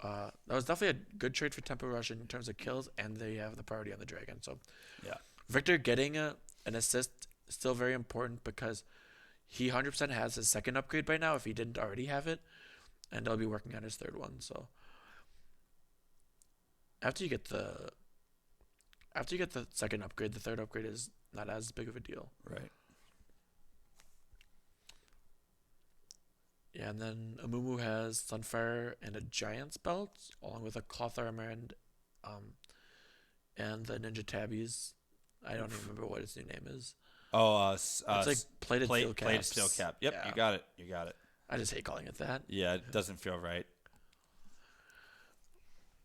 that was definitely a good trade for Tempo Rush in terms of kills, and they have the priority on the Dragon. So Yeah. Victor getting an assist is still very important because he 100% has his 2nd upgrade by now if he didn't already have it, and he'll be working on his 3rd one. So after you get the 2nd upgrade, the 3rd upgrade is not as big of a deal. Right. Yeah, and then Amumu has Sunfire and a Giant's Belt, along with a Cloth Armor and the Ninja Tabbies. I don't even remember what his new name is. Oh, It's like plated steel caps. Plated steel cap. Yep, Yeah. you got it. You got it. I just hate calling it that. Yeah, it doesn't feel right.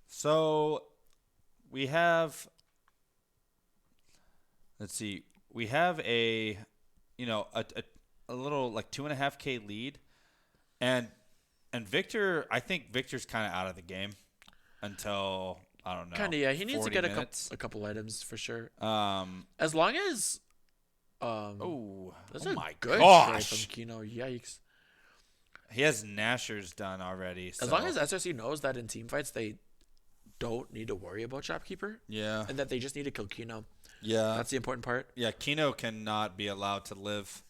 So we have, let's see, we have a little like 2.5K lead, and Victor, I think Victor's kind of out of the game until I don't know. Kind of, yeah. He needs to 40 get minutes. a couple items for sure. As long as that's a my good gosh. trade from Kino. Yikes. He has Nashers done already. So. As long as SRC knows that in team fights they don't need to worry about Shopkeeper. Yeah. And that they just need to kill Kino. Yeah. That's the important part. Yeah, Kino cannot be allowed to live.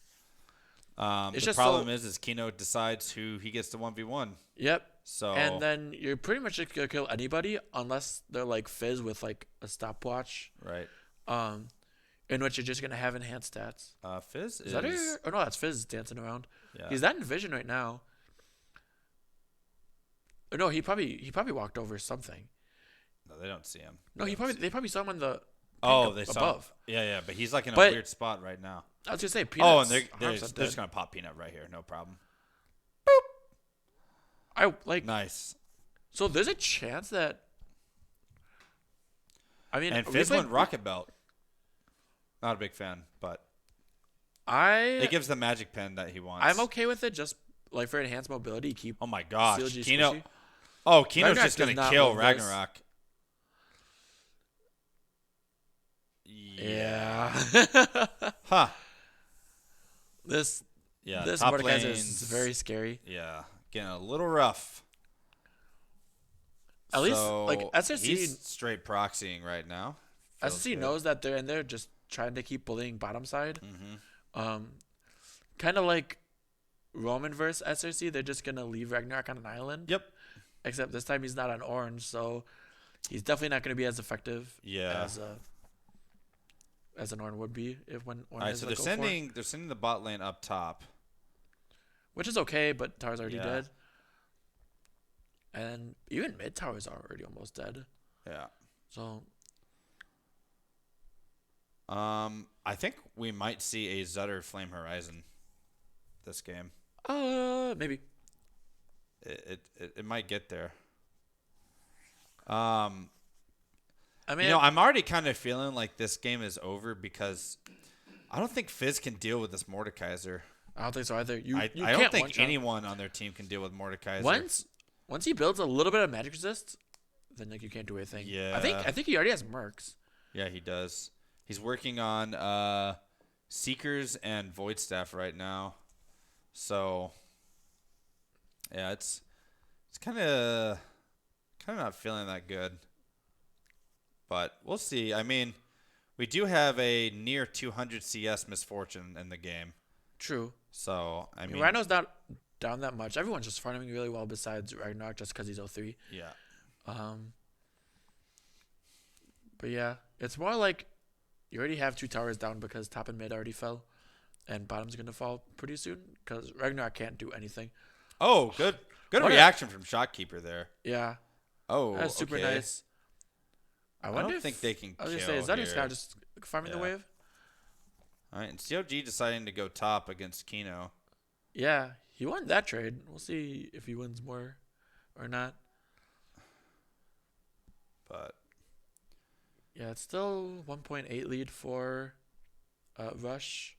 It's the just problem is Kino decides who he gets to 1v1. Yep. So and then you're pretty much just gonna kill anybody unless they're like Fizz with like a stopwatch. Right. In which you're just gonna have enhanced stats. Fizz Is that her? Oh no, that's Fizz dancing around. Yeah. He's not in vision right now. Or no, he probably walked over something. No, they don't see him. No, they probably saw him on the They saw above. him. Yeah, but he's like in a But- weird spot right now. I was gonna say Oh, Peanuts. and they're arms not just dead. gonna pop Peanut right here, no problem. I like. Nice. So there's a chance that. I mean, And we Fizz played- went Rocket Belt. Not a big fan, but it I gives the magic pen that he wants. I'm okay with it. Just like for enhanced mobility, keep. Oh my gosh, CLG Kino. squishy. Oh, Kino's Ragnarok just gonna does not kill love this. Ragnarok. Yeah. Huh. this Yeah. this top Mordekaiser lane's- is very scary. Yeah, getting a little rough. At least, So, like, SRC he's straight proxying right now. Feels SRC good. knows that they're in there just trying to keep bullying bottom side. Mm-hmm. Kind of like Roman versus SRC, they're just gonna leave Ragnarok on an island. Yep. Except this time he's not on orange, so he's definitely not gonna be as effective. Yeah. As an Ornn would be if when All right, so they're sending the bot lane up top. which is okay, but tower's already Yeah. dead. And even mid tower's already almost dead. Yeah. So I think we might see a Zutter Flame Horizon this game. maybe. It might get there. I mean, I'm already kind of feeling like this game is over because I don't think Fizz can deal with this Mordekaiser. I don't think so either. I You don't can't think one-shot. anyone on their team can deal with Mordekaiser. Once he builds a little bit of magic resist, then like you can't do anything. Yeah. I think he already has mercs. Yeah, he does. He's working on Seekers and Void Staff right now. So yeah, it's kind of not feeling that good. But we'll see. I mean, we do have a near 200 CS misfortune in the game. True. So, I mean, Rhino's not down that much. Everyone's just farming really well besides Ragnarok just because he's 0-3. yeah. But yeah, it's more like you already have 2 towers down because top and mid already fell. And bottom's going to fall pretty soon because Ragnarok can't do anything. Oh, good What a- reaction from Shotkeeper there. Yeah. Oh, That's super okay. nice. I don't wonder if think they can I was going to kill say, is that here. his guy just farming the Yeah. wave? All right, and COG deciding to go top against Kino. Yeah, he won that trade. We'll see if he wins more or not. But Yeah, it's still 1.8 lead for Rush.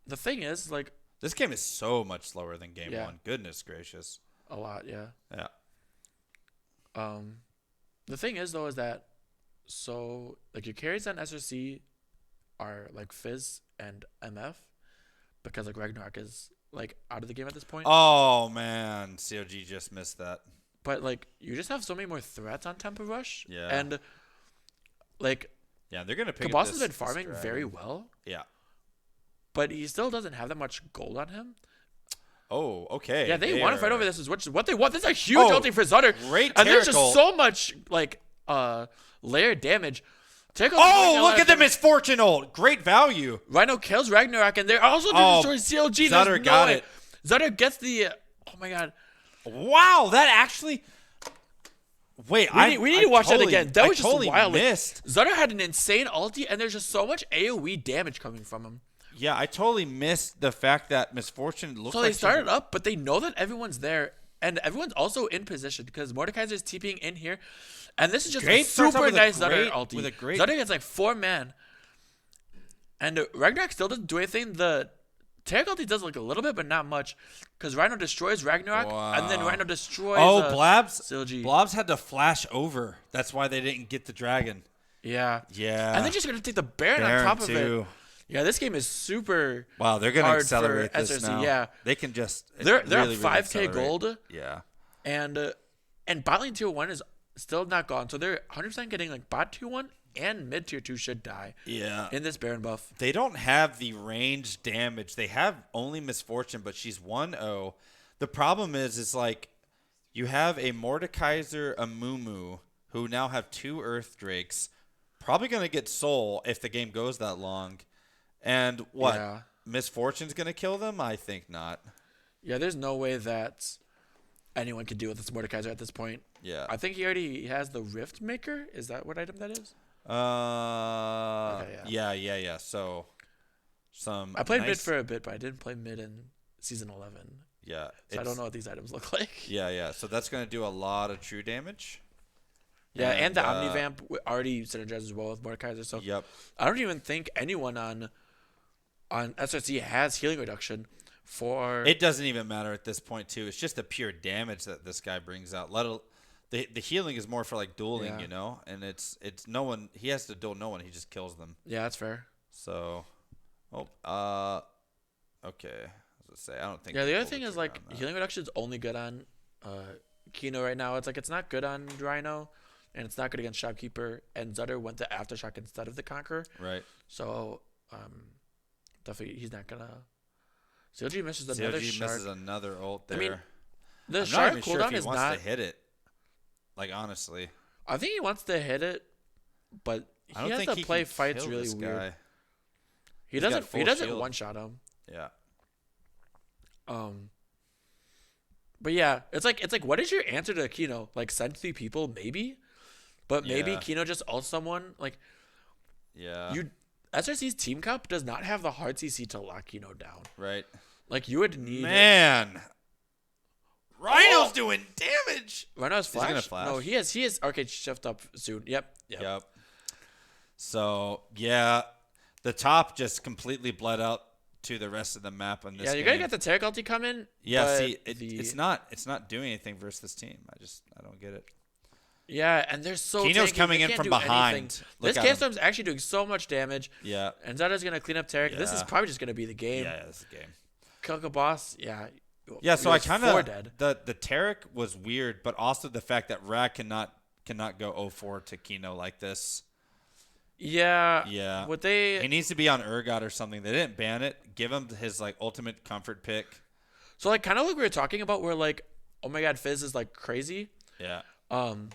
The thing is, like, this game is so much slower than game Yeah. 1. Goodness gracious. a lot, yeah. Yeah. The thing is, though, is that so, like, your carries on SRC are, like, Fizz and MF because, like, Ragnarok is, like, out of the game at this point. Oh, man. COG just missed that. But, like, you just have so many more threats on Tempo Rush. Yeah. And, like, Yeah, they're going to pick Kabas up has this, been farming this very dragon. well, Yeah. but he still doesn't have that much gold on him. Oh, okay. Yeah, they want to fight are- over this. Is what they want. This is a huge Oh, ulti for Zutter. great And there's just Terracle. so much, like, layered damage. Take Oh, look at the Misfortune ult. Great value. Rhino kills Ragnarok, and they're also Oh, destroying CLG. Zutter There's no got way. it. Zutter gets the. Oh my god. Wow, that actually. Wait, We need to watch that again. That was just totally wild. Like, missed. Zutter had an insane ulti, and there's just so much AoE damage coming from him. Yeah, I totally missed the fact that Misfortune looked So like they started up, but they know that everyone's there, and everyone's also in position because Mordekaiser's TPing in here, and this is just Grape a starts out super with a nice Zutter great- ulti. with a great- Zutter gets like 4 man, and Ragnarok still doesn't do anything. The Taric ulti does like a little bit, but not much, because Rhino destroys Ragnarok, and then Wow. Rhino destroys. Blabs. Silgi. Blobs had to flash over. That's why they didn't get the dragon. Yeah. Yeah. And they're just gonna take the Baron, Baron on top of too. it. Yeah, this game is super. Wow, they're gonna hard accelerate for this SRC, now. yeah. They can just. They're really, up really 5K accelerate. gold, Yeah. and bot lane tier 1 is still not gone, so they're 100% getting like bot tier 1 and mid tier 2 should die Yeah. in this Baron buff. They don't have the range damage. They have only Misfortune, but she's 1-0. The problem is like you have a Mordekaiser, a Mumu, who now have 2 Earth Drakes. Probably going to get Soul if the game goes that long. And what? Yeah. Misfortune's going to kill them? I think not. Yeah, there's no way that anyone could deal with this Mordekaiser at this point. Yeah. I think he already has the Rift Maker. Is that what item that is? Yeah. So some I played mid nice- for a bit, but I didn't play mid in season 11. Yeah. So I don't know what these items look like. Yeah. So that's going to do a lot of true damage. Yeah, and the And, Omnivamp already synergizes well with Mordekaiser. So Yep. I don't even think anyone on SRC has healing reduction for. It doesn't even matter at this point, too. It's just the pure damage that this guy brings out. The healing is more for like dueling, Yeah. you know, and it's no one. He has to duel no one. He just kills them. Yeah, that's fair. So, okay. I was gonna say I don't think. Yeah, the other people thing would is turn like on that. healing reduction is only good on Kino right now. It's like it's not good on Rhino, and it's not good against Shopkeeper. And Zutter went the Aftershock instead of the Conqueror. Right. So definitely he's not gonna. CLG misses another CLG shark. misses another ult there. I mean, the I'm not shark even sure cooldown if he is wants not. to hit it. Like honestly, I think he wants to hit it, but I he don't has think to he play can fights kill really this weird. guy. He He's got doesn't. He full doesn't shield. one shot him. Yeah. But yeah, it's like what is your answer to Kino? Like send 3 people, maybe, but maybe Yeah. Kino just ults someone. Like Yeah. SRC's team cup does not have the hard CC to lock Kino down. Right. Like you would need. Man. Rhino's doing damage. Rhino's He's gonna flash. flash. No, he has arcade shift up soon. Yep. Yep. So yeah, the top just completely bled out to the rest of the map on this. Yeah, you game. gotta get the Taric ulti come in. Yeah, but see, it's not doing anything versus this team. I don't get it. Yeah, and they're so. Kino's tanky, coming they in can't from do behind. anything. Look This at him. K-Storm's actually doing so much damage. Yeah. And Zada's gonna clean up Taric. This is Yeah. probably just gonna be the game. Yeah, this is a game. Kill the boss. Yeah. Yeah, so He I was kind 4 of dead. the Taric was weird, but also the fact that Rag cannot go 0-4 to Kino like this. Yeah. Yeah. What they. He needs to be on Urgot or something. They didn't ban it. Give him his like ultimate comfort pick. So like kind of like we were talking about, where like, oh my god, Fizz is like crazy. Yeah. And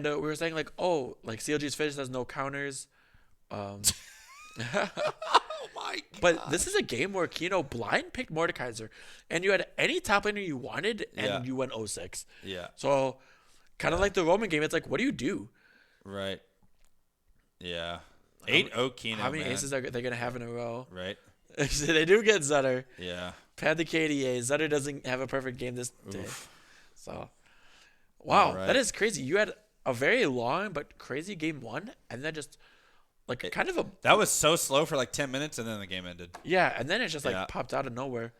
we were saying like, oh, like CLG's Fizz has no counters. Oh my god. But this is a game where Kino blind picked Mordekaiser, and you had any top laner you wanted, and Yeah. you went 0-6. Yeah. So, kind of like the Roman game, it's like, what do you do? Right. Yeah. 8-0 Kino. How many man. aces are they gonna have in a row? Right. They do get Zutter. Yeah. Pad the KDA. Zutter doesn't have a perfect game this day. So, wow, All right. that is crazy. You had a very long but crazy game 1, and then just like kind of a That was so slow for like 10 minutes, and then the game ended. yeah, and then it just like Yeah. popped out of nowhere.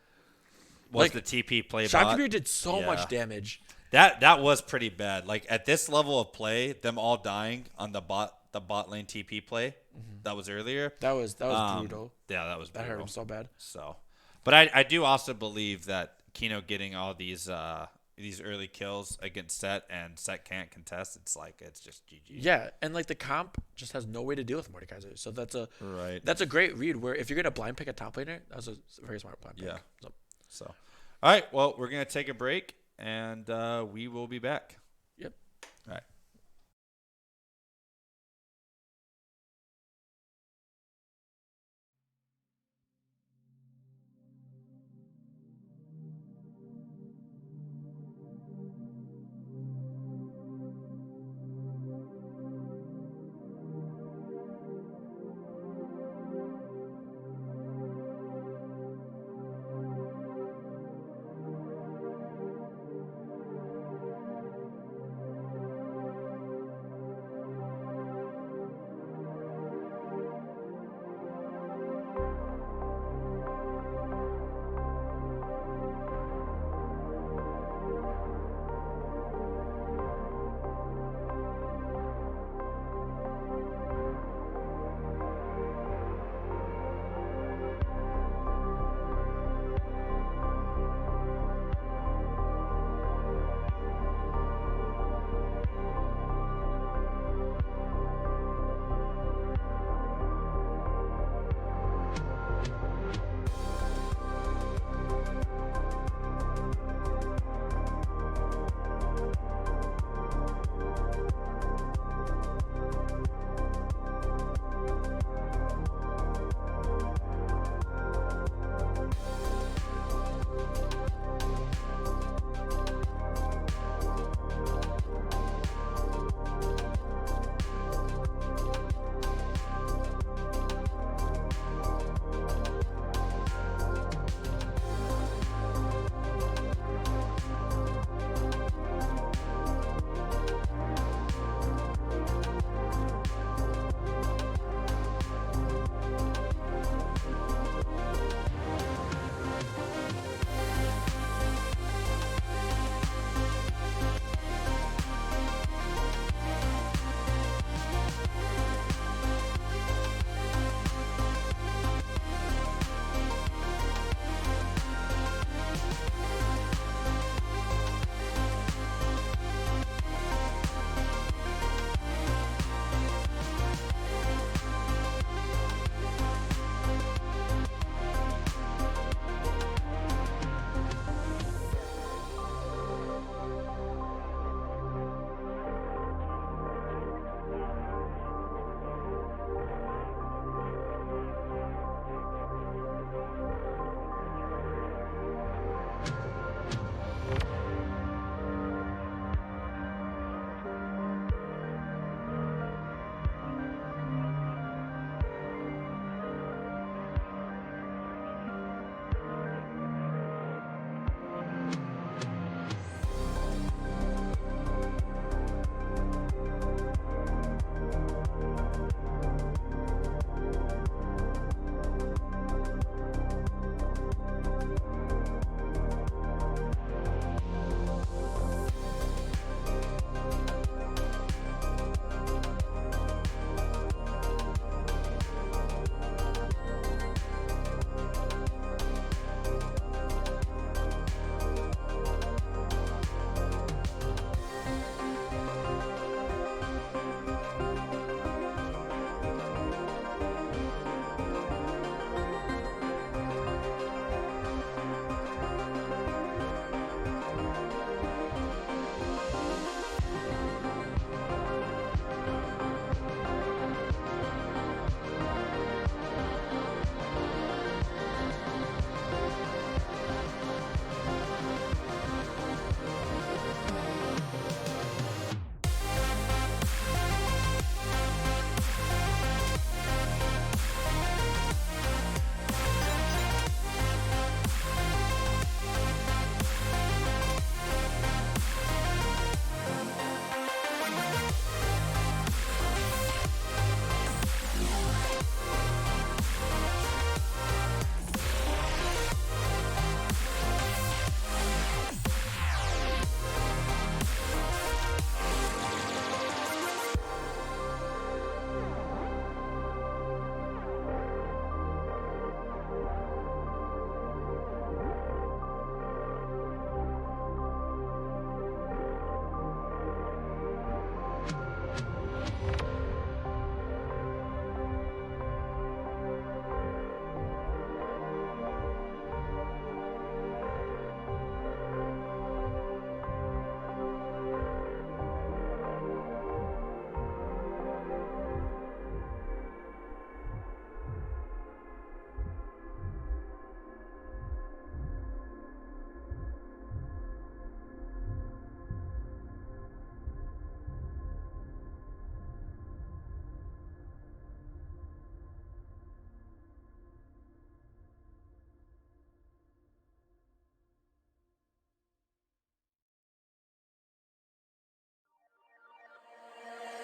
Was Like, the TP play bot? Shopkeeper did so Yeah. much damage. That was pretty bad. Like at this level of play, them all dying on the bot lane TP play that was earlier. That was brutal. Yeah, that was That brutal. hurt him so bad. So, but I do also believe that Kino getting all these early kills against Set, and Set can't contest. It's just GG. Yeah, and like the comp just has no way to deal with Mordekaiser. So Right. that's a great read. Where if you're gonna blind pick a top laner, that was a very smart blind pick. Yeah. So, So, all right. Well, we're gonna take a break, and we will be back. yep. All right.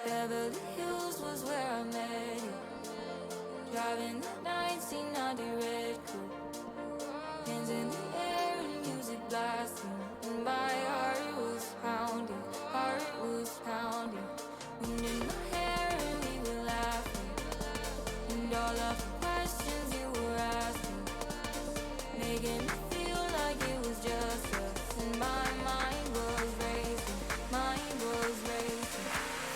Beverly Hills was where I met you. Driving the 1990 red coupe. Hands in the air and music blasting. And my heart was pounding, heart was pounding. Wind in my hair and we were laughing. And all of the questions you were asking, making me feel like it was just us. And my mind was racing, mind was racing.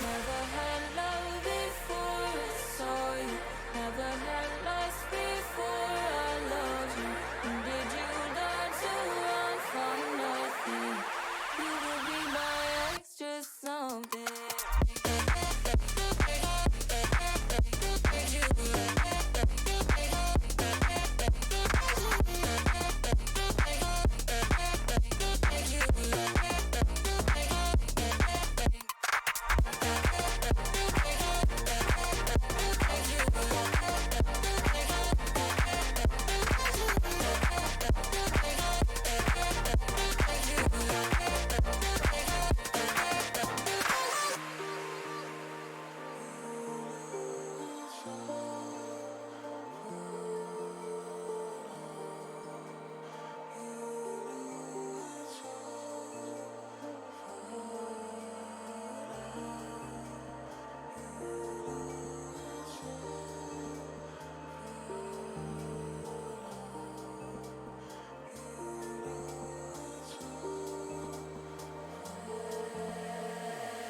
Never had love before I saw you. Never had lust before I loved you. And did you learn to run from nothing? You would be my extra something.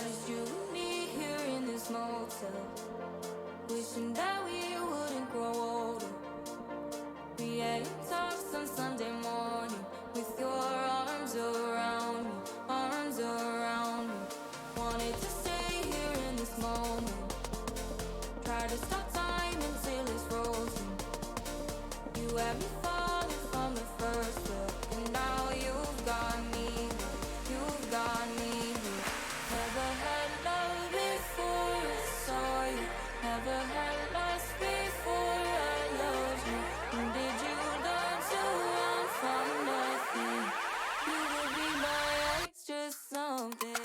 Just you and me here in this motel, wishing that we wouldn't grow older. We had talks on Sunday morning with your arms around me, arms around me. Wanted to stay here in this moment. Try to stop time until it's frozen. You had me falling from the first look, and now you've got me hooked, you've got me hooked. Never had love before I saw you. Never had lust before I loved you. And did you learn to run from nothing? You would be my extra something.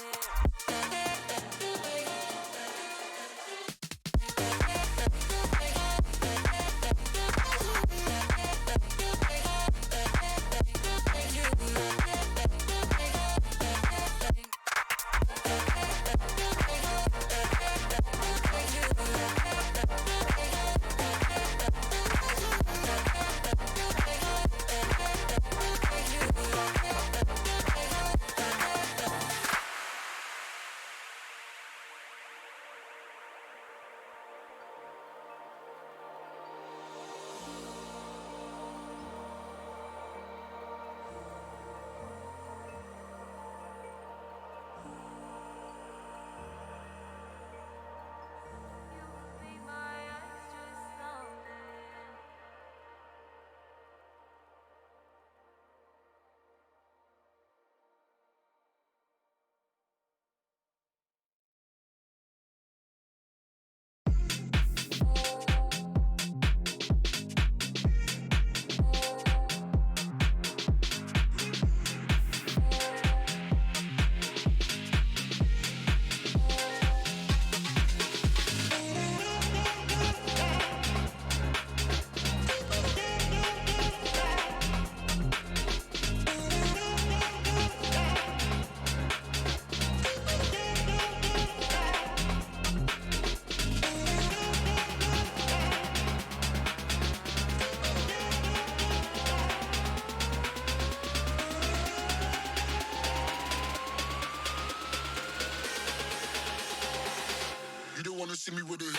You would be my extra something. You don't wanna see me with it.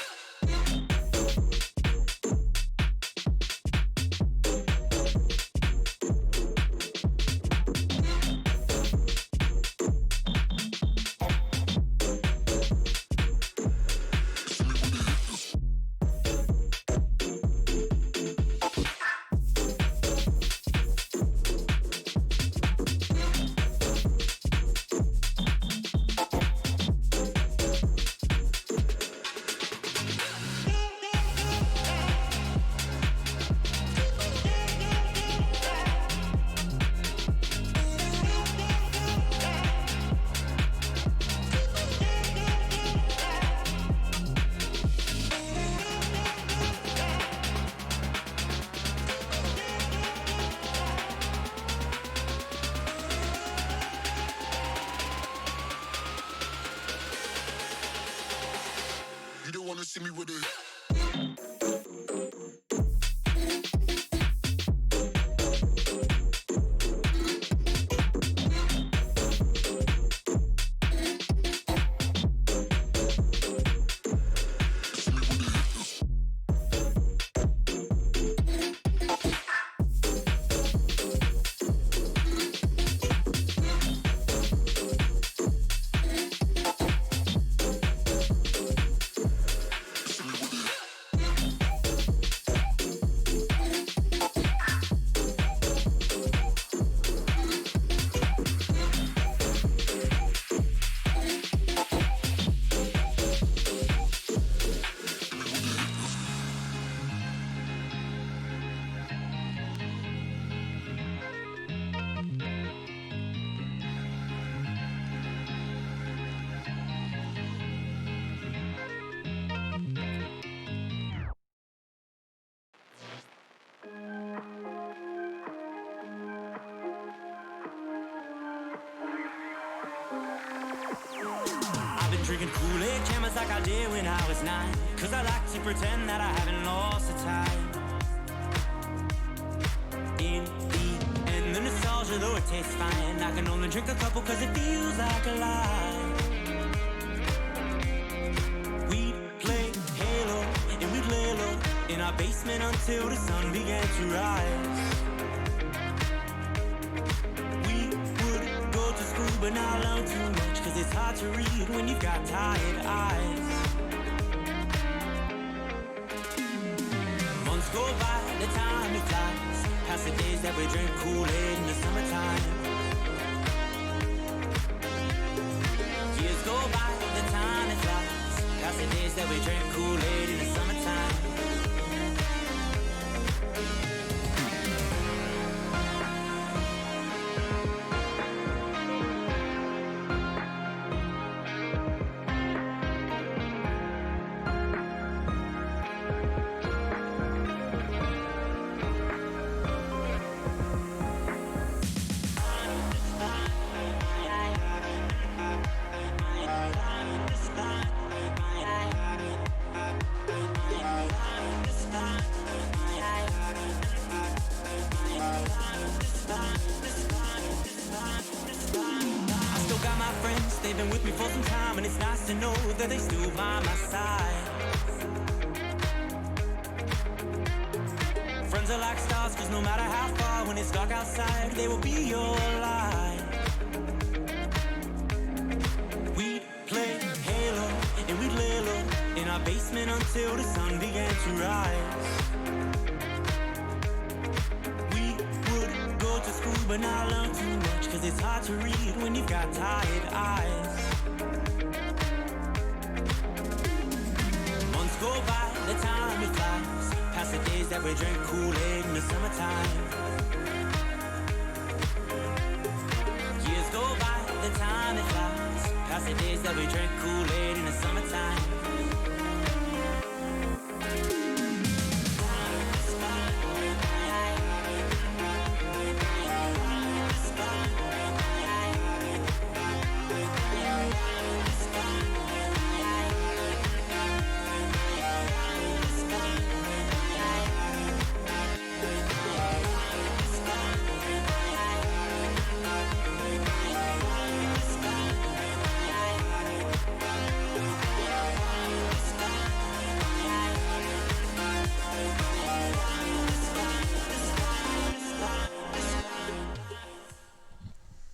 You don't wanna see me with it. I've been drinking Kool-Aid cameras like I did when I was 9. Cause I like to pretend that I haven't lost the time. In the end, the nostalgia, though it tastes fine, I can only drink a couple cause it feels like a lie. We'd play Halo and we'd lay low in our basement until the sun began to rise. We would go to school but not learn too much, cause it's hard to read when you've got tired eyes. Months go by, the time it flies, past the days that we drink Kool-Aid in the summertime. Years go by, the time it flies, past the days that we drink Kool-Aid in the summertime. They've been with me for some time, and it's nice to know that they still by my side. Friends are like stars, cause no matter how far, when it's dark outside, they will be your light. We'd play Halo, and we'd lay low in our basement until the sun began to rise. We would go to school but not learn too much, cause it's hard to read when you've got tired eyes. Months go by, the time it flies, past the days that we drink Kool-Aid in the summertime. Years go by, the time it flies, past the days that we drink Kool-Aid in the summertime.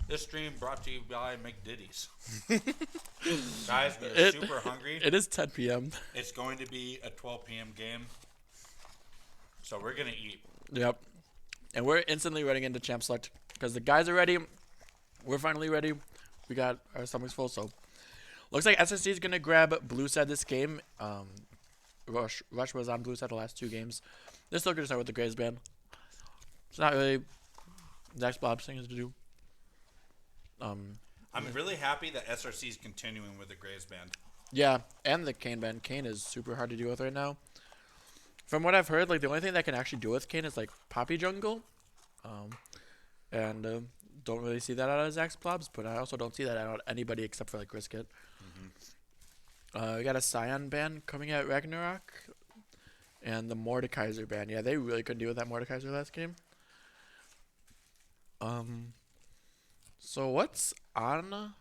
This stream brought to you by McDiddy's. Guys, we're super hungry. It is 10 p.m. It's going to be a 12 p.m. game. So we're going to eat. Yep. And we're instantly running into Champ Select because the guys are ready. We're finally ready. We got our stomachs full. So looks like SRC is going to grab blue side this game. Rush was on blue side the last 2 games. They're still going to start with the Graves band. It's not really Zach's Bob's things to do. I'm really happy that SRC is continuing with the Graves band. Yeah, and the Kane band. Kane is super hard to deal with right now. From what I've heard, like the only thing that can actually deal with Kane is like Poppy Jungle. And don't really see that out of Zach's Plobs, but I also don't see that out of anybody except for like Grisket. We got a Scion ban coming at Ragnarok, and the Mordekaiser ban. Yeah, they really couldn't deal with that Mordekaiser last game. So what's on?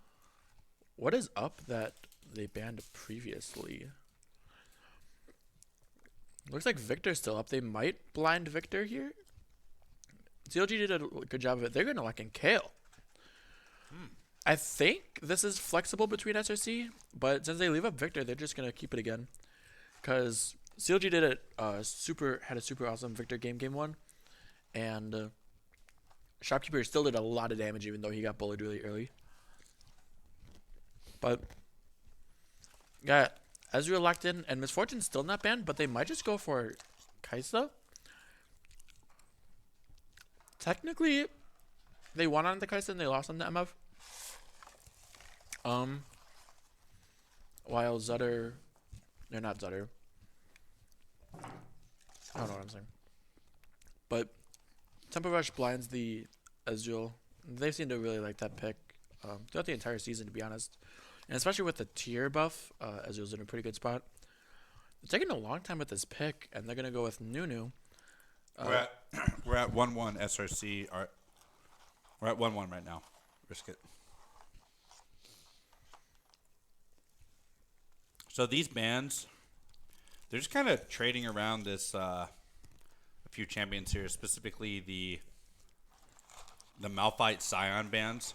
What is up that they banned previously? Looks like Victor's still up. They might blind Victor here. CLG did a good job of it. They're gonna lock in Kale. I think this is flexible between SRC, but since they leave up Victor, they're just gonna keep it again. Cause CLG did it had a super awesome Victor game 1, and Shopkeeper still did a lot of damage even though he got bullied really early. But yeah, Ezreal locked in, and Misfortune's still not banned, but they might just go for Kaisa. Technically, they won on the Kaisa and they lost on the MF. While Zutter, they're not Zutter. I don't know what I'm saying. But Tempo Rush blinds the Ezreal. They seem to really like that pick throughout the entire season, to be honest. And especially with the tier buff, Ezreal's in a pretty good spot. They're taking a long time with this pick, and they're going to go with Nunu. We're at 1-1 SRC. We're at 1-1 right now. Risk it. So these bans, they're just kind of trading around this a few champions here, specifically the Malphite Scion bans,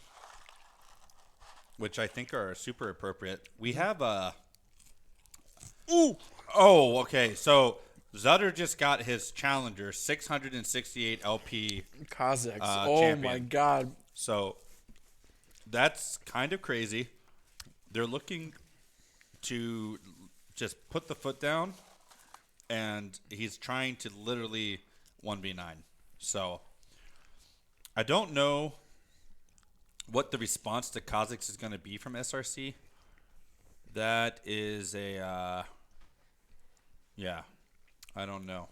which I think are super appropriate. We have okay. So Zutter just got his challenger 668 LP Kha'Zix. champion. My god. So that's kind of crazy. They're looking to just put the foot down, and he's trying to literally 1v9. So I don't know what the response to Kha'Zix is going to be from SRC. That is a I don't know.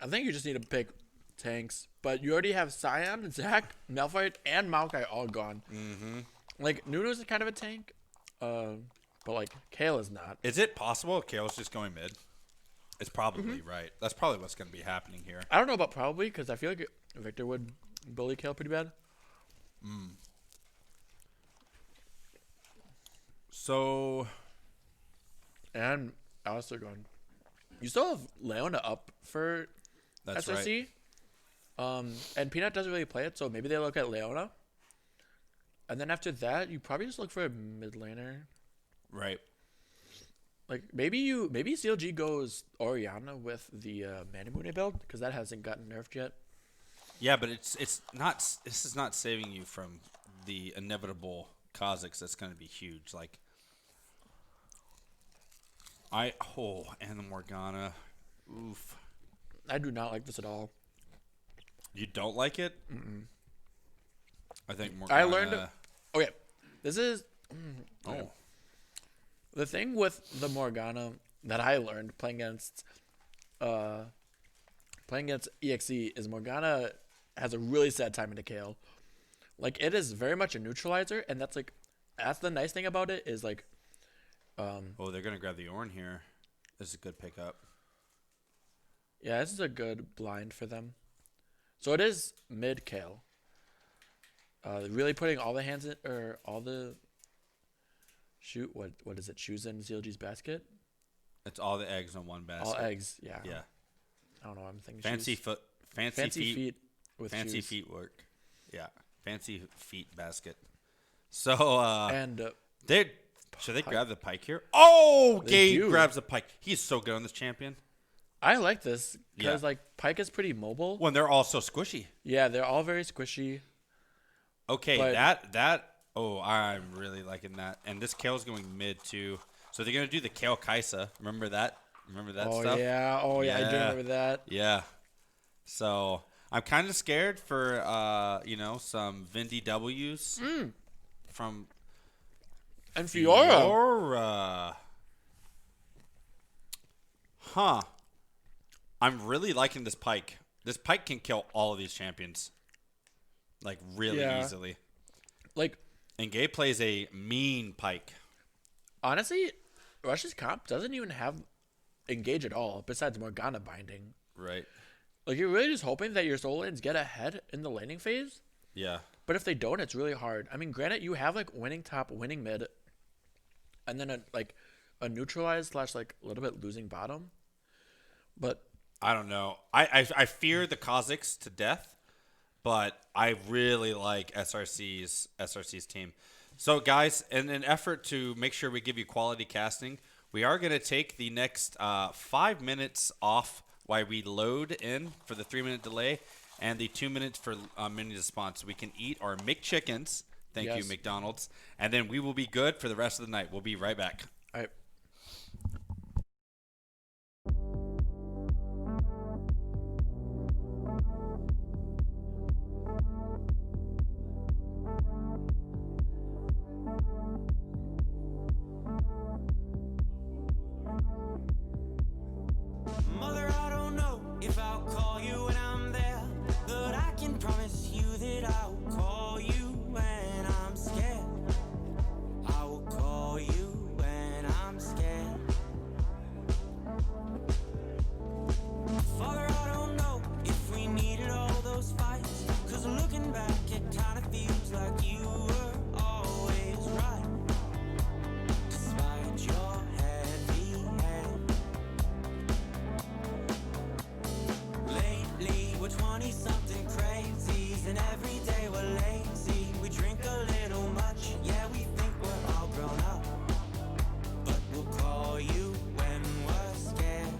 I think you just need to pick tanks, but you already have Scion, Zac, Malphite, and Maokai all gone. Mm-hmm. Like, Nuno's kind of a tank, but like Kale is not. Is it possible Kale's just going mid? It's probably right. That's probably what's going to be happening here. I don't know about probably, because I feel like Victor would bully Kale pretty bad. So, And Alistair gone. You still have Leona up for that's SRC. right. And Peanut doesn't really play it, so maybe they look at Leona. And then after that, you probably just look for a mid laner. Right. Like maybe CLG goes Orianna with the Manamune build, because that hasn't gotten nerfed yet. Yeah, but it's not. This is not saving you from the inevitable Kha'Zix that's going to be huge. Like and the Morgana. Oof. I do not like this at all. You don't like it? Mm-mm. I think Morgana. I learned. Okay, this is. Oh. The thing with the Morgana that I learned playing against EXE is Morgana has a really sad time in the Kale. Like, it is very much a neutralizer, and that's the nice thing about it is like. They're gonna grab the Ornn here. This is a good pickup. Yeah, this is a good blind for them. So it is mid Kale. Really putting all the hands in, or all the. Shoot, what is it? Shoes in CLG's basket? It's all the eggs on one basket. All eggs, yeah. Yeah. I don't know. I'm thinking Fancy shoes. fancy feet with fancy shoes. feet work. Yeah, fancy feet basket. So And should they grab the pike here? Oh, They Gabe do. grabs the pike. He's so good on this champion. I like this because Yeah. Pyke is pretty mobile. When they're all so squishy. Yeah, they're all very squishy. Okay, But- that. Oh, I'm really liking that. And this Kale's going mid too. So they're gonna do the Kale Kaisa. Remember that? Remember that stuff? Oh yeah, I do Yeah. remember that. Yeah. So I'm kind of scared for some Vindy W's from And Fiora. Fiora. Huh. I'm really liking this Pike. This Pike can kill all of these champions. Like, really Yeah. easily. Like, And Gabe plays a mean Pike. honestly, Rush's comp doesn't even have engage at all, besides Morgana binding. Right. Like, you're really just hoping that your solo lanes get ahead in the laning phase. Yeah. But if they don't, it's really hard. I mean, granted, you have, like, winning top, winning mid, and then, a neutralized / like, a little bit losing bottom. But I don't know. I fear the Kazakhs to death, but I really like SRC's team. So, guys, in an effort to make sure we give you quality casting, we are going to take the next 5 minutes off while we load in for the 3-minute delay and the 2 minutes for mini to spawn, so we can eat our McChickens. Thank you, Yes. McDonald's. And then we will be good for the rest of the night. We'll be right back. all right. Mother, I don't know if I'll call you when I'm there, but I can promise you that I'll call you when I'm scared. I will call you when I'm scared. Father, I don't know if we needed all those fights, 'cause looking back it kinda feels like you were always right, despite your heavy head. Lately, we're 20-something crazies, and every day we're lazy. We drink a little much, yeah, we think we're all grown up, but we'll call you when we're scared.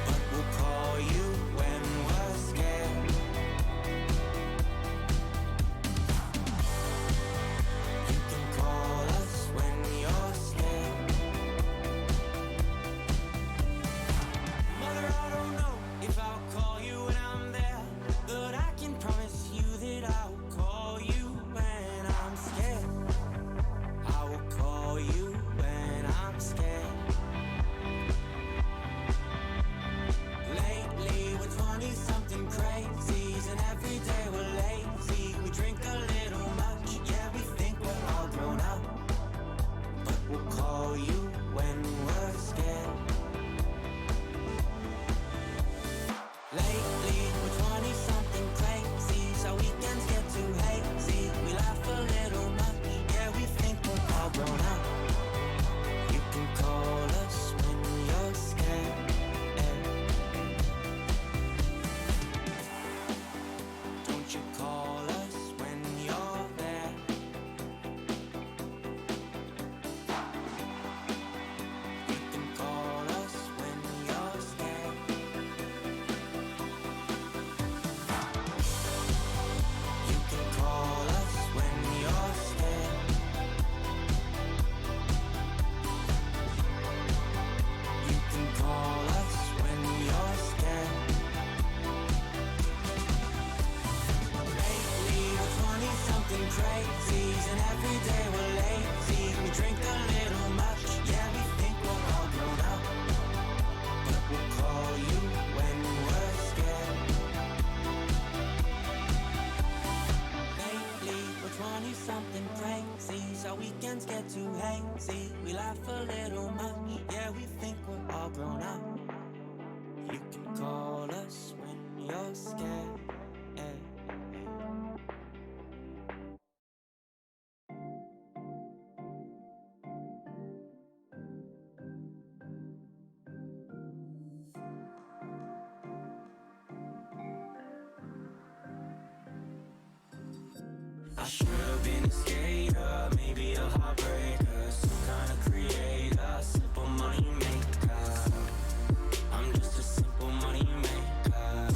But we'll call you when we're scared. You can call us when you're scared. Mother, I don't know if I'll call you when I'm there, but I can promise you that I'll call you when I'm scared. I will call you when I'm scared. Lately, we're 20-something crazies, and every day we're lazy. We drink a little much, yeah, we think we're all grown up, but we'll call you when we're scared. Lately, we're 20-something crazy, so weekends get too hazy. We laugh a little much, yeah, we think we're all grown up. You can call us when you're scared. Don't you call us when you're there. You can call us when you're scared. You can call us when you're scared. You can call us when you're scared. Lately, we're 20-something crazies, and every day we're lazy. We drink a little much, yeah, we think we're all grown up, but we'll call you when we're scared. Lately, we're 20-something crazy, so weekends get too hazy. We laugh a little much, yeah, we think we're all grown up. You can call us when you're scared. I should have been a skater, maybe a heartbreaker, some kind of creator, simple money maker. I'm just a simple money maker.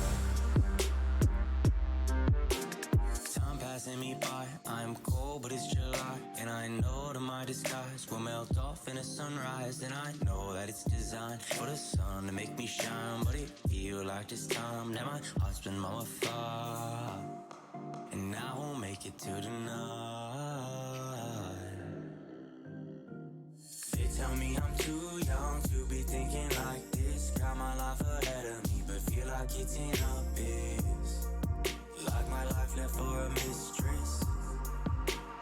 Time passing me by, I'm cold but it's July, and I know that my disguise will melt off in a sunrise, and I know that it's designed for the sun to make me shine, but it feel like this time that my heart's been mummified, and I won't make it to the night. They tell me I'm too young to be thinking like this. Got my life ahead of me, but feel like it's in abyss. Like my life left for a mistress.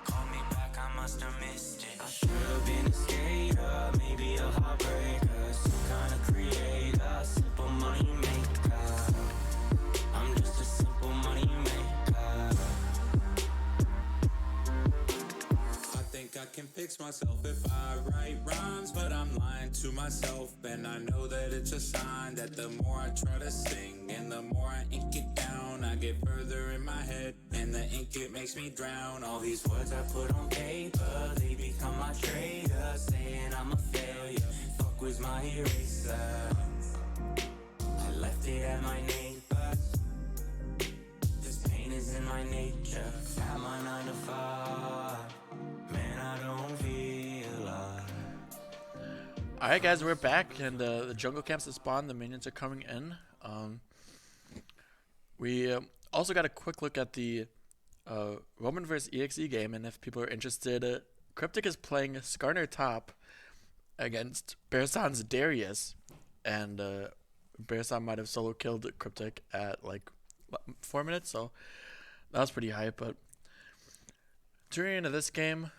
Call me must have missed it. I should have been a skater, maybe a heartbreaker, some kind of creator, simple money maker. I'm just a simple money maker. I think I can fix myself if I write rhymes, but I'm lying to myself, and I know that it's a sign that the more I try to sing and the more I ink it down, I get further in my head, and the ink it makes me drown. All these words I put on paper, they become my traitor, saying I'm a failure. Fuck was my eraser. I left it at my neighbor's. This pain is in my nature. At my 9 to 5. Man, I don't feel alive. Alright guys, we're back, and the jungle camps have spawned, the minions are coming in. We also got a quick look at the Roman vs EXE game, and if people are interested, Cryptic is playing Skarner top against Bearsan's Darius, and Bearsan might have solo killed Cryptic at like 4 minutes, so that was pretty hype. But turning into this game,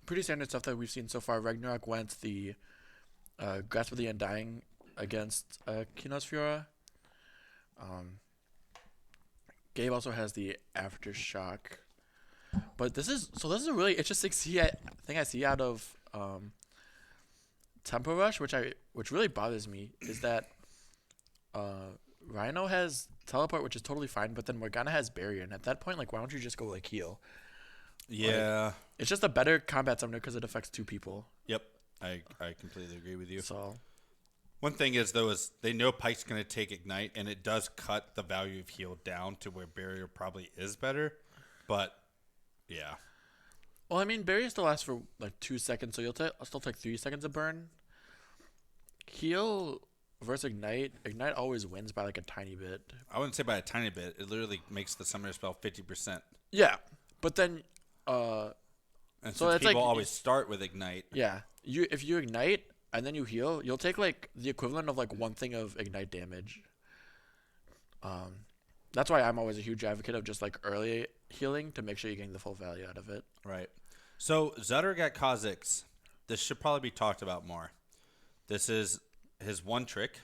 pretty standard stuff that we've seen so far. Ragnarok went the Grasp of the Undying against Kinos Fiora. Gabe also has the Aftershock. But this is a really interesting thing I see out of Tempo Rush, which really bothers me, is that Rhino has teleport, which is totally fine, but then Morgana has barrier, and at that point, like, why don't you just go like heal? Yeah. Like, it's just a better combat summoner because it affects 2 people. Yep. I completely agree with you. So One thing is, though, is they know Pike's going to take Ignite, and it does cut the value of heal down to where barrier probably is better. But, yeah. well, I mean, barrier still lasts for like 2 seconds, so I'll still take 3 seconds to burn. Heal versus Ignite always wins by like a tiny bit. I wouldn't say by a tiny bit. It literally makes the summoner spell 50%. Yeah, but then And so since it's people like- always start with Ignite. yeah, if you Ignite and then you heal, you'll take like the equivalent of like 1 thing of Ignite damage. That's why I'm always a huge advocate of just like early healing to make sure you're getting the full value out of it. Right. So, Zutter got Kha'Zix. This should probably be talked about more. This is his one trick.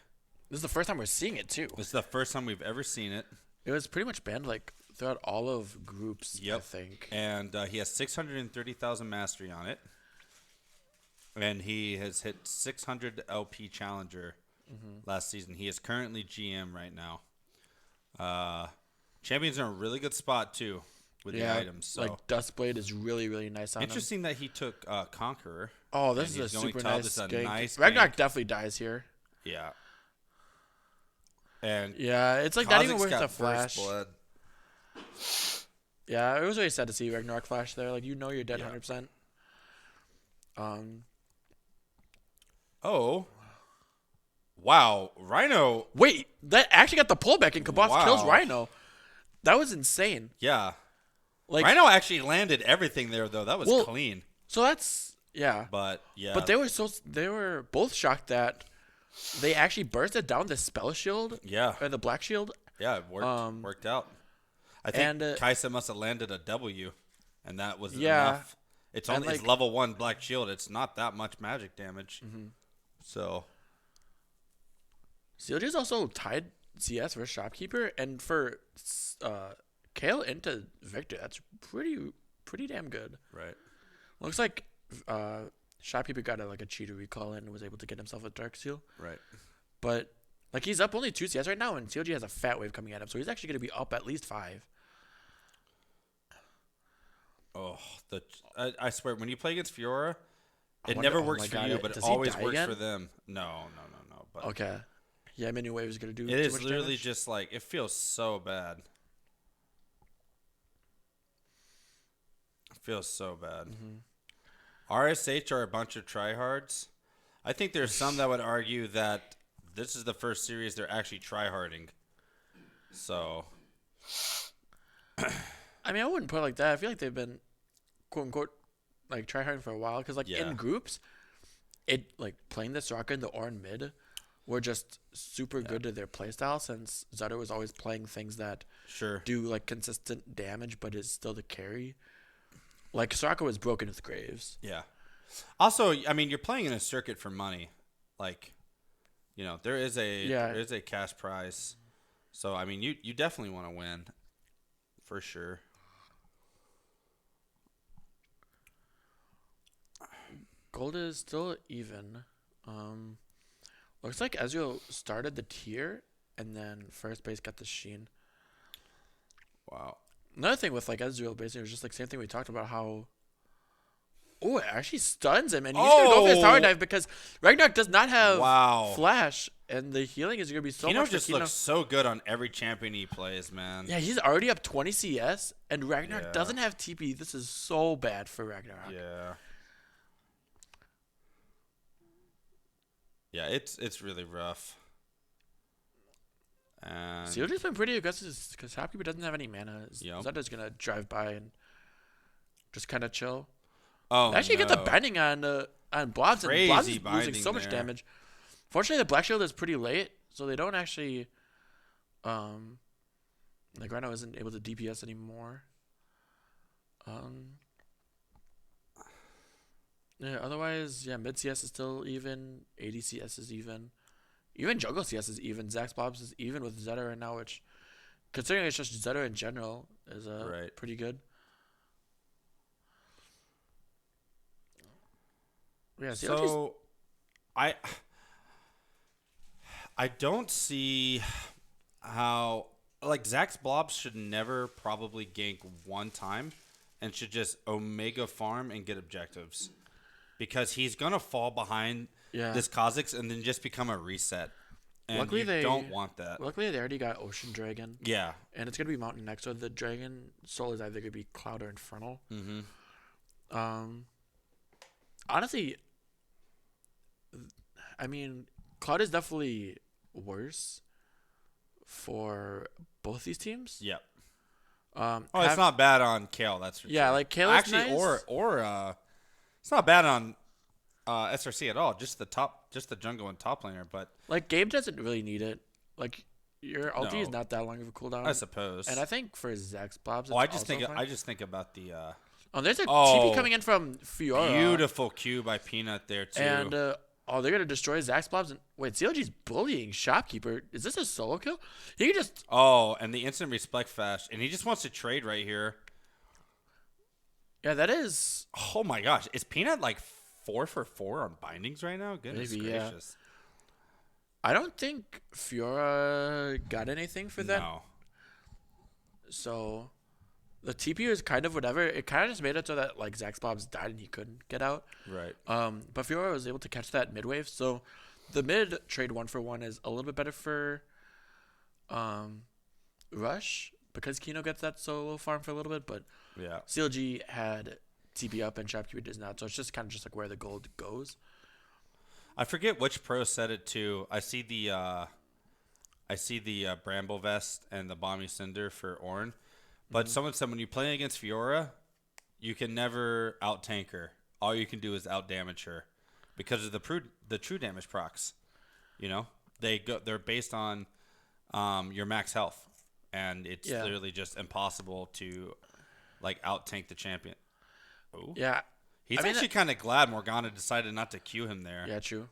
This is the first time we're seeing it too. This is the first time we've ever seen it. It was pretty much banned like throughout all of groups, I Yep. think. And he has 630,000 mastery on it. And he has hit 600 LP Challenger last season. He is currently GM right now. Champion's in a really good spot, too, with the items. So. Like Dustblade is really, really nice on him. Interesting that he took Conqueror. Oh, this and is a he's going super top. nice This is a gank. nice Ragnarok gank. definitely dies here. Yeah. And Yeah, it's like not even Kha'Zix worth got a flash. First blood. Yeah, it was really sad to see Ragnarok flash there. Like, you know you're dead Yeah. 100%. Oh. Wow. Rhino. Wait, that actually got the pullback and Kabos kills Wow. Rhino. That was insane. Yeah. Like, Rhino actually landed everything there, though. That was Well, clean. so that's, yeah. But, yeah. But they were both shocked that they actually bursted down the spell shield Yeah. or the black shield. Yeah, it worked out. I think and, Kaisa must have landed a W, and that was Yeah. enough. It's And, only it's like- level 1 black shield. It's not that much magic damage. So, CLG's also tied CS for Shopkeeper, and for Kale into Victor, that's pretty damn good. right. Looks like Shopkeeper got a cheater recall in and was able to get himself a Dark Seal. Right. But like he's up only 2 CS right now, and CLG has a fat wave coming at him, so he's actually going to be up at least 5. Oh, I swear, when you play against Fiora, it wonder- never oh works my for God, you, but does it he always die works again? for them. No. But Okay. Yeah, mini wave is going to do it too is much literally damage. just like, it feels so bad. It feels so bad. RSH are a bunch of tryhards. I think there's some that would argue that this is the first series they're actually tryharding. So, I mean, I wouldn't put it like that. I feel like they've been, quote unquote, like tryharding for a while. Because like Yeah. in groups, playing the Soraka and the Ornn mid were just super good to their playstyle, since Zutter was always playing things that sure. do like consistent damage, but is still the carry. Like Soraka was broken with Graves. Yeah. Also, I mean, you're playing in a circuit for money. Like, there is a cash prize. So, I mean, you definitely want to win. For sure. Gold is still even. Looks like Ezreal started the tier, and then first base got the Sheen. Wow. Another thing with like Ezreal, basically, was just like same thing we talked about how. Oh, it actually stuns him, and he's gonna go for his tower dive because Ragnarok does not have flash, and the healing is gonna be so Kino much. just looks so good on every champion he plays, man. Yeah, he's already up 20 CS, and Ragnarok doesn't have TP. This is so bad for Ragnarok. Yeah. Yeah, it's really rough. And CLG's been pretty aggressive because Shopkeeper doesn't have any mana. Zeta's gonna drive by and just kind of chill. Oh, they actually no. get the bending on Blobs, and Blobs is losing so much there. damage. Fortunately, the Black Shield is pretty late, so they don't actually, like Rhino isn't able to DPS anymore. Yeah. Otherwise, mid CS is still even. AD CS is even. Even jungle CS is even. Zax Blobs is even with Zeta right now, which, considering it's just Zeta in general, is pretty good. Yeah, so I don't see how Zax Blobs should never probably gank one time and should just Omega farm and get objectives. Because he's gonna fall behind this Kha'Zix and then just become a reset. And luckily they don't want that. Luckily they already got Ocean Dragon. Yeah. And it's gonna be Mountain next, so the Dragon soul is either gonna be Cloud or Infernal. Honestly, I mean, Cloud is definitely worse for both these teams. Yep. It's not bad on Kale. That's for sure. Like Kale is nice. or it's not bad on SRC at all. Just the jungle and top laner. But like Gabe doesn't really need it. Like your ulti is not that long of a cooldown, I suppose. And I think for Zax Blobs, I just think about the. There's a TP coming in from Fiora. Beautiful Q by Peanut there too. And they're gonna destroy Zax Blobs. And wait, CLG's bullying Shopkeeper. Is this a solo kill? He can just. And the instant respect fast, and he just wants to trade right here. Yeah, that is. Oh my gosh, is Peanut like 4 for 4 on bindings right now? Goodness gracious. I don't think Fiora got anything for that. No. So, the TP is kind of whatever. It kind of just made it so that like Zax Blobs died and he couldn't get out. Right. But Fiora was able to catch that mid wave. So, the mid trade 1-for-1 is a little bit better for Rush because Kino gets that solo farm for a little bit. But CLG had TP up and Shopkeeper does not. So it's just kind of just like where the gold goes. I forget which pro said it too. I see the Bramble Vest and the Balmy Cinder for Ornn. But someone said when you play against Fiora, you can never out tank her. All you can do is out damage her because of the true damage procs. They're based on your max health, and it's literally just impossible to like out tank the champion. Oh yeah, he's actually kind of glad Morgana decided not to queue him there. Yeah, true.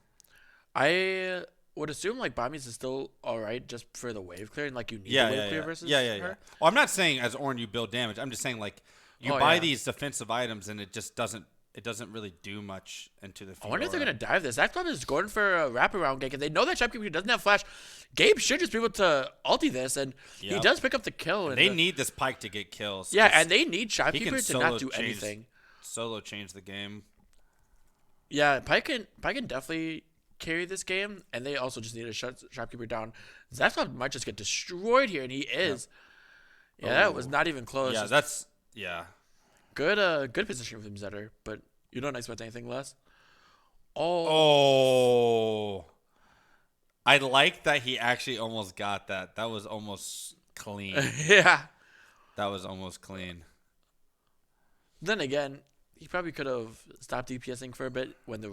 I would assume like Bommies is still all right just for the wave clear, and like you need the wave clear versus her. Well, I'm not saying as Ornn you build damage. I'm just saying like you buy these defensive items and it just doesn't really do much into the Fiora. I wonder if they're gonna dive this. That club is going for a wraparound gank, and they know that Shopkeeper doesn't have flash. Gabe should just be able to ulti this, and he does pick up the kill. And they need this Pyke to get kills. Yeah, and they need Shopkeeper to not do anything. Solo change the game. Yeah, Pyke can definitely carry this game, and they also just need to shut Shopkeeper down. Zaxxon might just get destroyed here, and he is. Yeah, that was not even close. Yeah, Good position from Zetter, but you don't expect anything less. Oh. I like that he actually almost got that. That was almost clean. Yeah. That was almost clean. Then again, he probably could have stopped DPSing for a bit when the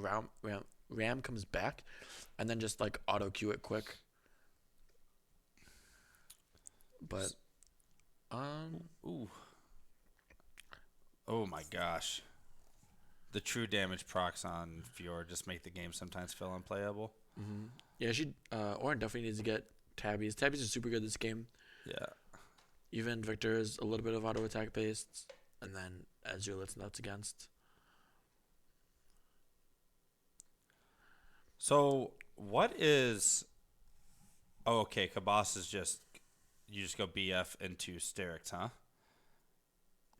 Ram comes back, and then just like auto queue it quick. But, Oh my gosh. The true damage procs on Fiora just make the game sometimes feel unplayable. Yeah, Orin definitely needs to get Tabbies. Tabbies are super good this game. Yeah. Even Victor is a little bit of auto attack based, and then Ezreal it's nuts against. So what is? Oh, okay. Kabas is you just go BF into Sterix, huh?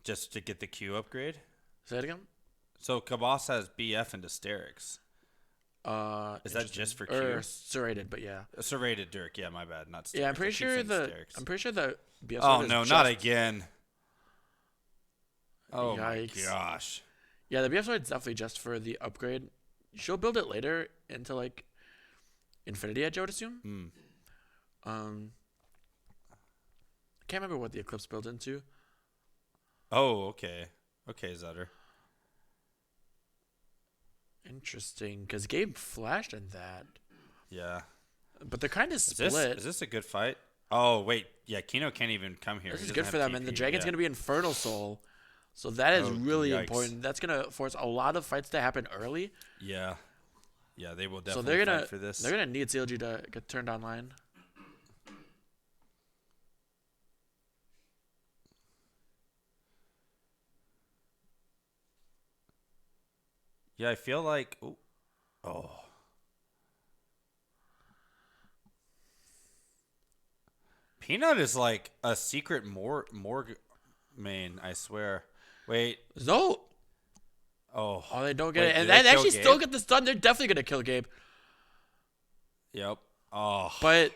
Just to get the Q upgrade. Say it again. So Kabas has BF into Sterix. Is that just for Q? Serrated, but yeah. Serrated Dirk. Yeah, my bad. Not Sterix. Yeah, I keep saying Sterix. I'm pretty sure the BF Oh sword is no, just, not again. Oh Yikes. my gosh. Yeah, the BF sword is definitely just for the upgrade. She'll build it later into like Infinity Edge, I would assume. I can't remember what the Eclipse built into. Oh, okay. Okay, Zutter. Interesting, because Gabe flashed in that. Yeah. But they're kind of split. Is this a good fight? Oh, wait. Yeah, Kino can't even come here. This He is doesn't good have for them, and the TP, Dragon's yeah. going to be Infernal Soul. So that is Oh, really yikes. important. That's going to force a lot of fights to happen early. Yeah. Yeah, they will So definitely they're fight for this. They're going to need CLG to get turned online. Yeah, I feel like... Ooh. Oh. Peanut is like a secret Morg main, I swear. Wait. No. Oh. Oh, they don't get Wait, it. And did they they actually kill still Gabe? get the stun. They're definitely going to kill Gabe. Yep. Oh. But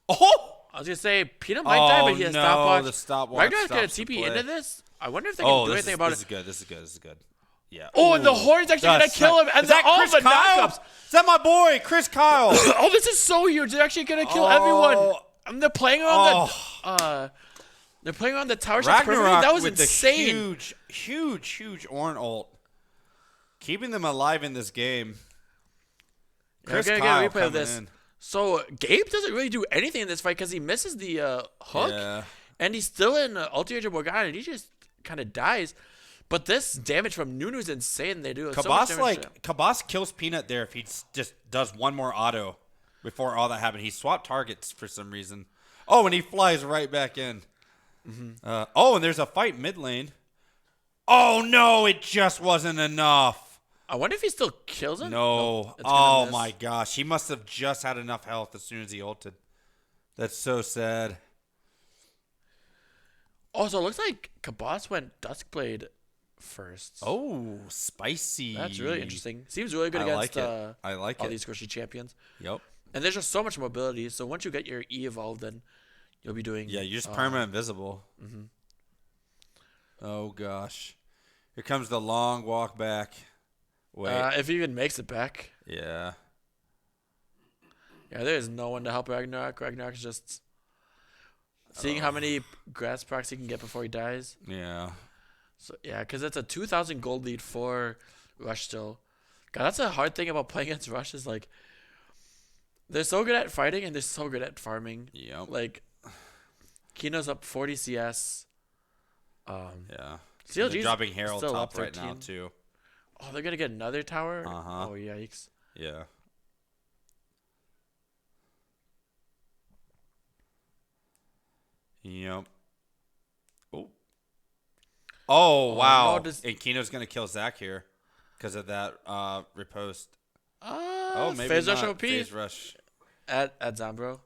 Oh! I was going to say, Peanut might die, but he has no, stopwatch. the stopwatch Ragnarok's going stops to the TP play. into this. I wonder if they can do anything about this it. is good. This is good. This is good. Yeah. Oh, and the Ooh. Horn's actually going to That's kill him. And is that all Chris the Kyle? knockups. Is that my boy, Chris Kyle? Oh, this is so huge. They're actually going to kill everyone. And they're playing on they're playing on the tower shots perfectly. Ragnarok That was with insane. the huge Ornn ult. Keeping them alive in this game. Chris We're gonna Kyle get a replay of coming this. in. So Gabe doesn't really do anything in this fight because he misses the hook, Yeah. and he's still in Ulti of Morgana, and he just kind of dies. But this damage from Nunu is insane. They do so much damage. Kabas kills Peanut there if he just does one more auto before all that happened. He swapped targets for some reason. Oh, and he flies right back in. And there's a fight mid lane. Oh no, it just wasn't enough. I wonder if he still kills him. No. It's gonna Oh miss. my gosh, he must have just had enough health as soon as he ulted. That's so sad. Oh, so it looks like Kabas went Duskblade first. Oh, spicy. That's really interesting. Seems really good I against like it. I like all it. these squishy champions. Yep. And there's just so much mobility. So once you get your E evolved, then you'll be doing. Yeah, you're just permanent invisible. Oh gosh, here comes the long walk back. Wait. If he even makes it back. Yeah. Yeah, there is no one to help Ragnarok. Ragnarok's just seeing how many grass procs he can get before he dies. Yeah. So yeah, because it's a 2,000 gold lead for Rush still. God, that's a hard thing about playing against Rush is like they're so good at fighting and they're so good at farming. Yep. Like Kino's up 40 CS. Yeah. CLG's They're dropping Herald still top up right now 13. too. Oh, they're gonna get another tower. Uh-huh. Oh yikes! Yeah. Yep. Oh. Oh wow! no, And Kino's gonna kill Zach here because of that repost. Oh, Maybe Phase not. Rush OP Phase Rush. at Zambro.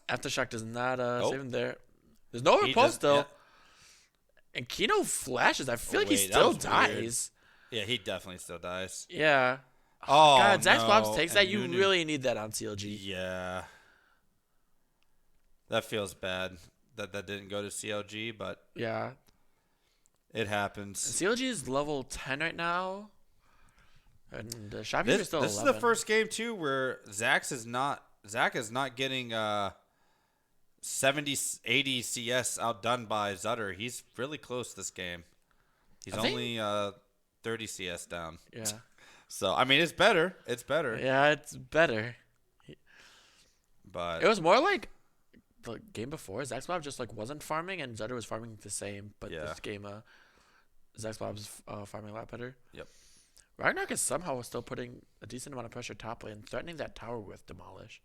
Aftershock does not save him there. There's no He riposte just- though. yeah. And Kino flashes. I feel like he wait, that still was weird. dies. Yeah, he definitely still dies. Yeah. Oh God, Zach's no. Bobs takes that. And You Nunu- really need that on CLG. Yeah. That feels bad that didn't go to CLG, but Yeah. it happens. CLG is level 10 right now. And Shopkeeper's This still is 11. the first game too where Zach is not getting 70 80 CS outdone by Zutter. He's really close this game. He's I think- only 30 CS down. Yeah. So I mean it's better. It's better. Yeah, it's better. But It was more like the game before, Zaxblob just like wasn't farming and Zutter was farming the same. But Yeah. this game, Zaxblob's farming a lot better. Yep. Ragnarok is somehow still putting a decent amount of pressure top lane, threatening that tower with Demolish.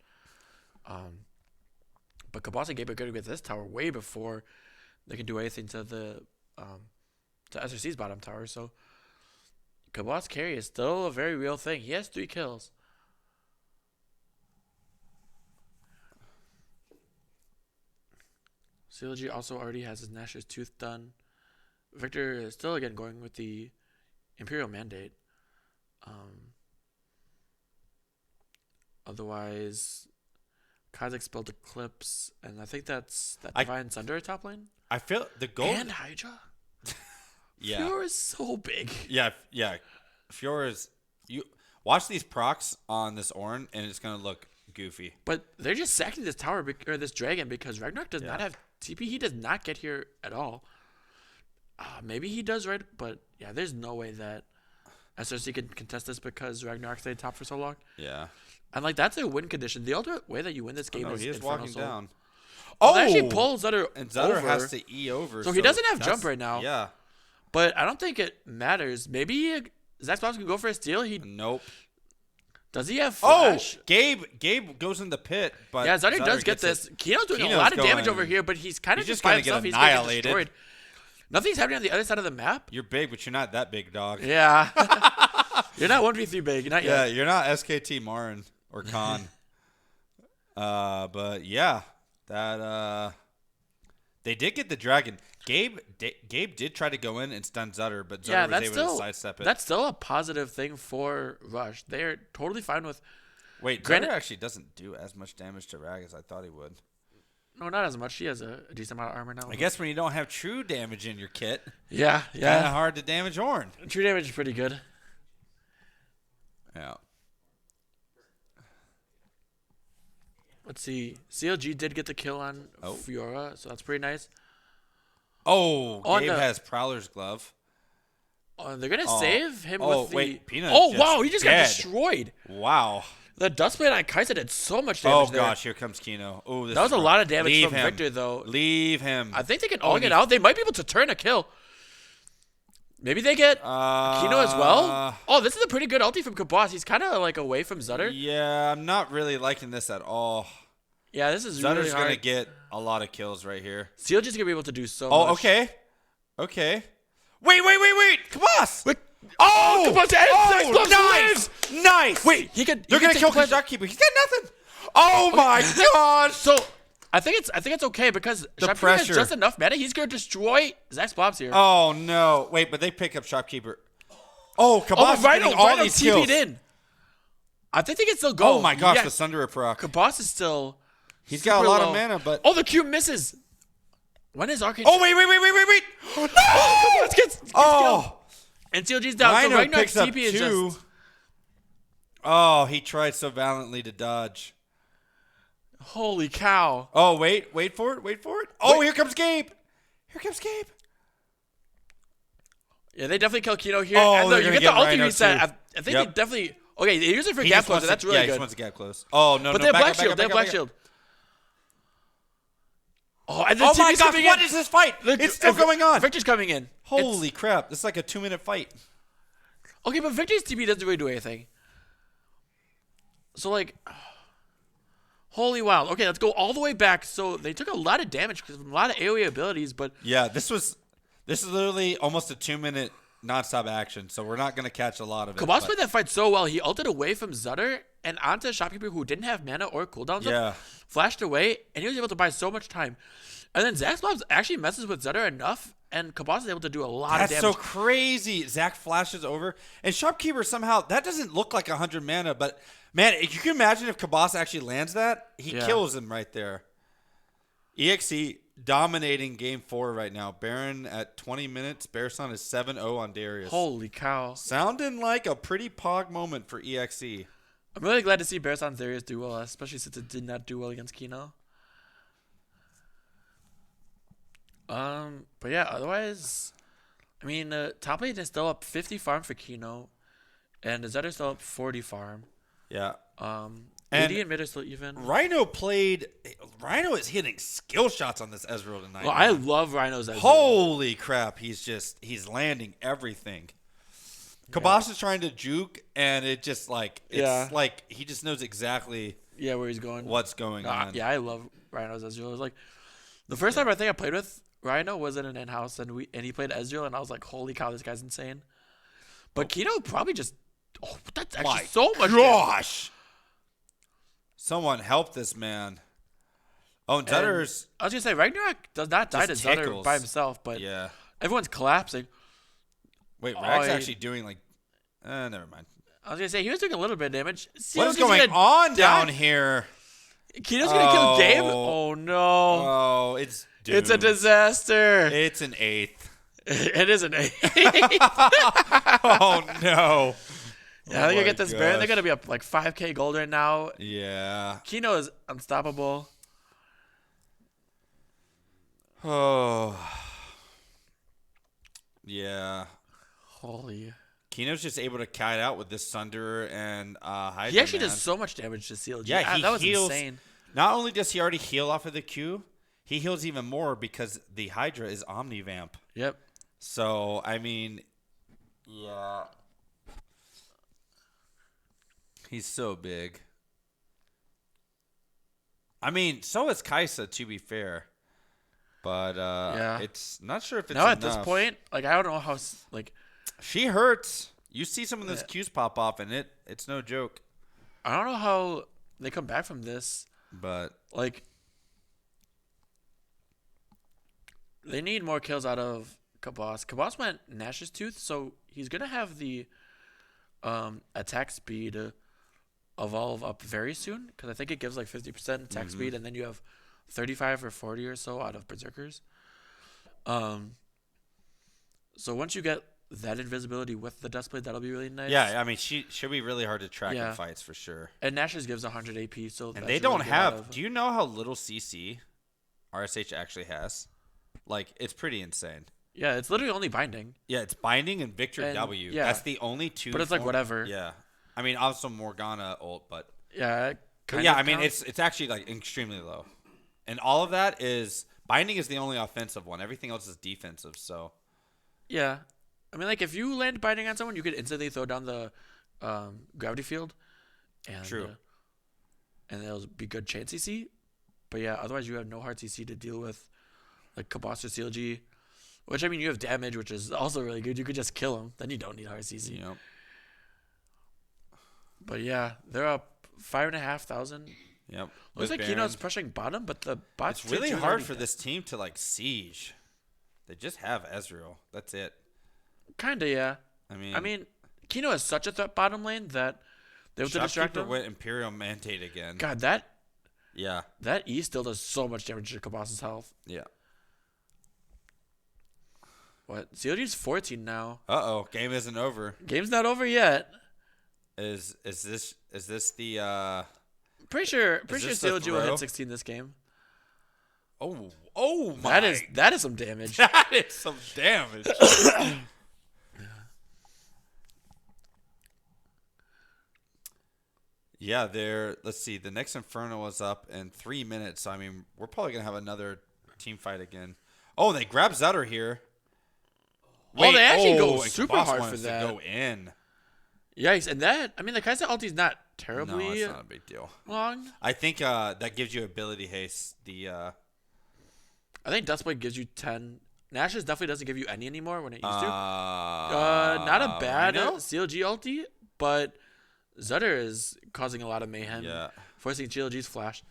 But Kabas and Gabe are going to get this tower way before they can do anything to the to SRC's bottom tower. So Kabas carry is still a very real thing. He has 3 kills. CLG also already has his Nash's Tooth done. Victor is still again going with the Imperial Mandate. Otherwise, Kazakh spelled Eclipse, and I think that's that Divine Sunder at top lane. I feel the gold. And Hydra. Yeah. Fiora is so big. Yeah. Fiora is. You watch these procs on this Ornn, and it's gonna look goofy. But they're just sacking this tower or this dragon because Ragnarok does not have TP. He does not get here at all. Maybe he does, right? But yeah, there's no way that SRC can contest this because Ragnarok stayed top for so long. Yeah. And like that's a win condition. The ultimate way that you win this game No, is he is Infernal walking Soul. down. Oh, they actually pull Zutter and Zutter over, has to E over. so he doesn't have that's- jump right now. Yeah. But I don't think it matters. Maybe Zax Bobs can go for a steal. Nope. Does he have Oh, flash? Gabe goes in the pit, but Yeah, Zutter does get gets this. it. Kino's doing a Kino's lot of damage going- over here, but he's kind of he's just just by gonna get himself. He's gonna get annihilated. destroyed. Nothing's happening on the other side of the map. You're big, but you're not that big, dog. Yeah. You're not 1v3 big. Not Yeah, yet. you're not SKT Marin or Khan. But yeah, that they did get the dragon. Gabe did try to go in and stun Zutter, but Zutter Yeah, was that's able still to sidestep it. that's still a positive thing for Rush. They're totally fine with. Wait, granted- Zutter actually doesn't do as much damage to Rag as I thought he would. No, not as much. He has a decent amount of armor now. I guess when you don't have true damage in your kit, Yeah, kind of yeah. hard to damage Ornn. True damage is pretty good. Yeah. Let's see. CLG did get the kill on Oh. Fiora, so that's pretty nice. Oh, On Gabe the- has Prowler's glove. They're gonna Oh. save him Oh, with the. wait, Peanut's oh just wow, he just got dead. destroyed. Wow. The Dustblade on Kaisa did so much Oh damage there. gosh, here comes Kino. Oh, That was a lot of damage Leave from him. Victor, though. Leave him. I think they can all and get he- out. They might be able to turn a kill. Maybe they get Kino as well. Oh, this is a pretty good ulti from Kabas. He's kind of like away from Zutter. Yeah, I'm not really liking this at all. Yeah, this is Zutter's really hard. gonna get a lot of kills right here. CLG's gonna be able to do so Oh, much. okay. Okay. Wait. Kabas! Wait. Oh! Kabas ends. Zaxblob nice! Nice! Wait, he can. They're he can gonna take kill the plan- Shopkeeper. He's got nothing. Oh my gosh! So I think it's okay because Shopkeeper has pressure. just enough mana. He's gonna destroy Zax Blobs here. Oh no! Wait, but they pick up Shopkeeper. Oh, Kabas Oh, is Rhino getting all these TP'd kills. in. I think they can still go. Oh my gosh, Yeah, the Sunderer proc. Kabas is still. He's got a super lot low. of mana, but Oh, the Q misses. When is Arcane? oh wait! No! Kabas gets killed. Oh! And CLG's down. Rhino so Ragnarok's picks up TP is two. just. Oh, he tried so valiantly to dodge. Holy cow. Oh, wait for it. Oh, here comes Gabe. Yeah, they definitely kill Kino here. Oh, and they're you gonna get the get ulti Rhino reset. too. I think Yep. they definitely. Okay, they use it for He gap just wants closer. That's to- really yeah, he good. just wants to get close. Oh no, But no, they have back Black up, Shield. They have back Black up. Shield. Oh, and the Oh my TP's gosh, coming what in. is this fight? Look, It's still going on. Victor's coming in. Holy crap, this is like a 2-minute fight. Okay, but Victor's TP doesn't really do anything. So, like, holy wow. Okay, let's go all the way back. So they took a lot of damage because of a lot of AoE abilities, but Yeah, this is literally almost a 2-minute nonstop action, so we're not gonna catch a lot of it. Kabas but- played that fight so well. He ulted away from Zutter and onto a Shopkeeper who didn't have mana or cooldowns Yeah. up, flashed away, and he was able to buy so much time. And then Zax Blobs actually messes with Zutter enough, and Kabas is able to do a lot That's of so damage. crazy. Zach flashes over, and Shopkeeper somehow that doesn't look like 100 mana, but man, you can imagine if Kabas actually lands that, he Yeah. kills him right there. EXE dominating game 4 right now. Baron at 20 minutes. Bearson is 7-0 on Darius. Holy cow. Sounding like a pretty pog moment for EXE. I'm really glad to see Bearson's Darius do well, especially since it did not do well against Kino. But yeah, otherwise, I mean, top lane is still up 50 farm for Kino, and Zedder's still up 40 farm. Yeah. AD and mid are still even. Rhino is hitting skill shots on this Ezreal tonight. Well, I love Rhino's Ezreal. Holy crap. He's landing everything. Kabas is trying to juke, and it's like he just knows exactly where he's going. what's going on. Yeah, I love Rhino's Ezreal. It was like the first time I think I played with Rhino was in an in-house, and he played Ezreal, and I was like, holy cow, this guy's insane. But Kino probably just that's actually so much. Gosh. Someone help this man. Oh, and Zutter's. I was gonna say Ragnarok does not die to Just Zutter tickles. by himself, but Yeah. everyone's collapsing. Wait, Rag's actually doing like. Never mind. I was gonna say he was doing a little bit of damage. What is CLG's going gonna on die. down here? Kino's gonna kill Gabe. Oh no! Oh, it's doomed. It's a disaster. It's an 8th. It is an 8. Oh no. Yeah, they're gonna get this Baron. They're gonna be up like 5k gold right now. Yeah. Kino is unstoppable. Oh. Yeah. Holy. Kino's just able to kite out with this Sunder and Hydra. He actually man. does so much damage to CLG. Yeah, he that was heals. insane. Not only does he already heal off of the Q, he heals even more because the Hydra is Omnivamp. Yep. So, I mean, yeah. He's so big. I mean, so is Kaisa, to be fair. But it's not sure if it's Now enough. at this point, like I don't know how like She hurts. You see some of those Qs pop off, and it's no joke. I don't know how they come back from this. But Like they need more kills out of Kabas. Kabas went Nash's Tooth, so he's gonna have the attack speed evolve up very soon because I think it gives like 50% attack speed, and then you have 35 or 40 or so out of Berserkers. So once you get that invisibility with the Duskblade, that'll be really nice. yeah, I mean, she'll be really hard to track Yeah. in fights for sure. And Nash's gives 100 AP, so And they don't have. Do you know how little CC RSH actually has? Like, it's pretty insane. Yeah, it's literally only binding. Yeah, it's binding and Victor And, W. yeah. That's the only two. But it's like whatever. Yeah, I mean, also Morgana ult, but Yeah. yeah, I mean, it's actually like extremely low, and all of that is binding is the only offensive one. Everything else is defensive. So Yeah. I mean, like, if you land binding on someone, you could instantly throw down the gravity field. And, True. And it'll be good chain CC. But yeah, otherwise you have no hard CC to deal with, like, Kabas or CLG. Which, I mean, you have damage, which is also really good. You could just kill him. Then you don't need hard CC. you know, But yeah, they're up 5,500. yep. Looks with like Baron. Kino's pushing bottom, but the bot's It's really tier 2 is hard already for down. this team to like siege. They just have Ezreal. That's it. Kinda, yeah. I mean, Kino has such a threat bottom lane that they have to distract Shopkeeper him. went Imperial Mandate again. God, that Yeah, E still does so much damage to Kabas's health. yeah. What? CLG's 14 now. Game isn't over. Game's not over yet. Is this the Pretty sure this the CLG will throw? hit 16 this game. Oh my! That is some damage. That is some damage. Yeah, let's see. The next Inferno is up in 3 minutes. So, I mean, we're probably going to have another team fight again. Oh, they grab Zutter here. Oh, they actually go and super Kabas hard wants for to that. go in. Yikes. And that, I mean, the Kai'Sa ulti's not No, terribly it's not a big deal. long. I think that gives you ability haste. I think Duskblade gives you 10. Nash's definitely doesn't give you any anymore when it used to. Not a bad Rhino? CLG ulti, but Zutter is causing a lot of mayhem, Yeah. forcing CLG's flash.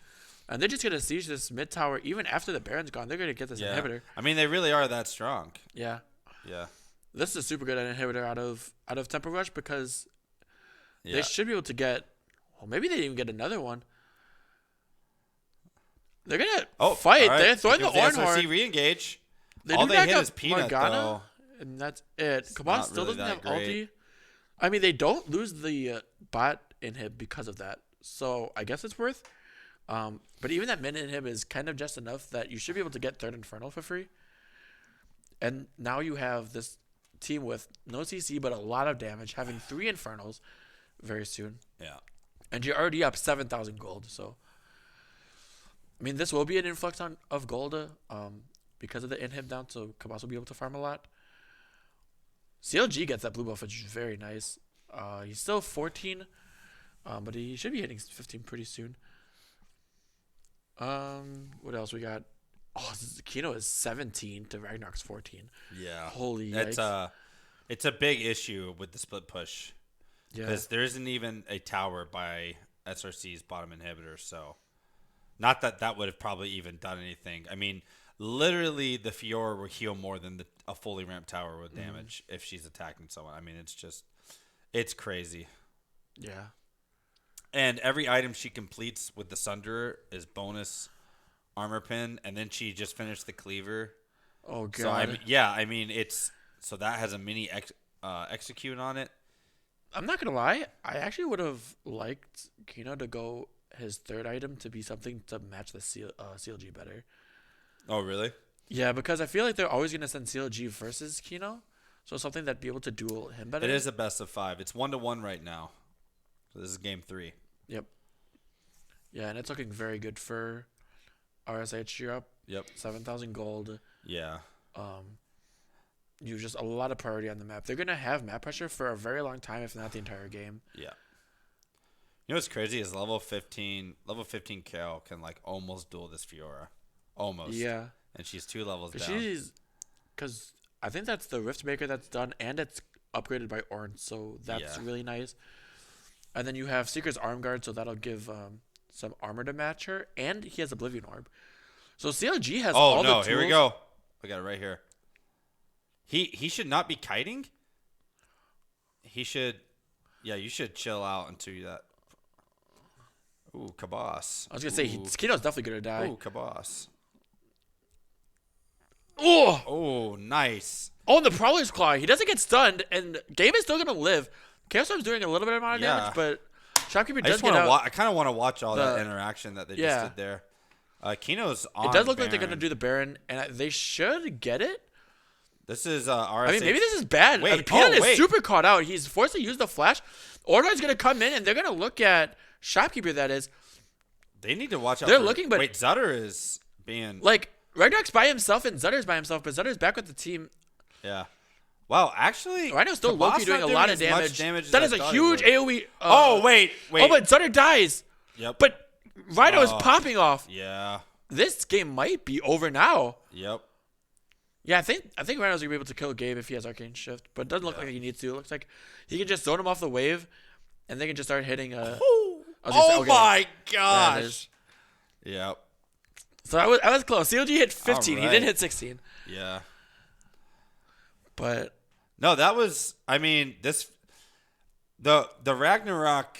And they're just going to siege this mid tower even after the Baron's gone. They're going to get this inhibitor. I mean, they really are that strong. Yeah. Yeah. This is a super good inhibitor out of Tempo Rush because Yeah. they should be able to get. Well, maybe they didn't even get another one. They're gonna fight. all right. They're throwing the Here comes Ornhorn. SRC re-engage. They All do they back hit up is Peanut, Morgana, though. and that's it. It's Kabas not still really doesn't have that great. ulti. I mean, they don't lose the bot inhib because of that, so I guess it's worth. But even that mid inhib is kind of just enough that you should be able to get third Infernal for free. And now you have this team with no CC but a lot of damage, having 3 Infernals very soon. Yeah. And you're already up 7,000 gold. So, I mean, this will be an influx of gold because of the inhib down. So Kabas will be able to farm a lot. CLG gets that blue buff, which is very nice. He's still 14, but he should be hitting 15 pretty soon. What else we got? Oh, Kino is 17 to Ragnarok's 14. Yeah. Holy yikes. It's a big issue with the split push. Yeah. Because there isn't even a tower by SRC's bottom inhibitor, so not that that would have probably even done anything. I mean, literally the Fiora will heal more than a fully ramped tower would damage if she's attacking someone. I mean, it's crazy. Yeah. And every item she completes with the Sunderer is bonus armor pin, and then she just finished the cleaver. Oh god. So that has a mini execute on it. I'm not gonna lie. I actually would have liked Kino to go his third item to be something to match the CLG better. Oh, really? Yeah, because I feel like they're always gonna send CLG versus Kino, so something that'd be able to duel him better. It is a best of 5. It's 1-1 right now. So this is game 3. Yep. Yeah, and it's looking very good for RSH Europe. Yep. 7,000 gold. Yeah. You just a lot of priority on the map. They're gonna have map pressure for a very long time, if not the entire game. Yeah. You know what's crazy is level 15 Kayle can like almost duel this Fiora. Almost. Yeah. And she's 2 levels down. Because I think that's the Rift Maker that's done, and it's upgraded by Ornn, so that's really nice. And then you have Seeker's Arm Guard, so that'll give some armor to match her, and he has Oblivion Orb. So CLG has all the tools. Here we go. We got it right here. He should not be kiting. He should, you should chill out until that. Ooh, Kabas. I was gonna say Kino's definitely gonna die. Ooh, Kabas. Oh, nice. Oh, and the Prowler's Claw. He doesn't get stunned, and Game is still gonna live. Chaos Storm's doing a little bit of amount of damage, but Shopkeeper does get out. I kind of want to watch all that interaction that they just did there. Kino's on. It does look Baron. like they're gonna do the Baron, and they should get it. This is RSH. I mean, maybe this is bad. Wait, Kenan is super caught out. He's forced to use the flash. Orn's going to come in, and they're going to look at Shopkeeper, that is. They need to watch out. They're looking, but... Wait, Zutter is being... Like, Ragnarok's by himself, and Zutter's by himself, but Zutter's back with the team. Yeah. Wow, actually... Rhino's still low-key doing a lot of damage. That is a huge AoE... wait. Oh, but Zutter dies. Yep. But Rhino is popping off. Yeah. This game might be over now. Yep. Yeah, I think Rhino's gonna be able to kill Gabe if he has Arcane Shift, but it doesn't look like he needs to. It looks like he can just zone him off the wave, and they can just start hitting. My gosh! Yep. So I was close. CLG hit 15. Right. He didn't hit 16. Yeah. But no, that was. I mean, the Ragnarok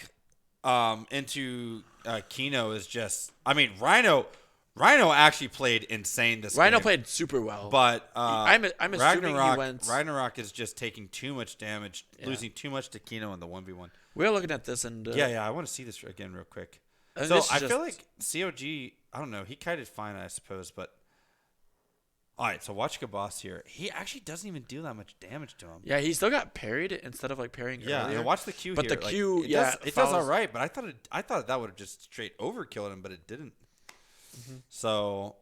into Kino is just. I mean, Rhino actually played insane this game. Rhino played super well. But I'm assuming he went... Ragnarok is just taking too much damage, losing too much to Kino in the 1v1. We're looking at this and... I want to see this again real quick. So I feel like COG, I don't know, he kited fine, I suppose, but... All right, so watch Kabas here. He actually doesn't even do that much damage to him. Yeah, he still got parried instead of like parrying earlier. And watch the Q but here. But the Q, it does all right, but I thought that would have just straight overkilled him, but it didn't. Mm-hmm. So,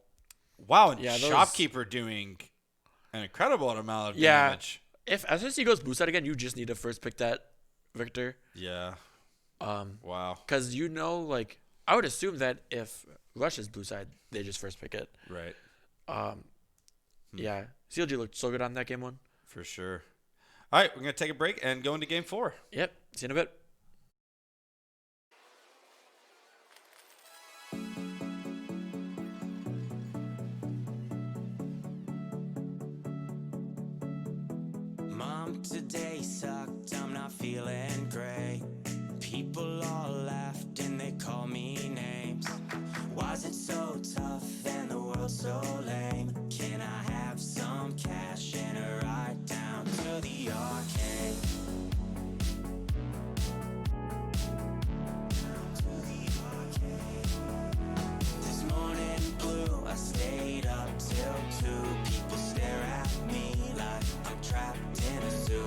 wow, and Shopkeeper doing an incredible amount of damage. If SRC goes boost out again, you just need to first pick that Victor. Yeah. Wow. Because like, I would assume that if Rush is blue side, they just first pick it. Right. Yeah. CLG looked so good on that game 1. For sure. All right, we're going to take a break and go into game 4. Yep. See you in a bit. Mom, today sucked, I'm not feeling great. People all laughed and they call me names. Why's it so tough and the world so lame? Can I have some cash and a ride down to the arcade? This morning blue, I stayed up till 2. People stare at me like I'm trapped in a zoo.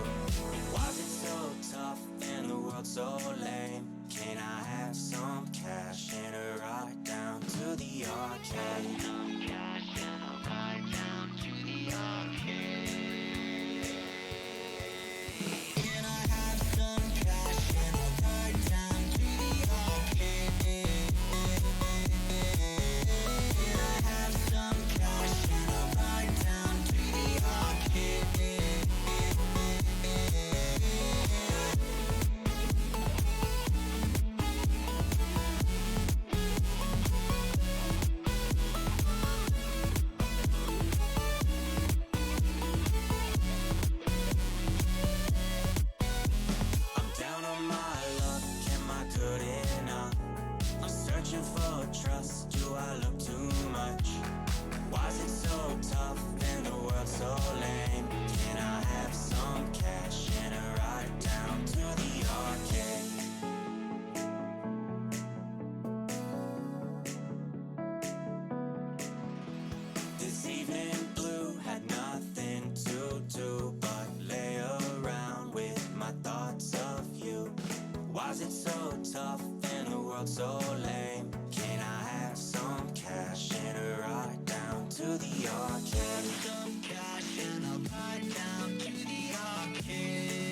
Why's it so tough in a world so lame? Can I have some cash and a ride down to the arcade? Some cash and a ride down to the arcade.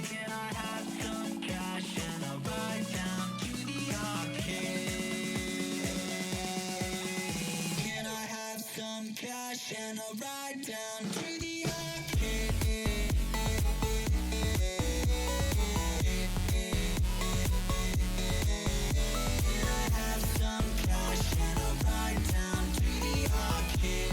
Can I have some cash and a ride down to the arcade? Can I have some cash and a ride down to the arcade? Can I have some cash and a ride down to the arcade? Can I have some cash and a ride down to the arcade?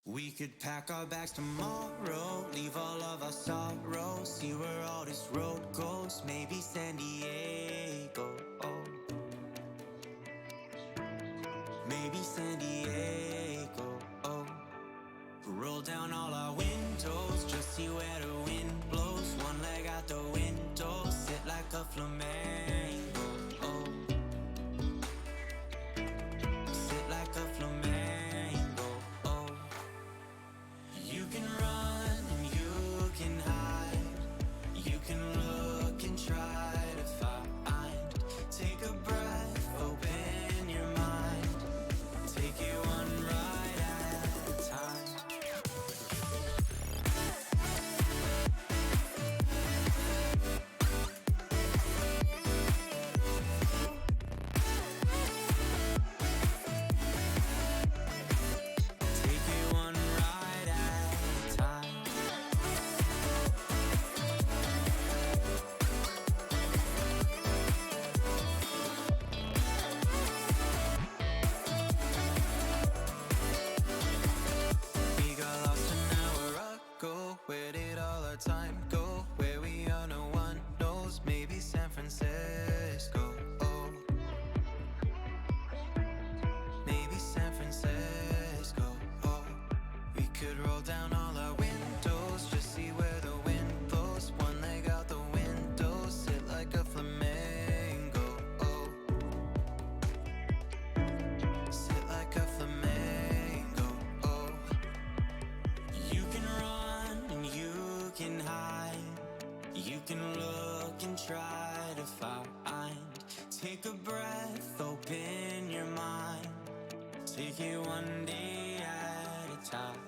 We could pack our bags tomorrow, leave all of our sorrows, see where all this road goes, maybe San Diego. Maybe San Diego. Roll down all our windows, just see where the wind blows. One leg out the window, sit like a flamenco. Sit like a flamenco. You can run and you can hide. You can look and try to find. Take a breath, open your mind. Take it one ride at a time. Take it one ride at a time. We got lost an hour ago. Where did all our time go? Where we are, no one knows. Maybe San Francisco. Maybe San Francisco. We could roll down all our windows, just see where the wind blows. One leg out the window, sit like a flamenco. Sit like a flamenco. You can run and you can hide. You can look and try to find. Take a breath, open your mind. Take it one day at a time.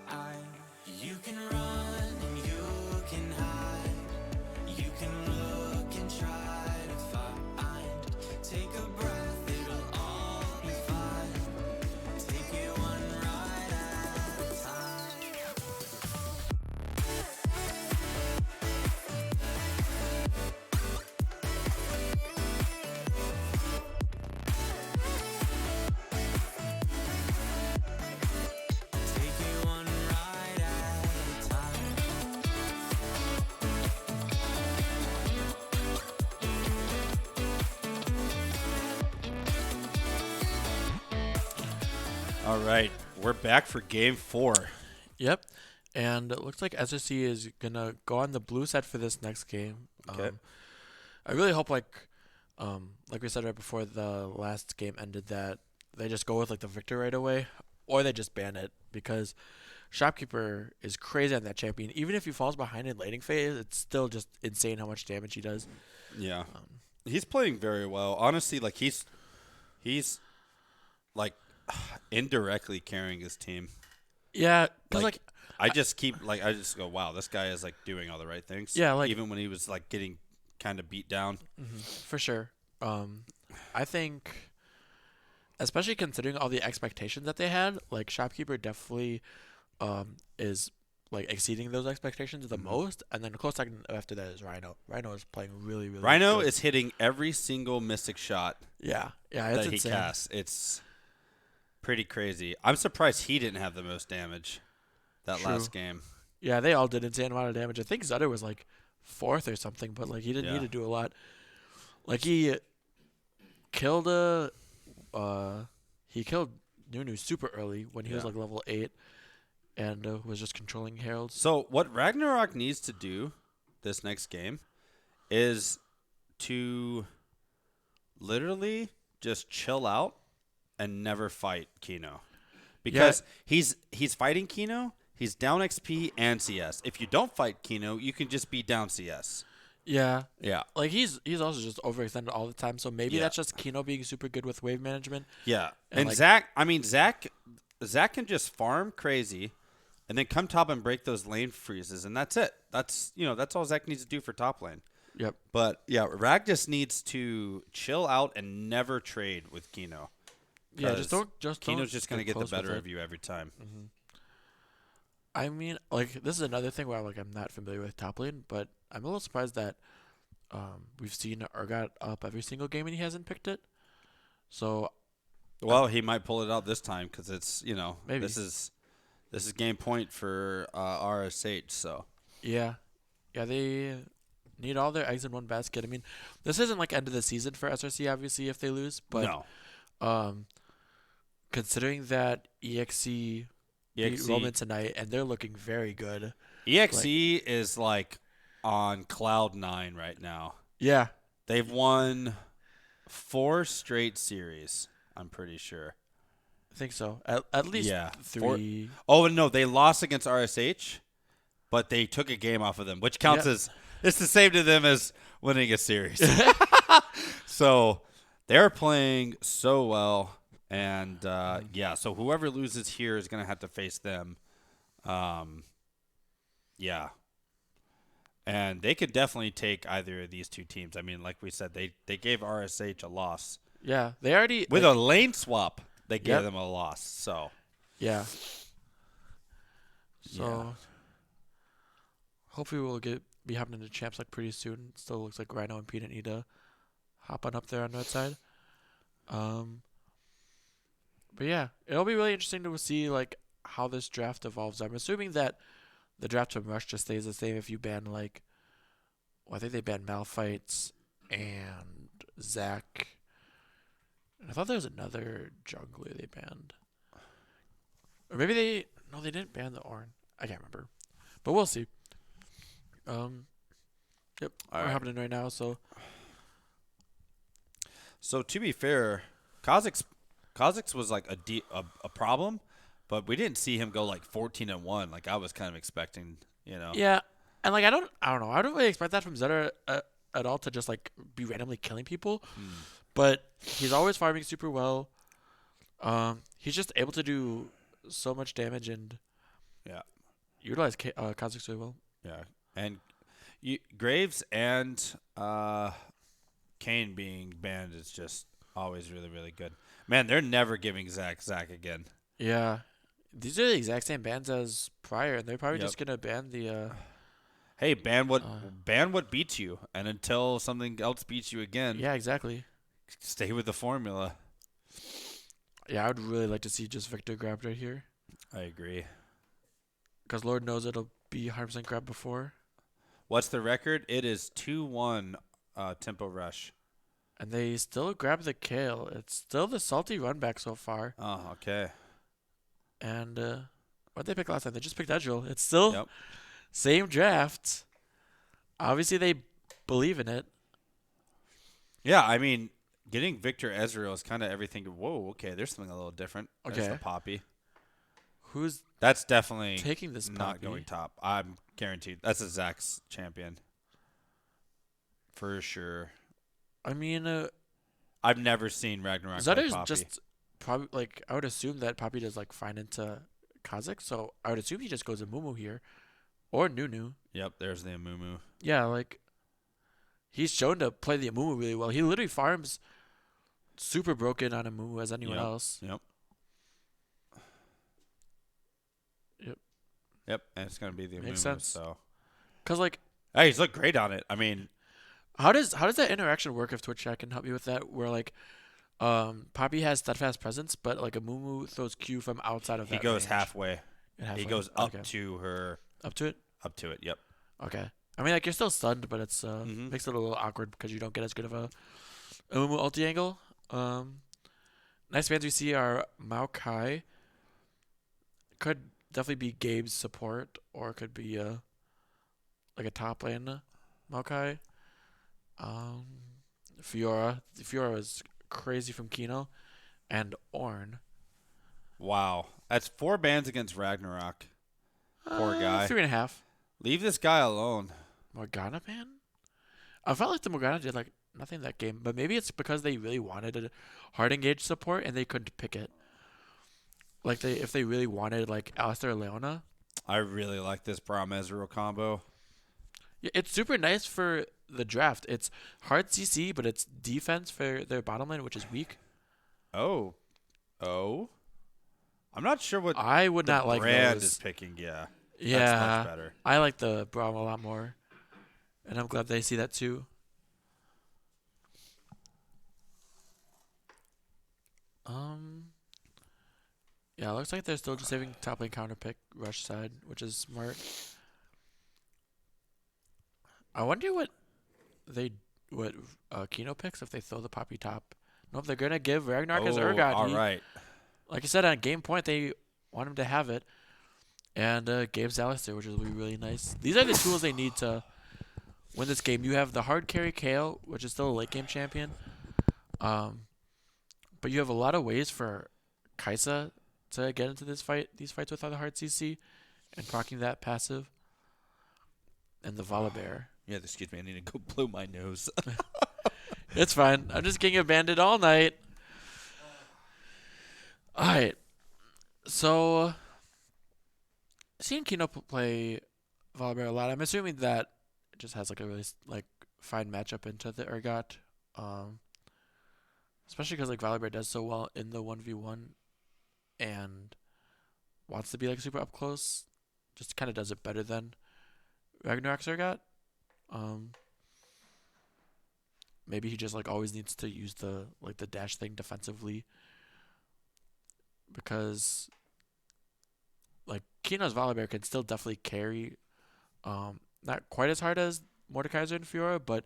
You can run and you can hide. You can look and try to find. Take a breath, it'll all be fine. Take it one ride at a time. Take it one ride at a time. All right, we're back for game 4. Yep. And it looks like SRC is going to go on the blue side for this next game. Okay. I really hope, like we said right before the last game ended, that they just go with like the victor right away, or they just ban it, because Shopkeeper is crazy on that champion. Even if he falls behind in laning phase, it's still just insane how much damage he does. Yeah, he's playing very well. Honestly, like he's like indirectly carrying his team. Yeah, because like I just go, wow, this guy is like doing all the right things. Yeah, like even when he was like getting kind of beat down. for sure. I think especially considering all the expectations that they had. Like Shopkeeper definitely is like exceeding those expectations the most, and then a close second after that is Rhino. Rhino is playing really, really Rhino good. is hitting every single mystic shot Yeah, it's that he insane. casts. It's pretty crazy. I'm surprised he didn't have the most damage that True. last game. Yeah, they all did insane amount of damage. I think Zutter was like 4th or something, but like he didn't need Yeah. to do a lot. Like he killed he killed Nunu super early when he was Yeah. like level 8 and was just controlling heralds. So what Ragnarok needs to do this next game is to literally just chill out and never fight Kino. Because he's fighting Kino, he's down XP and CS. If you don't fight Kino, you can just be down CS. Yeah. Yeah. Like he's also just overextended all the time, so maybe Yeah. that's just Kino being super good with wave management. Yeah. And And like- Zach can just farm crazy and then come top and break those lane freezes, and that's it. That's all Zach needs to do for top lane. Yep. But yeah, Rag just needs to chill out and never trade with Kino. Yeah, just don't Kino's just gonna get get the close with better it. of you every time. I mean, like this is another thing where I'm not familiar with top lane, but I'm a little surprised that we've seen Urgot up every single game and he hasn't picked it. So Well, he might pull it out this time because it's Maybe. this is game point for RSH. So yeah, they need all their eggs in one basket. I mean, this isn't like end of the season for SRC obviously if they lose, but no, considering that EXE beat Roman tonight and they're looking very good. EXE is like on cloud 9 right now. Yeah, They've won 4 straight series. I'm pretty sure. I think so. At least Yeah, 3. Oh no, they lost against RSH, but they took a game off of them, which counts Yeah. as it's the same to them as winning a series. So they're playing so well, and yeah. So whoever loses here is gonna have to face them. Yeah. And they could definitely take either of these two teams. I mean, like we said, they gave RSH a loss Yeah, they already with a lane swap. They gave Yep. them a loss. So yeah. So hopefully we'll be happening to champs like pretty soon. Still looks like Rhino and Peanut need to hop on up there on that side. But yeah, it'll be really interesting to see like how this draft evolves. I'm assuming that the draft from Rush just stays the same if you ban like, well, I think they banned Malphites and Zach. And I thought there was another jungler they banned. Or maybe they didn't ban the Ornn. I can't remember. But we'll see. Yep. All We're right. happening right now, so So to be fair, Kha'Zix was like a problem, but we didn't see him go like 14-1 like I was kind of expecting. yeah. And like I don't know. I don't really expect that from Zetter at all to just like be randomly killing people. But he's always farming super well. He's just able to do so much damage and Yeah, utilize Kha'Zix really well. yeah, and Graves and Kane being banned is just always really really good. Man, they're never giving Zach again. Yeah. These are the exact same bans as prior, and they're probably Yep. just gonna ban the Hey, ban what beats you, and until something else beats you again, yeah, exactly. stay with the formula. Yeah, I would really like to see just Victor grabbed right here. I agree. Because Lord knows it'll be 100% grab before. What's the record? It is 2-1 tempo rush. And they still grab the kill. It's still the salty run back so far. Oh, okay. And what'd they pick last time? They just picked Edgel. It's still Yep. same draft. Obviously, they believe in it. Yeah, I mean, getting Victor Ezreal is kind of everything. Whoa, okay, there's something a little different. There's Okay. the Poppy. Who's That's definitely taking this not Poppy? going top. I'm guaranteed. That's a Zach's champion. For sure. I mean, I've never seen Ragnarok play Zutter's Poppy. just probably like I would assume that Poppy does like fine into Kha'Zix, so I would assume he just goes to Mumu here, or Nunu. Yep, there's the Amumu. Yeah, like he's shown to play the Amumu really well. He literally farms super broken on a move as anyone Yep. else. Yep. Yep. Yep. And it's gonna be the Makes Amumu. sense. So Cause like, hey, he's looked great on it. I mean, how does that interaction work? If Twitch chat can help me with that, where like, Poppy has steadfast presence, but like a Mumu throws Q from outside of he that goes range. halfway. Halfway. He goes up Okay. to her. Up to it. Up to it. Yep. Okay. I mean, like you're still stunned, but it's Mhm. makes it a little awkward because you don't get as good of a Mumu ulti angle. Nice bans we see are Maokai. Could definitely be Gabe's support, or it could be like a top lane Maokai. Fiora. Fiora is crazy from Kino, and Ornn. Wow. That's 4 bans against Ragnarok. Poor guy. 3.5. Leave this guy alone. Morgana ban? I felt like the Morgana did like nothing that game, but maybe it's because they really wanted a hard engage support and they couldn't pick it. Like if they really wanted like Alistair or Leona, I really like this Braum Ezreal combo. yeah, it's super nice for the draft. It's hard CC, but it's defense for their bottom lane, which is weak. Oh. I'm not sure what I would the not like brand those. is picking. Yeah. Yeah, That's much better. I like the Braum a lot more, and I'm glad they see that too. Yeah, it looks like they're still just saving top lane counter pick rush side, which is smart. I wonder what Kino picks if they throw the Poppy top. Nope, they're gonna give Ragnarok his Urgot. All right. Like I said, on game point they want him to have it, and Gabe's Alistair, which will be really nice. These are the tools they need to win this game. You have the hard carry KO, which is still a late game champion, but you have a lot of ways for Kaisa to get into these fights without the hard CC, and proccing that passive, and the Volibear. Yeah, excuse me. I need to go blow my nose. It's fine. I'm just getting abandoned all night. Alright. So, seeing Kino play Volibear a lot, I'm assuming that it just has like a really like fine matchup into the Urgot. Especially because like Volibear does so well in the 1v1 and wants to be like super up close. Just kind of does it better than Ragnarok's Urgot. Maybe he just like always needs to use the dash thing defensively, because like Kino's Volibear can still definitely carry, not quite as hard as Mordekaiser and Fiora, but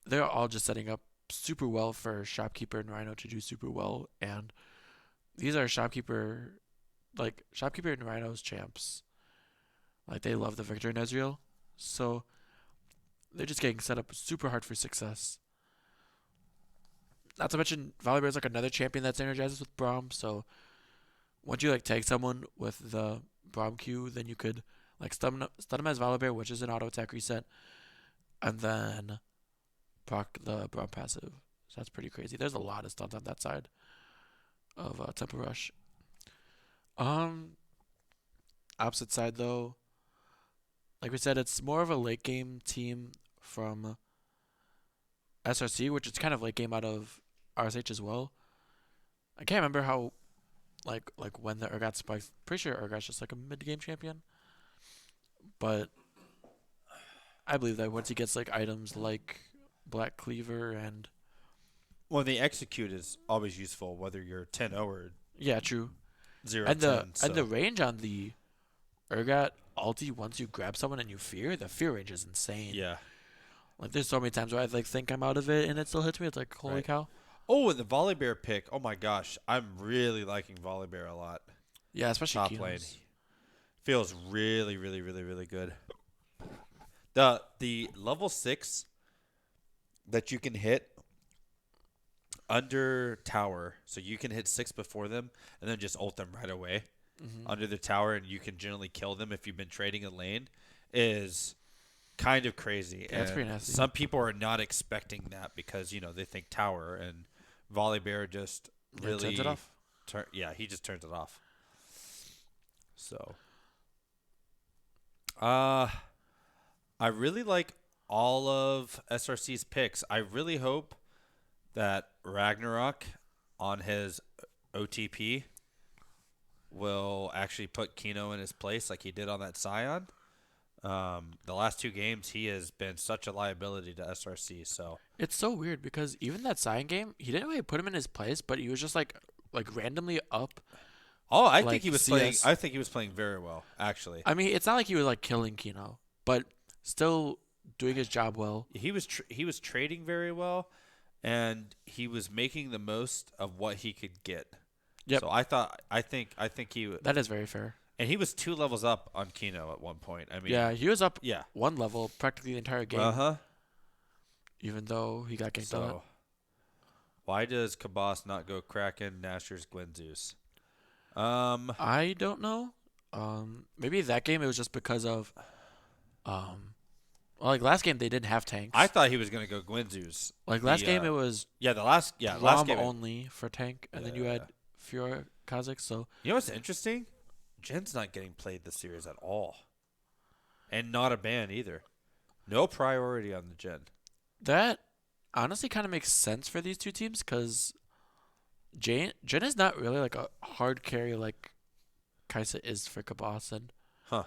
they're all just setting up super well for Shopkeeper and Rhino to do super well, and these are Shopkeeper and Rhino's champs. Like they love the Victor and Ezreal, so they're just getting set up super hard for success. Not to mention, Volibear is like another champion that synergizes with Braum, so once you like tag someone with the Braum Q, then you could like stun him as Volibear, which is an auto attack reset, and then proc the Braum passive. So that's pretty crazy. There's a lot of stuns on that side of Temple Rush. Opposite side though, like we said, it's more of a late game team from SRC, which is kind of late game out of RSH as well. I can't remember how, like when the Urgot spikes. Pretty sure Urgot's just like a mid game champion, but I believe that once he gets like items like Black Cleaver and Well, the execute is always useful, whether you're 10-0 or yeah, true, 0-10. and the so. range on the Urgot ulti, once you grab someone and you fear, the fear range is insane. Yeah. Like there's so many times where I like think I'm out of it and it still hits me. It's like holy Right. cow. Oh, and the Volibear pick. Oh my gosh, I'm really liking Volibear a lot. Yeah, especially Top Kino's. lane feels really, really, really, really good. The level 6 that you can hit under tower, so you can hit 6 before them and then just ult them right away under the tower, and you can generally kill them if you've been trading a lane, is kind of crazy. Yeah, that's and pretty nasty. some people are not expecting that because they think tower, and Volibear just really turns it off. He just turns it off. So, I really like all of SRC's picks. I really hope that Ragnarok on his OTP will actually put Kino in his place like he did on that Scion. The last 2 games, he has been such a liability to SRC. So It's so weird because even that Scion game, he didn't really put him in his place, but he was just like randomly up. I Like think he was CS. playing. I think he was playing very well, actually. I mean, it's not like he was like killing Kino, but still doing his job well. He was trading very well, and he was making the most of what he could get. Yep. So I think he That is very fair. and he was 2 levels up on Kino at one point. I mean, Yeah, he was up yeah. 1 level practically the entire game, Uh-huh. even though he got ganked a lot. So why does Kabas not go Kraken, Nashor's, Gwenzeus? I don't know. Maybe that game it was just because of, well, like last game they didn't have tanks. I thought he was going to go Gwenzeus. Like last game it was last Rom game. only for tank, and then you had Fiora Kha'Zix. So You know what's interesting? Jen's not getting played this series at all. And not a ban either. No priority on the Jen. that honestly kind of makes sense for these 2 teams because Jen is not really like a hard carry like Kaisa is for Kabas, and Huh.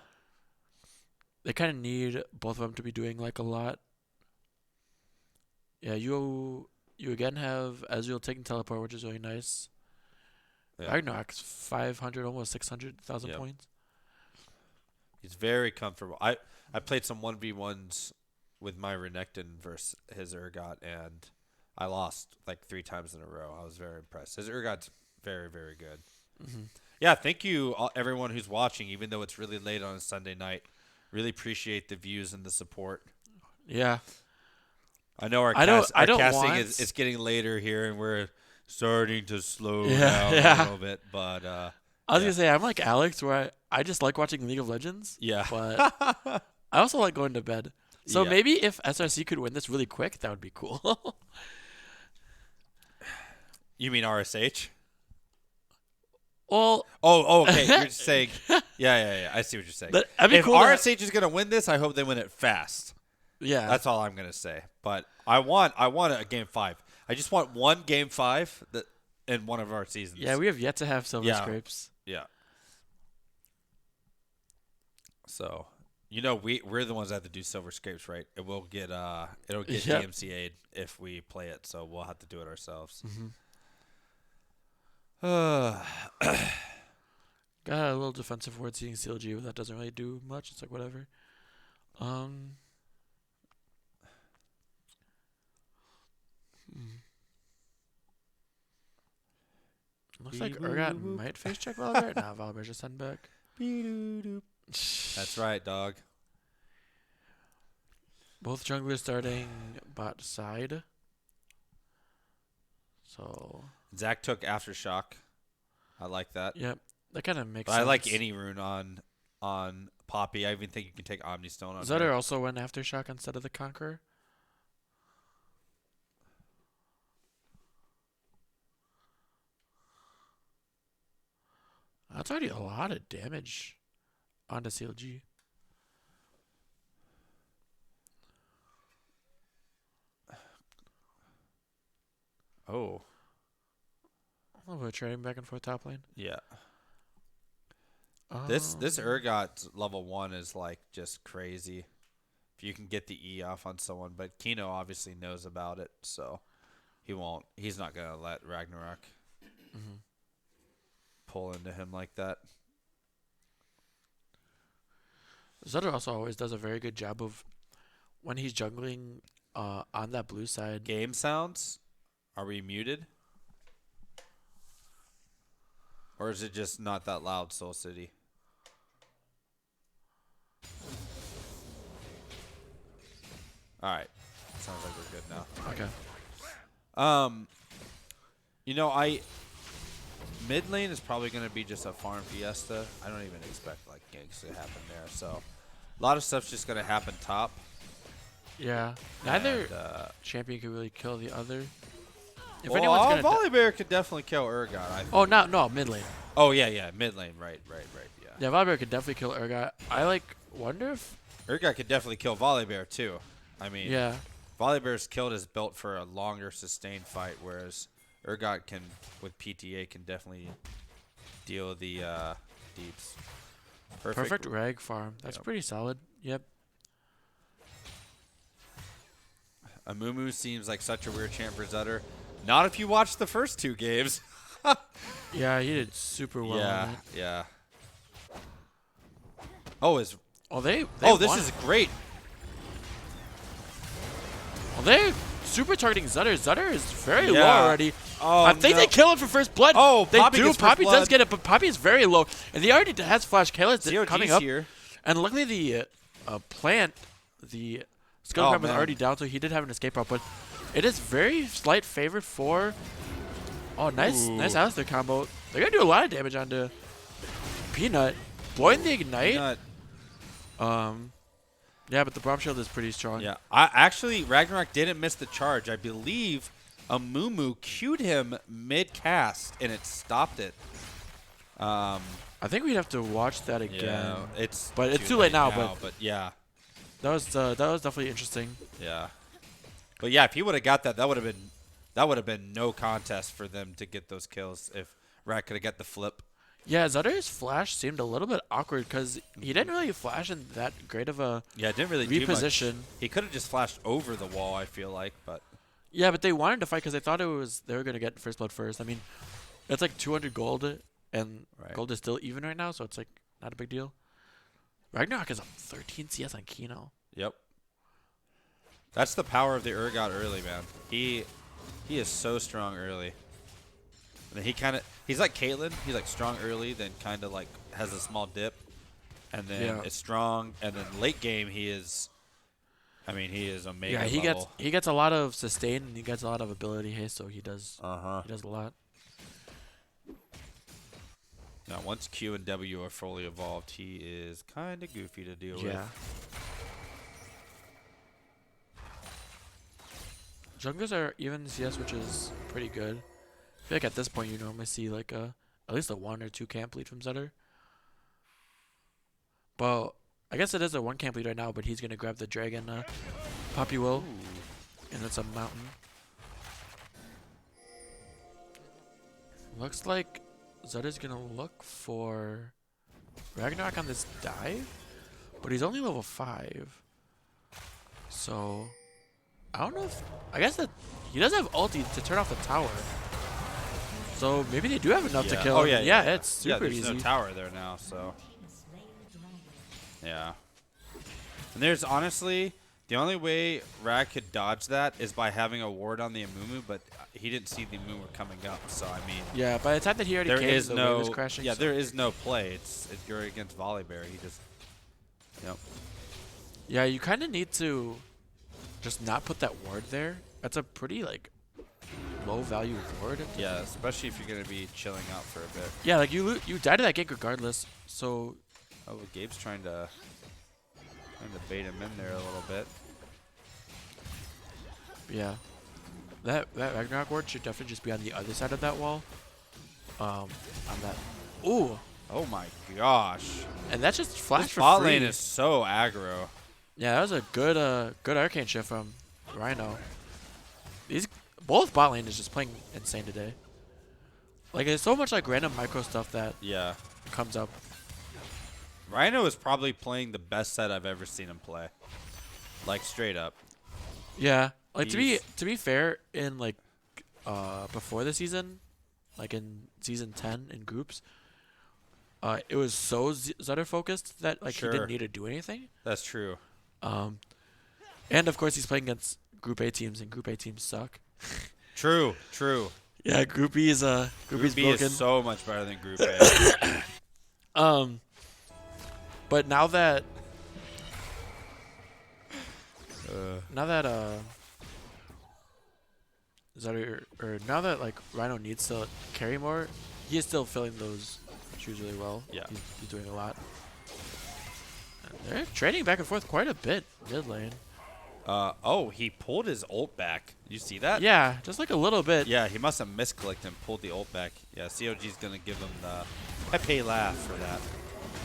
they kind of need both of them to be doing like a lot. Yeah, you again have Ezreal taking teleport, which is really nice. Yeah. Ragnarok's 500, almost 600,000 Yep. points. He's very comfortable. I played some 1v1s with my Renekton versus his Urgot, and I lost like 3 times in a row. I was very impressed. His Urgot's very, very good. Mm-hmm. Yeah, thank you everyone who's watching, even though it's really late on a Sunday night. Really appreciate the views and the support. Yeah. I know our I don't casting want- is getting later here, and we're starting to slow Yeah, down yeah. a little bit, but I was going to say, I'm like Alex, where I just like watching League of Legends, yeah. but I also like going to bed. So Yeah. maybe if SRC could win this really quick, that would be cool. You mean RSH? Well, Oh, okay. You're just saying. Yeah. I see what you're saying. that'd be If cool to- RSH is gonna win this, I hope they win it fast. yeah. That's all I'm gonna say. But I want a game 5. I just want one game 5 that in one of our seasons. Yeah, we have yet to have Silver Yeah. Scrapes. Yeah. So, we're the ones that have to do Silver Scrapes, right? It will get it'll get Yep. DMCA'd if we play it, so we'll have to do it ourselves. Got a little defensive ward seeing CLG, but that doesn't really do much. It's like whatever. Looks like Urgot might face check Valbert. Nah, Valbert's just send back. That's right, dog. Both junglers starting bot side. So, Zach took Aftershock. I like that. yep. That kind of makes But sense. I like any rune on Poppy. I even think you can take Omnistone on Zutter her. also went Aftershock instead of the Conqueror. That's already a lot of damage onto CLG. Oh, A little bit of trading back and forth top lane. yeah. This Urgot level 1 is like just crazy. If you can get the E off on someone, but Kino obviously knows about it, so he won't. He's not gonna let Ragnarok pull into him like that. Zutter also always does a very good job of when he's jungling on that blue side. Game sounds. Are we muted? Or is it just not that loud, Soul City? All right. Sounds like we're good now. Okay. Mid lane is probably going to be just a farm fiesta. I don't even expect like ganks to happen there. So a lot of stuff's just going to happen top. Yeah. Neither And, champion could really kill the other. If well, anyone's gonna Volibear could definitely kill Urgot. I think. Oh, no, mid lane. Oh yeah, mid lane. Right. Yeah. Yeah, Volibear could definitely kill Urgot. I wonder if Urgot could definitely kill Volibear too. I mean, yeah. Volibear's Kilt is built for a longer sustained fight, whereas Urgot can, with PTA, can definitely deal the deeps. Perfect rag farm. That's pretty solid. Yep. Amumu seems like such a weird champ for Zutter. Not if you watch the first 2 games. Yeah, he did super well. On it. Yeah. Oh, they this won. is great. Well, they super targeting Zutter. Zutter is very low Yeah. already. Oh, I think no. they kill him for first blood. Oh, they Poppy do. gets first Poppy does blood. get it, but Poppy is very low, and he already has flash. Kayla's COG's coming up, here. and luckily the plant, the skill Oh, grab was man. already down, so he did have an escape route. But it is very slight favor for. Oh, nice Alistair combo. They're gonna do a lot of damage onto Peanut, blowing the ignite. Peanut. Yeah, but the bomb shield is pretty strong. Yeah. Actually, Ragnarok didn't miss the charge. I believe Amumu queued him mid-cast, and it stopped it. I think we'd have to watch that again. Yeah, But it's too late now, But yeah, that was definitely interesting. yeah. But yeah, if he would have got that, that would have been no contest for them to get those kills if Rag could have got the flip. Yeah, Zutter's flash seemed a little bit awkward because he didn't really flash in that great of a Yeah, it didn't really do reposition. much. He could have just flashed over the wall, I feel like, but Yeah, but they wanted to fight because they thought they were gonna get first blood first. I mean, it's like 200 gold, and Right. gold is still even right now, so it's like not a big deal. Ragnarok is up 13 CS on Kino. yep. That's the power of the Urgot early, man. He is so strong early. And he's like Caitlyn. He's like strong early, then kind of like has a small dip, and then is strong, and then late game he is omega Yeah, level. he gets a lot of sustain and he gets a lot of ability haste, so he does Uh-huh. he does a lot. Now, once Q and W are fully evolved, he is kind of goofy to deal Yeah. with. Junglers are even CS, which is pretty good. I feel like at this point you normally see like at least a 1 or 2 camp lead from Zutter. Well, I guess it is a 1 camp lead right now, but he's gonna grab the dragon Poppy will, and it's a mountain. Looks like Zutter's gonna look for Ragnarok on this dive, but he's only level 5. So I don't know if I guess that he does have ulti to turn off the tower. So maybe they do have enough to kill Oh, him. yeah, It's super there's easy. no tower there now, so yeah. And there's honestly the only way Rag could dodge that is by having a ward on the Amumu, but he didn't see the Amumu coming up. So I mean, Yeah, by the time that he already there came, is the no wave was crashing. so- there is no play. It's if you're against Volibear, he just Yeah, you kind of need to just not put that ward there. That's a pretty like low value ward. yeah, especially if you're gonna be chilling out for a bit. Yeah, like you die to that gank regardless. So Oh, well, Gabe's trying to bait him in there a little bit. yeah, that Ragnarok ward should definitely just be on the other side of that wall. On that. Ooh, Oh my gosh, and that's just flash this for bot free. lane is so aggro. Yeah, that was a good arcane shift from Rhino. Both bot lane is just playing insane today. Like there's so much like random micro stuff that Yeah, comes up. Rhino is probably playing the best set I've ever seen him play. Like straight up. Yeah, like He's- to be fair, in like before the season, like in season 10 in groups, it was so Zutter focused that like he Sure. didn't need to do anything. That's true. And of course he's playing against Group A teams, and Group A teams suck. True. Yeah, Group B is Group B broken. is so much better than Group A. But now that Zutter, or now that like Rhino needs to carry more, he is still filling those shoes really well. Yeah. He's doing a lot. And they're trading back and forth quite a bit mid lane. Oh, he pulled his ult back. Did you see that? Yeah, just like a little bit. Yeah, he must have misclicked and pulled the ult back. Yeah, COG's gonna give him the Pepe laugh for that.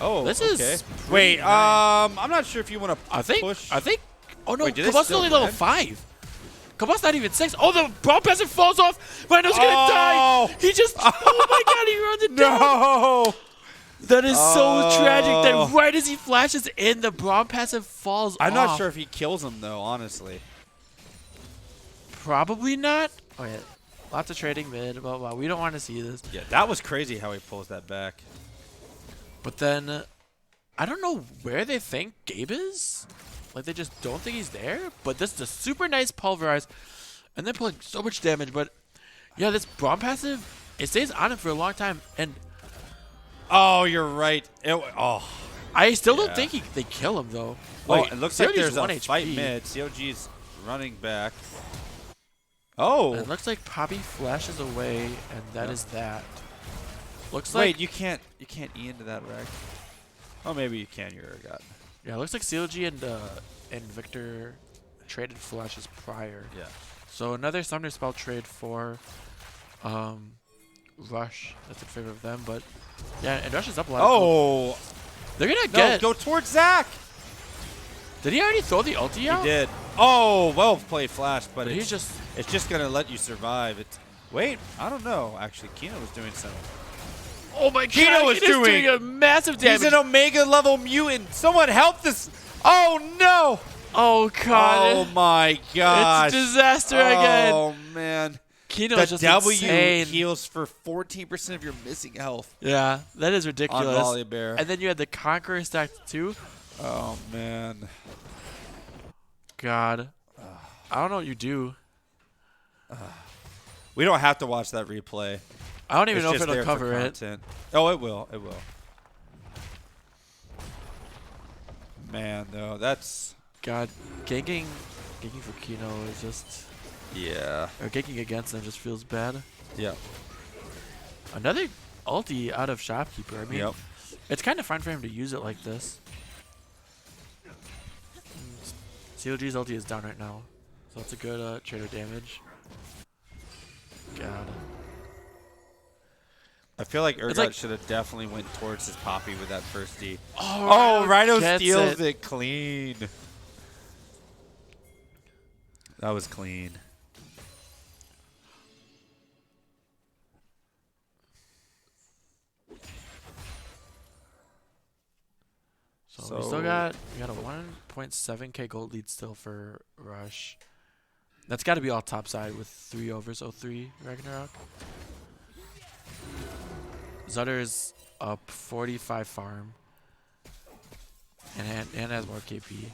Oh, This okay. is Wait, pretty nice. I'm not sure if you want to I think. push. Oh no, Wait, do they Kabut's still only level win? 5. Come on, not even 6. Oh, the Brawl Peasant falls off. Rhino's gonna die. He just. Oh my God, he runs it down. No. That is so tragic that right as he flashes in, the Brawl Peasant falls I'm off. not sure if he kills him though, honestly. Probably not. Oh yeah, lots of trading mid. Blah blah. We don't want to see this. Yeah, that was crazy how he pulls that back. But then, I don't know where they think Gabe is. Like, they just don't think he's there. But this is a super nice pulverize. And then pulling so much damage. But, yeah, this Braum passive, it stays on him for a long time. And Oh, you're right. I still don't think they kill him, though. Oh, it looks like COG's there's a 1 fight HP. mid. COG's running back. Oh. And it looks like Poppy flashes away, and that is that. Looks Wait, like you can't E into that rack. Oh, maybe you can. You're a god. yeah, it looks like CLG and Victor traded flashes prior. Yeah. So another Summoner Spell trade for Rush. That's in favor of them, but yeah, and Rush is up a lot. Oh. They're gonna No, get. go towards Zach. Did he already throw the ulti out? He did. Oh, well played Flash, but He's just. it's just gonna let you survive. Wait, I don't know. Actually, Kino was doing some. Oh my Kino God! is Kino's doing a massive damage. He's an Omega level mutant. Someone help this. Oh no. Oh God! Oh my gosh. It's a disaster again. Oh man. Kino The is just W insane. heals for 14% of your missing health Yeah, that is on ridiculous. Volley Bear. And then you had the Conqueror stacked too. Oh man. God, I don't know what you do. We don't have to watch that replay. I don't even It's know if just it'll there for cover it. content. Oh, it will. It will. Man, though, that's God, ganking for Kino is just, yeah. or ganking against them just feels bad. Yep. Another ulti out of Shopkeeper. I mean, Yep. it's kind of fun for him to use it like this. COG's ulti is down right now, so that's a good trader damage. God. I feel like It's Urgot like- should have definitely went towards his Poppy with that first D. Oh, Rhino gets steals it clean. That was clean. So we still got a 1.7k gold lead still for Rush. That's got to be all top side with 3 overs 03 Ragnarok. Zutter's up 45 farm and has more KP.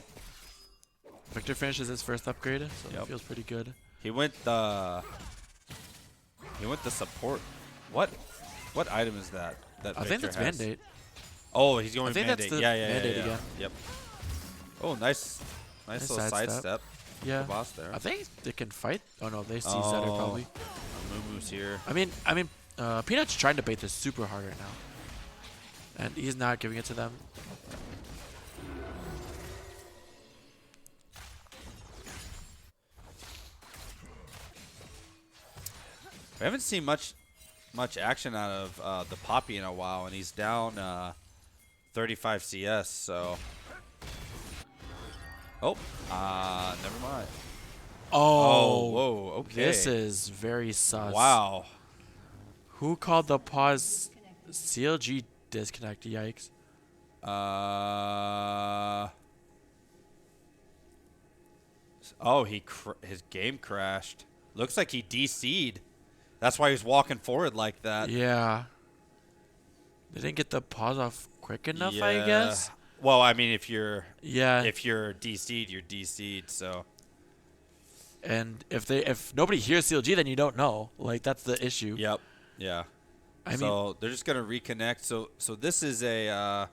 Victor finishes his first upgrade, so Yep. it feels pretty good. He went the support. What item is that? That I think Victor that's has? Mandate. Oh, he's going I think that's Mandate. the Yeah. Mandate again. Yep. Oh, nice little sidestep. Yeah. The boss there. I think they can fight. Oh no, they see Zutter probably. Mumu's here. I mean, Peanut's trying to bait this super hard right now, and he's not giving it to them. We haven't seen much action out of the Poppy in a while, and he's down 35 CS. So, never mind. Oh, whoa, okay. This is very sus. Wow. Who called the pause? CLG disconnect. Yikes. Oh, his game crashed. Looks like he DC'd. That's why he's walking forward like that. Yeah. They didn't get the pause off quick enough, I guess. Well, I mean, if you're Yeah. DC'd, you're DC'd. So. And if nobody hears CLG, then you don't know. Like, that's the issue. Yep. Yeah. I so mean, they're just gonna reconnect. So this is a.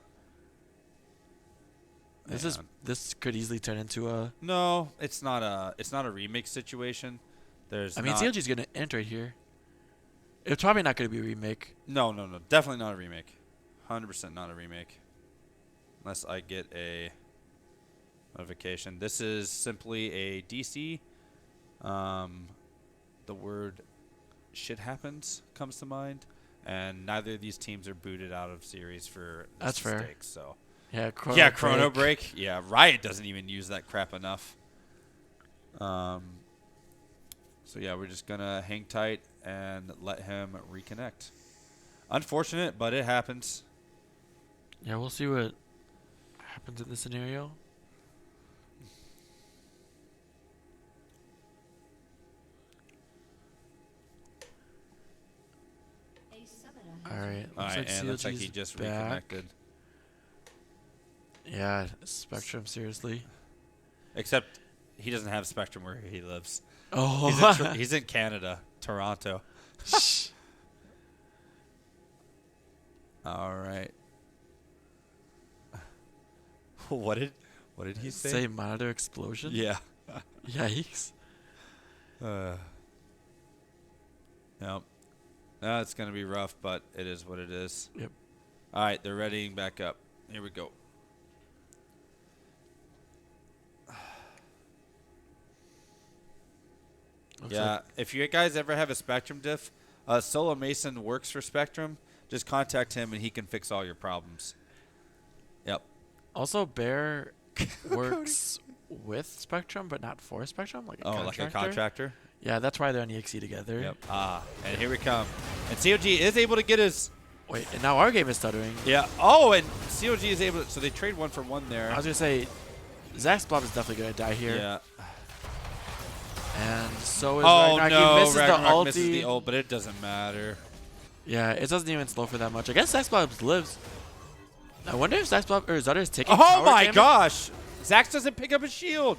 this could easily turn into a. No, it's not a remake situation. I mean, CLG's gonna enter right here. It's probably not gonna be a remake. No, definitely not a remake. 100% not a remake. Unless I get a notification. This is simply a DC. The word "shit happens" comes to mind, and neither of these teams are booted out of series for this That's fair. mistake. So Yeah. Chrono Break. Yeah, Riot doesn't even use that crap enough. So yeah, we're just gonna hang tight and let him reconnect. Unfortunate, but it happens. Yeah, we'll see what happens in this scenario. All right. All right, and looks like he CLG's just back. reconnected. Yeah, Spectrum, seriously. Except he doesn't have Spectrum where he lives. Oh. He's in Canada, Toronto. All right. What did he say? Say monitor explosion? Yeah. Yikes. Nope. No, it's gonna be rough, but it is what it is. Yep. All right, they're readying back up. Here we go. Looks Yeah, like- if you guys ever have a Spectrum diff, Solo Mason works for Spectrum. Just contact him and he can fix all your problems. Yep. Also, Bear works with Spectrum, but not for Spectrum, like a Oh, contractor. like a contractor? Yeah, that's why they're on EXE together. Yep. And here we come. And COG is able to get his... Wait, and now our game is stuttering. Yeah. Oh, and COG is able to... So they trade 1 for 1 there. I was going to say, Zach's Blob is definitely going to die here. Yeah. And so is Oh, Ragnarok. no. He misses Ragnarok the ulti. misses the ult, but it doesn't matter. Yeah, it doesn't even slow for that much. I guess Zach's Blob lives. I wonder if Zach's Blob or Zutter is taking Oh, tower my damage. gosh. Zax doesn't pick up his shield.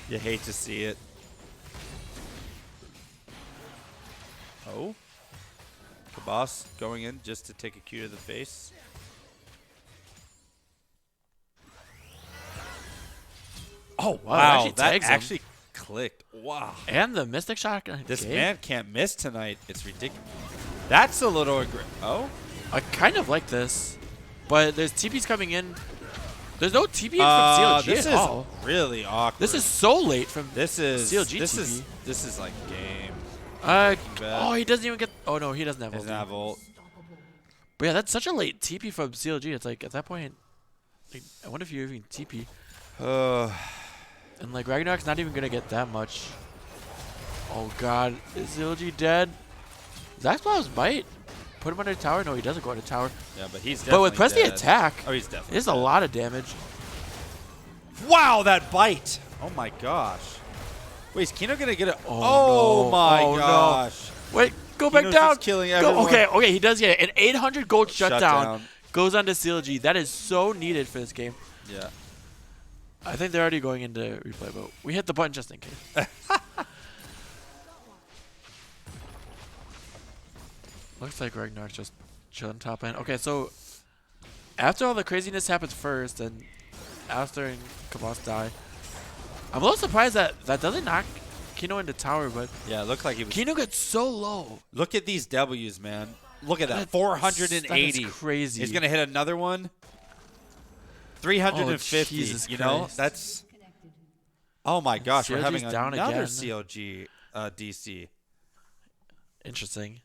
You hate to see it. Oh. The boss going in just to take a cue to the face. Oh, wow. actually That tags him. actually clicked. Wow. And the Mystic Shot. This man can't miss tonight. It's ridiculous. That's a little Oh? I kind of like this, but there's TPs coming in. There's no TP in from CLG this at is all. really awkward. This is so late from This is CLG this TP. this is like game. Uh, bad. oh, he doesn't even get. Oh no, he doesn't have Doesn't ulti. have ult. But yeah, that's such a late TP from CLG. It's like at that point, like, I wonder if you even TP. And like Ragnarok's not even gonna get that much. Oh god, is CLG dead? Zach's Blob's might put him under tower. No, he doesn't go under tower. Yeah, but he's But with definitely press the dead. attack, Oh, he's definitely it's a dead. lot of damage. Wow, that bite. Oh my gosh. Wait, is Kino gonna get it? Oh, no. My Oh, no. gosh. Wait, go back Kino's down. just killing Go- everyone. okay, he does get it. An 800 gold shutdown Shutdown. goes on to CLG. That is so needed for this game. Yeah. I think they're already going into replay, but we hit the button just in case. Looks like Ragnarok's just chilling top lane. Okay, so after all the craziness happens first, and after and Kabos die, I'm a little surprised that that doesn't knock Kino into tower, but Yeah, it looked like he was. Kino gets so low. Look at these W's, man. Look at that. That 480. is crazy. He's gonna hit another one. 350. Oh, Jesus you know, Christ. that's. Oh my gosh, we're CLG's having down another again. CLG DC. Interesting.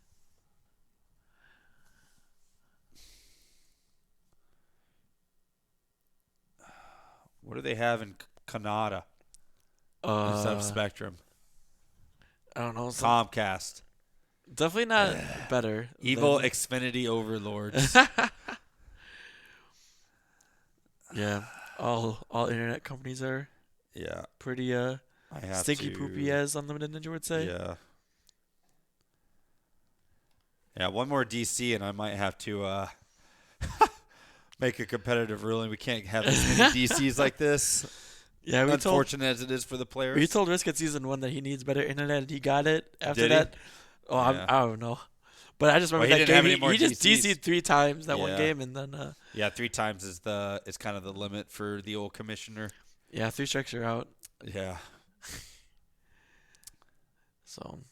What do they have in Canada instead of Spectrum? I don't know. Comcast. Definitely not better. Evil than- Xfinity overlords. Yeah, all internet companies are Yeah. pretty I have stinky to, poopy, as Unlimited Ninja would say. Yeah. Yeah, one more DC and I might have to make a competitive ruling. We can't have as many DCs like this. Yeah, Unfortunate as it is for the players. we told Risk at season 1 that he needs better internet, and he got it after Did he? that. Oh, Yeah. I don't know, but I just Well, remember he that didn't have game. any more He just DCs. DC'd 3 times that one Yeah. game, and then Yeah, 3 times is kind of the limit for the old commissioner. yeah, 3 strikes are out. Yeah. So,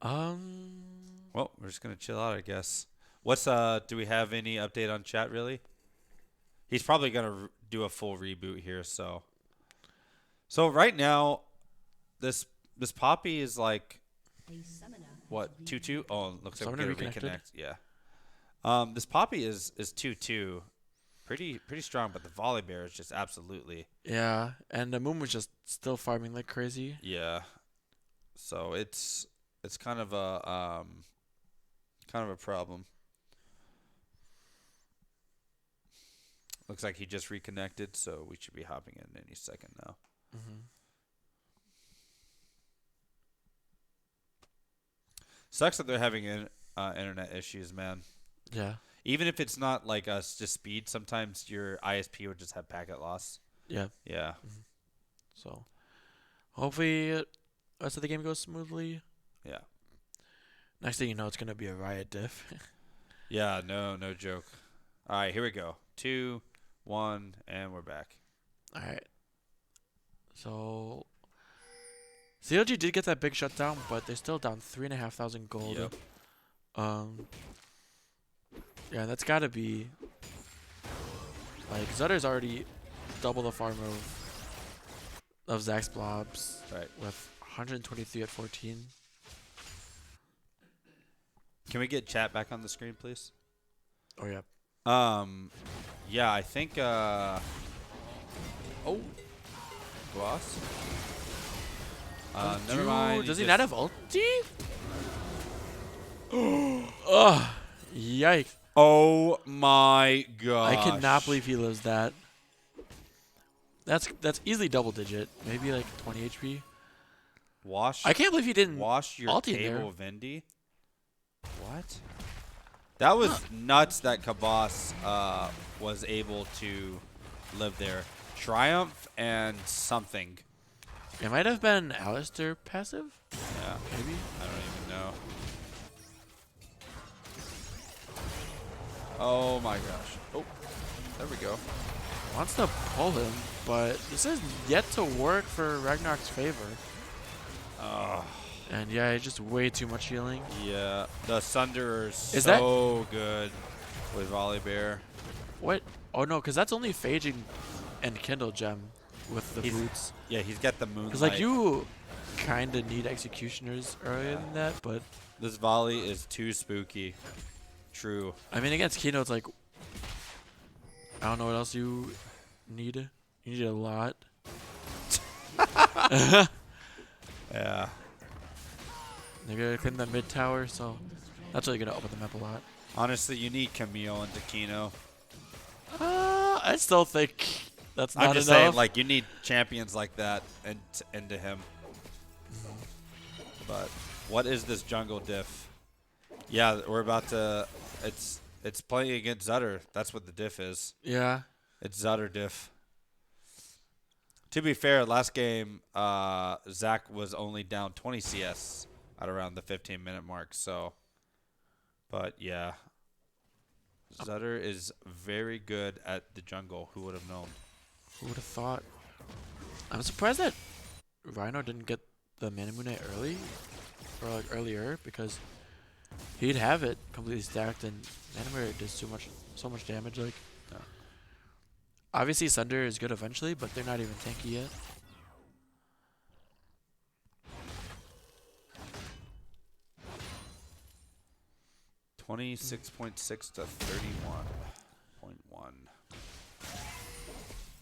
Well, we're just gonna chill out, I guess. What's do we have any update on chat really? He's probably gonna do a full reboot here, so. So right now, this Poppy is like what 2-2? Oh, it looks like we're Summoner gonna reconnected. reconnect. Yeah. This Poppy is 2-2, pretty strong, but the volley bear is just absolutely Yeah, and the Moon was just still farming like crazy. yeah. So it's kind of a problem. Looks like he just reconnected, so we should be hopping in any second now. Mm-hmm. Sucks that they're having internet issues, man. Yeah. Even if it's not like just speed, sometimes your ISP would just have packet loss. Yeah. Yeah. So hopefully the rest of the game goes smoothly. Yeah. Next thing you know, it's gonna be a riot diff. Yeah, no joke. All right, here we go. 2, 1, and we're back. All right. So CLG did get that big shutdown, but they're still down 3,500 gold. Yep. Yeah, that's gotta be like Zutter's already double the farm of Zach's blobs Right. with 123 at 14. Can we get chat back on the screen, please? Oh yeah. Yeah, I think oh, Gloss. Never mind. Does he not have ulti? Ugh. Yikes. Oh my god! I cannot believe he lives that. That's easily double digit. Maybe like 20 HP. Wash. I can't believe he didn't Wash your ulti table, Vindy. What? That was nuts that Kabas was able to live there. Triumph and something. It might have been Alistair passive. Yeah, Maybe. I don't even know. Oh my gosh. Oh, there we go. Wants to pull him, but this is yet to work for Ragnarok's favor. And yeah, it's just way too much healing. Yeah, the Sunder is Is so good with Volley Bear. What? Oh no, because that's only Phaging and Kindle Gem with the He's- boots. Yeah, he's got the Moonlight. Because like you kind of need Executioners earlier than that, but This volley is too spooky. True. I mean against Kino it's like I don't know what else you need. You need a lot. Yeah. They're gonna clean the mid tower, so that's really gonna open the map a lot. Honestly, you need Camille and Takino. I still think that's not I'm just enough. saying, like, you need champions like that into him. But what is this jungle diff? Yeah, we're about to. It's playing against Zutter. That's what the diff is. Yeah. It's Zutter diff. To be fair, last game, Zach was only down 20 CS at around the 15-minute mark. So, but yeah, Zutter is very good at the jungle. Who would have known? Who would have thought? I'm surprised that Rhino didn't get the Manamune early, or like earlier, because he'd have it completely stacked, and Manamune does so much damage. Like, Yeah. obviously Sunder is good eventually, but they're not even tanky yet. $26.6 to 31.1.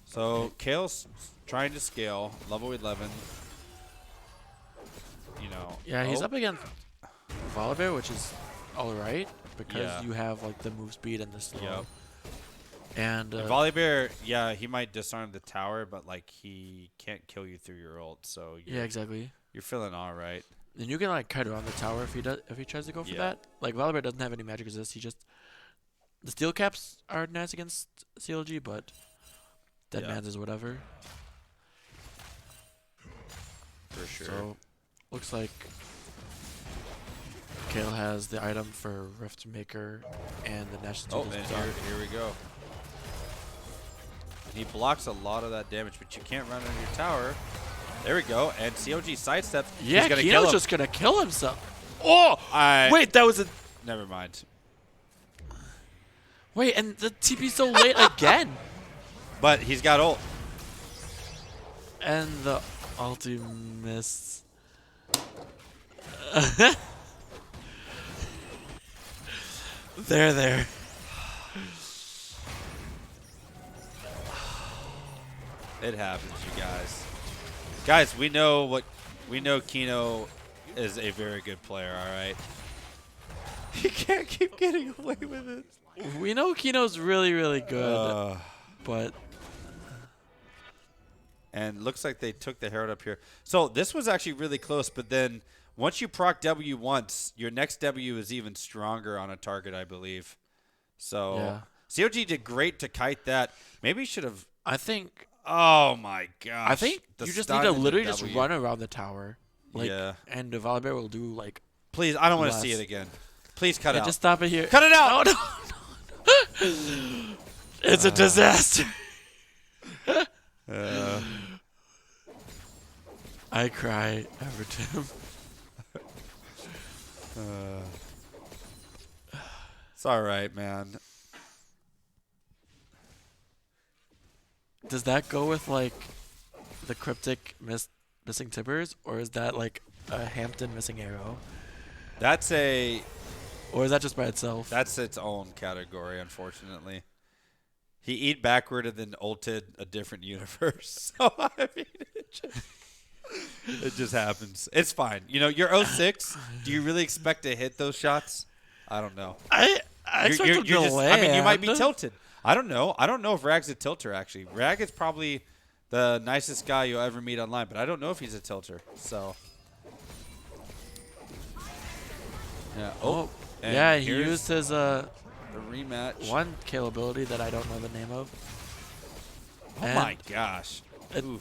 So Kale's trying to scale level 11. You know. Yeah, he's oh, up against Volibear, which is alright, because Yeah. you have like the move speed and the slow. Yep. And Volibear, yeah, he might disarm the tower, but like he can't kill you through your ult. So yeah, exactly. you're feeling all right. And you can like kite around the tower if he tries to go for Yeah. that. Like Volibear doesn't have any magic resist. He just the steel caps are nice against CLG, but Dead Yeah. Man's is whatever. For sure. So looks like Kale has the item for Rift Maker and the National Oh, and here we go. And he blocks a lot of that damage, but you can't run under your tower. There we go. And COG sidesteps. Yeah, He's gonna kill Kino's him. just gonna kill himself. Oh, I- wait, that was a Never mind. wait, and the TP so late again, But he's got ult. and the ulti missed. There. It happens, you guys. Guys, we know Kino is a very good player, all right? He can't keep getting away with it. We know Kino's really, really good, but and looks like they took the Herald up here. So this was actually really close, but then once you proc W once, your next W is even stronger on a target, I believe. So yeah. COG did great to kite that. Maybe he should have. I think Oh my gosh! I think The you just stun need to and the literally just W. run around the tower. Like, Yeah. and the Volibear will do like. Please, I don't want to less. see it again. Please cut it out. Just stop it here. Cut it out! No. It's a disaster. I cry every time. It's all right, man. Does that go with like the cryptic missing tippers, or is that like a Hampton missing arrow, That's or is that just by itself? That's its own category, unfortunately. He eat backward and then ulted a different universe. So, I mean, it just happens. It's fine. You know, you're 06. Do you really expect to hit those shots? I don't know. I expect them to land. I mean, you might be tilted. I don't know. I don't know if Rag's a tilter, actually. Rag is probably the nicest guy you'll ever meet online, but I don't know if he's a tilter. So, yeah. Oh, and yeah, he here's used his the rematch. one kill ability that I don't know the name of. Oh my gosh.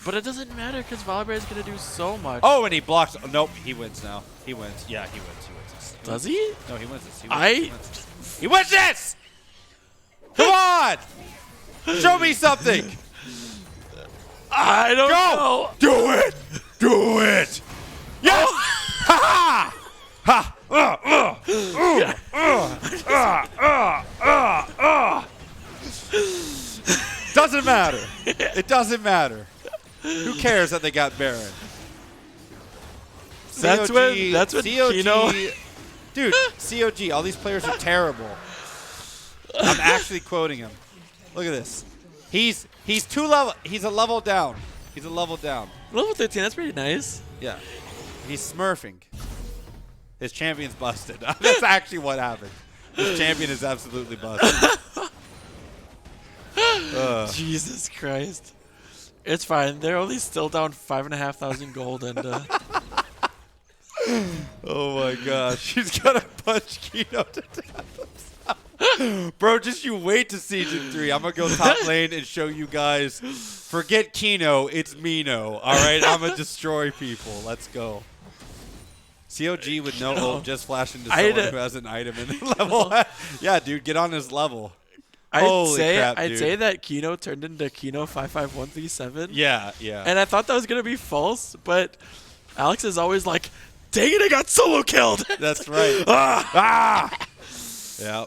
But it doesn't matter because Volibear is gonna do so much. Oh, and he blocks. Oh, nope, he wins now. He wins. Yeah, he wins. He wins this. Does he? No, he wins this. He I- wins this. He wins this! Come on! Show me something! I don't know. Do it! Do it! Yes! Ha ha! Ha! Doesn't matter. It doesn't matter. Who cares that they got Baron? That's when Kino. Dude, COG, all these players are terrible. I'm actually quoting him. Look at this. He's a level down. He's a level down. Level 13, that's pretty nice. Yeah. He's smurfing. His champion's busted. That's actually what happened. His champion is absolutely busted. Jesus Christ. It's fine. They're only still down 5,500 gold and Oh my gosh. He's gonna punch Kino to death. Bro, just you wait to Season 3. I'm gonna go top lane and show you guys. Forget Kino, it's Mino. Alright, I'm gonna destroy people. Let's go. COG with no ult, just flash into someone who has an item in the level. Yeah, dude, get on his level. Holy crap, I'd dude. say that Kino turned into Kino 55137. Yeah, yeah. And I thought that was gonna be false, but Alex is always like, "Dang it, I got solo killed." That's right. Ah! Yeah.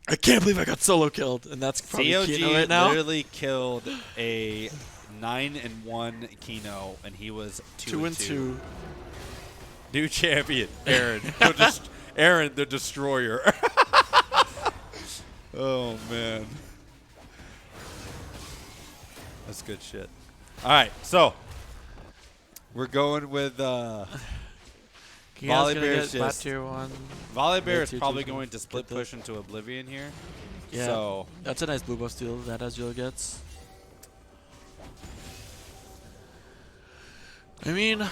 I can't believe I got solo killed, and that's probably COG Kino right now. literally killed a 9-1 Kino, and he was 2-2. New champion, Aaron. Aaron the Destroyer. Oh, man. That's good shit. All right, so we're going with Kino's Volibear's gonna get bot just- tier 1. Volibear is tier probably 2 going to split get the- push into Oblivion here. Yeah, So that's a nice blue buff steal that Azure gets. I mean,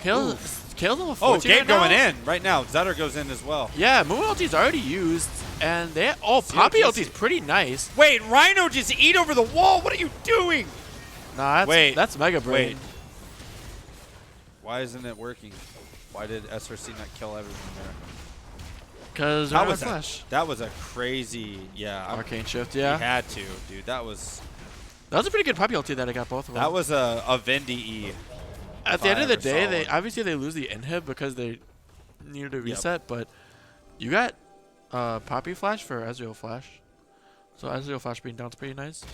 Kale's level 14 oh, Gabe right now. going in right now. Zetter goes in as well. Yeah, Moon ulti's already used, and they Poppy ulti's pretty nice. Wait, Rhino just eat over the wall. What are you doing? Nah, that's Mega Brain. Wait. Why isn't it working? Why did SRC not kill everyone there? Because That was Flash. that was a crazy, yeah. Arcane Shift, He yeah. had to, dude. That was a pretty good Poppy ulti that I got both of them. that was a Vendi E. At the end of the ever day, saw they one. obviously they lose the inhib because they needed to reset, but you got Poppy Flash for Ezreal Flash. So Ezreal Flash being down's pretty nice.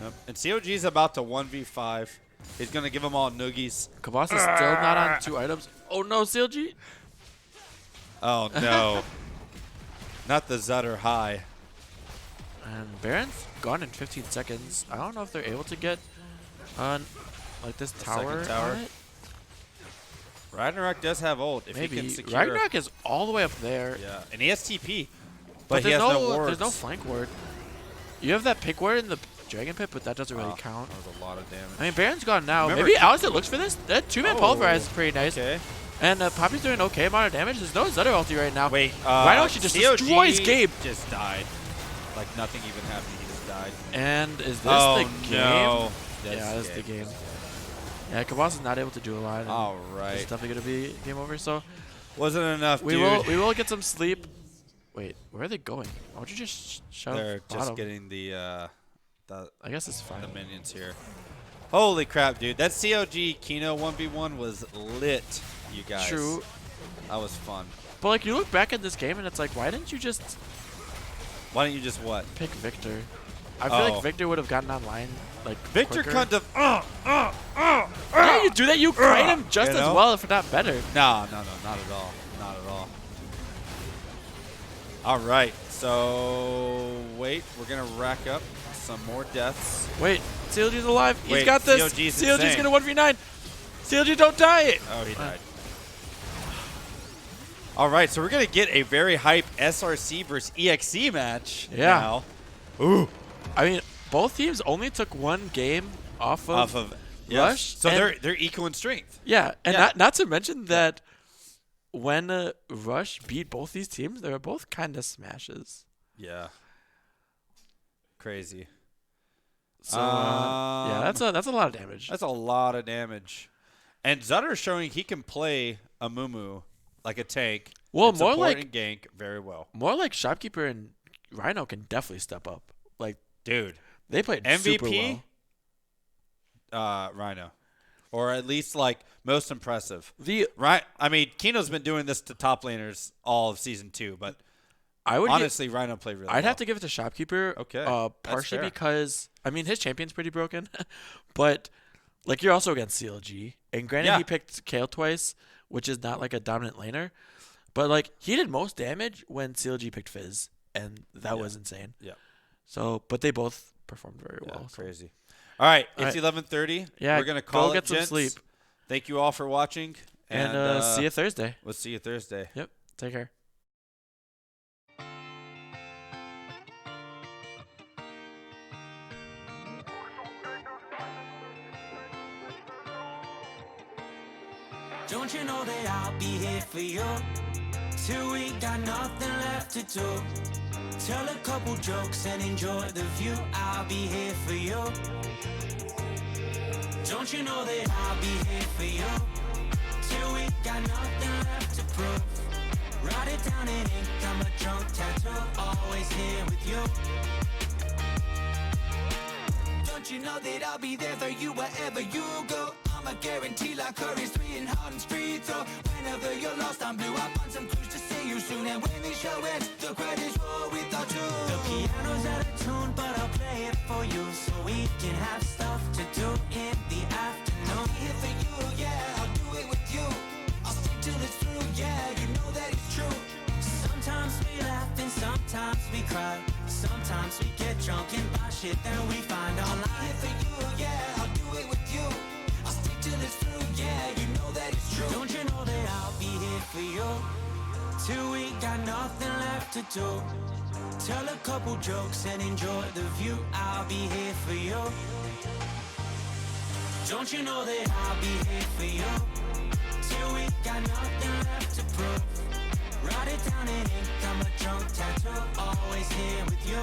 Yep. And COG's about to 1v5. He's gonna give them all noogies. Kavas is still not on 2 items. Oh no, CLG! Oh no. Not the Zutter high. And Baron's gone in 15 seconds. I don't know if they're able to get Like this The tower. second tower. on it? Ragnarok does have ult if he Maybe can secure. Ragnarok is all the way up there. Yeah, and he has TP, But but he there's has no wards. there's no flank ward. You have that pick ward in the dragon pit, but that doesn't really Oh, count. That was a lot of damage. I mean, Baron's gone now. Remember- Maybe Alistair looks for this. That two-man Oh, pulverize is pretty nice. Okay. And Poppy's doing okay amount of damage. There's no Zutter ulti right now. Wait, Rhino actually just COG destroys Gabe. Just died. Like nothing even happened. He just died. And is this Oh the game? no. Yeah, that's the game. Yeah, Kabas is not able to do a lot. and All It's right. definitely gonna be game over. So Wasn't enough, we dude. will get some sleep. Wait, where are they going? Why would you just shove They're just bottom? getting the I guess it's fine. the minions here. Holy crap, dude! That COG Kino 1v1 was lit, you guys. True. That was fun. But like you look back at this game and it's like, why didn't you just Why don't you just what? pick Victor? I feel Oh. like Victor would have gotten online like Victor quicker. kind of. Yeah, you do that. You kite him just You as know? well, if not better. No, not at all. Not at all. All right, so wait, we're gonna rack up some more deaths. Wait, CLG's alive. He's Wait, got this. CLG's CLG's insane. gonna 1v9. CLG, don't die. Oh, he died. All right, so we're gonna get a very hype SRC versus EXE match. Yeah. Now. Ooh. I mean, both teams only took one game off of yes. Rush. So and- they're equal in strength. yeah, and Yeah. not to mention that when Rush beat both these teams, they were both kind of smashes. Yeah. Crazy. So yeah, that's a lot of damage. That's a lot of damage. And Zutter is showing he can play a Mumu like a tank. Well, and more support like- and gank very well. More like Shopkeeper and Rhino can definitely step up. Like Dude, they played super MVP well. Rhino. Or at least like most impressive. The Right, I mean, Kino's been doing this to top laners all of season 2, but I would honestly, Rhino played really well. I'd have to give it to Shopkeeper. Okay, that's partially fair. because I mean his champion's pretty broken, but like you're also against CLG, and granted Yeah. he picked Kale twice, which is not like a dominant laner, but like he did most damage when CLG picked Fizz, and that was insane. Yeah. So, but they both performed very Yeah, well. So. crazy. All right, All it's right. 11:30. Yeah, we're gonna call go it, get some gents. sleep. Thank you all for watching, And see you Thursday. We'll see you Thursday. Yep. Take care. Don't you know that I'll be here for you till we got nothing left to do? Tell a couple jokes and enjoy the view. I'll be here for you. Don't you know that I'll be here for you till we got nothing left to prove? Write it down in ink, I'm a drunk tattoo. Always here with you. Don't you know that I'll be there for you wherever you go? I'm a guarantee like Curry's 3 and Harden's free throw. Whenever you're lost, I'm blue. I'll find some clues to see you soon. And when the show ends, the credits roll with our tune. The piano's out of tune, but I'll play it for you so we can have stuff to do in the afternoon. I'll be here for you, yeah, I'll do it with you. I'll stick till it's through, yeah, you know that it's true. Sometimes we laugh and sometimes we cry. Sometimes we get drunk and buy shit that we find online. I'll be here for you, yeah, I'll do it with you. I'll stick till it's through, yeah, you know that it's true. Don't you know that I'll be here for you till we got nothing left to do? Tell a couple jokes and enjoy the view. I'll be here for you. Don't you know that I'll be here for you till we got nothing left to prove? Write it down in ink, I'm a drunk tattoo. Always here with you.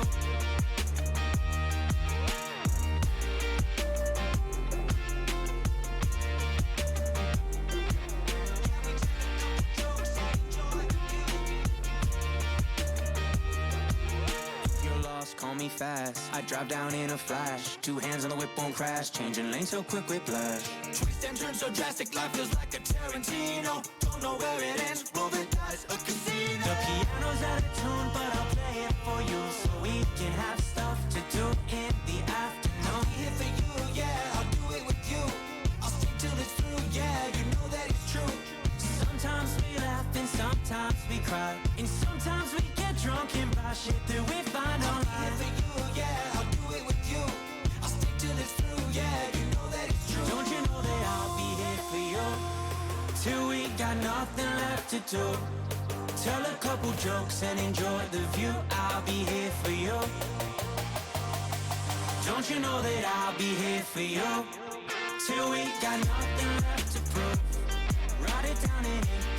You're lost, call me fast. I drive down in a flash. 2 hands on the whip, won't crash. Changing lanes so quick, whiplash. Twist and turn so drastic, life feels like a Tarantino. Don't know where it ends, roll the dice, a casino. The piano's out of tune, but I'll play it for you so we can have stuff to do in the afternoon. I'll be here for you, yeah, I'll do it with you. I'll stick till it's through, yeah, you know that it's true. Sometimes we laugh and sometimes we cry. And sometimes we get drunk and buy shit that we find online. I'll be here for you, yeah, I'll do it with you. I'll stick till it's through, yeah, you know that nothing left to do. Tell a couple jokes and enjoy the view. I'll be here for you. Don't you know that I'll be here for you? Till we got nothing left to prove. Write it down in ink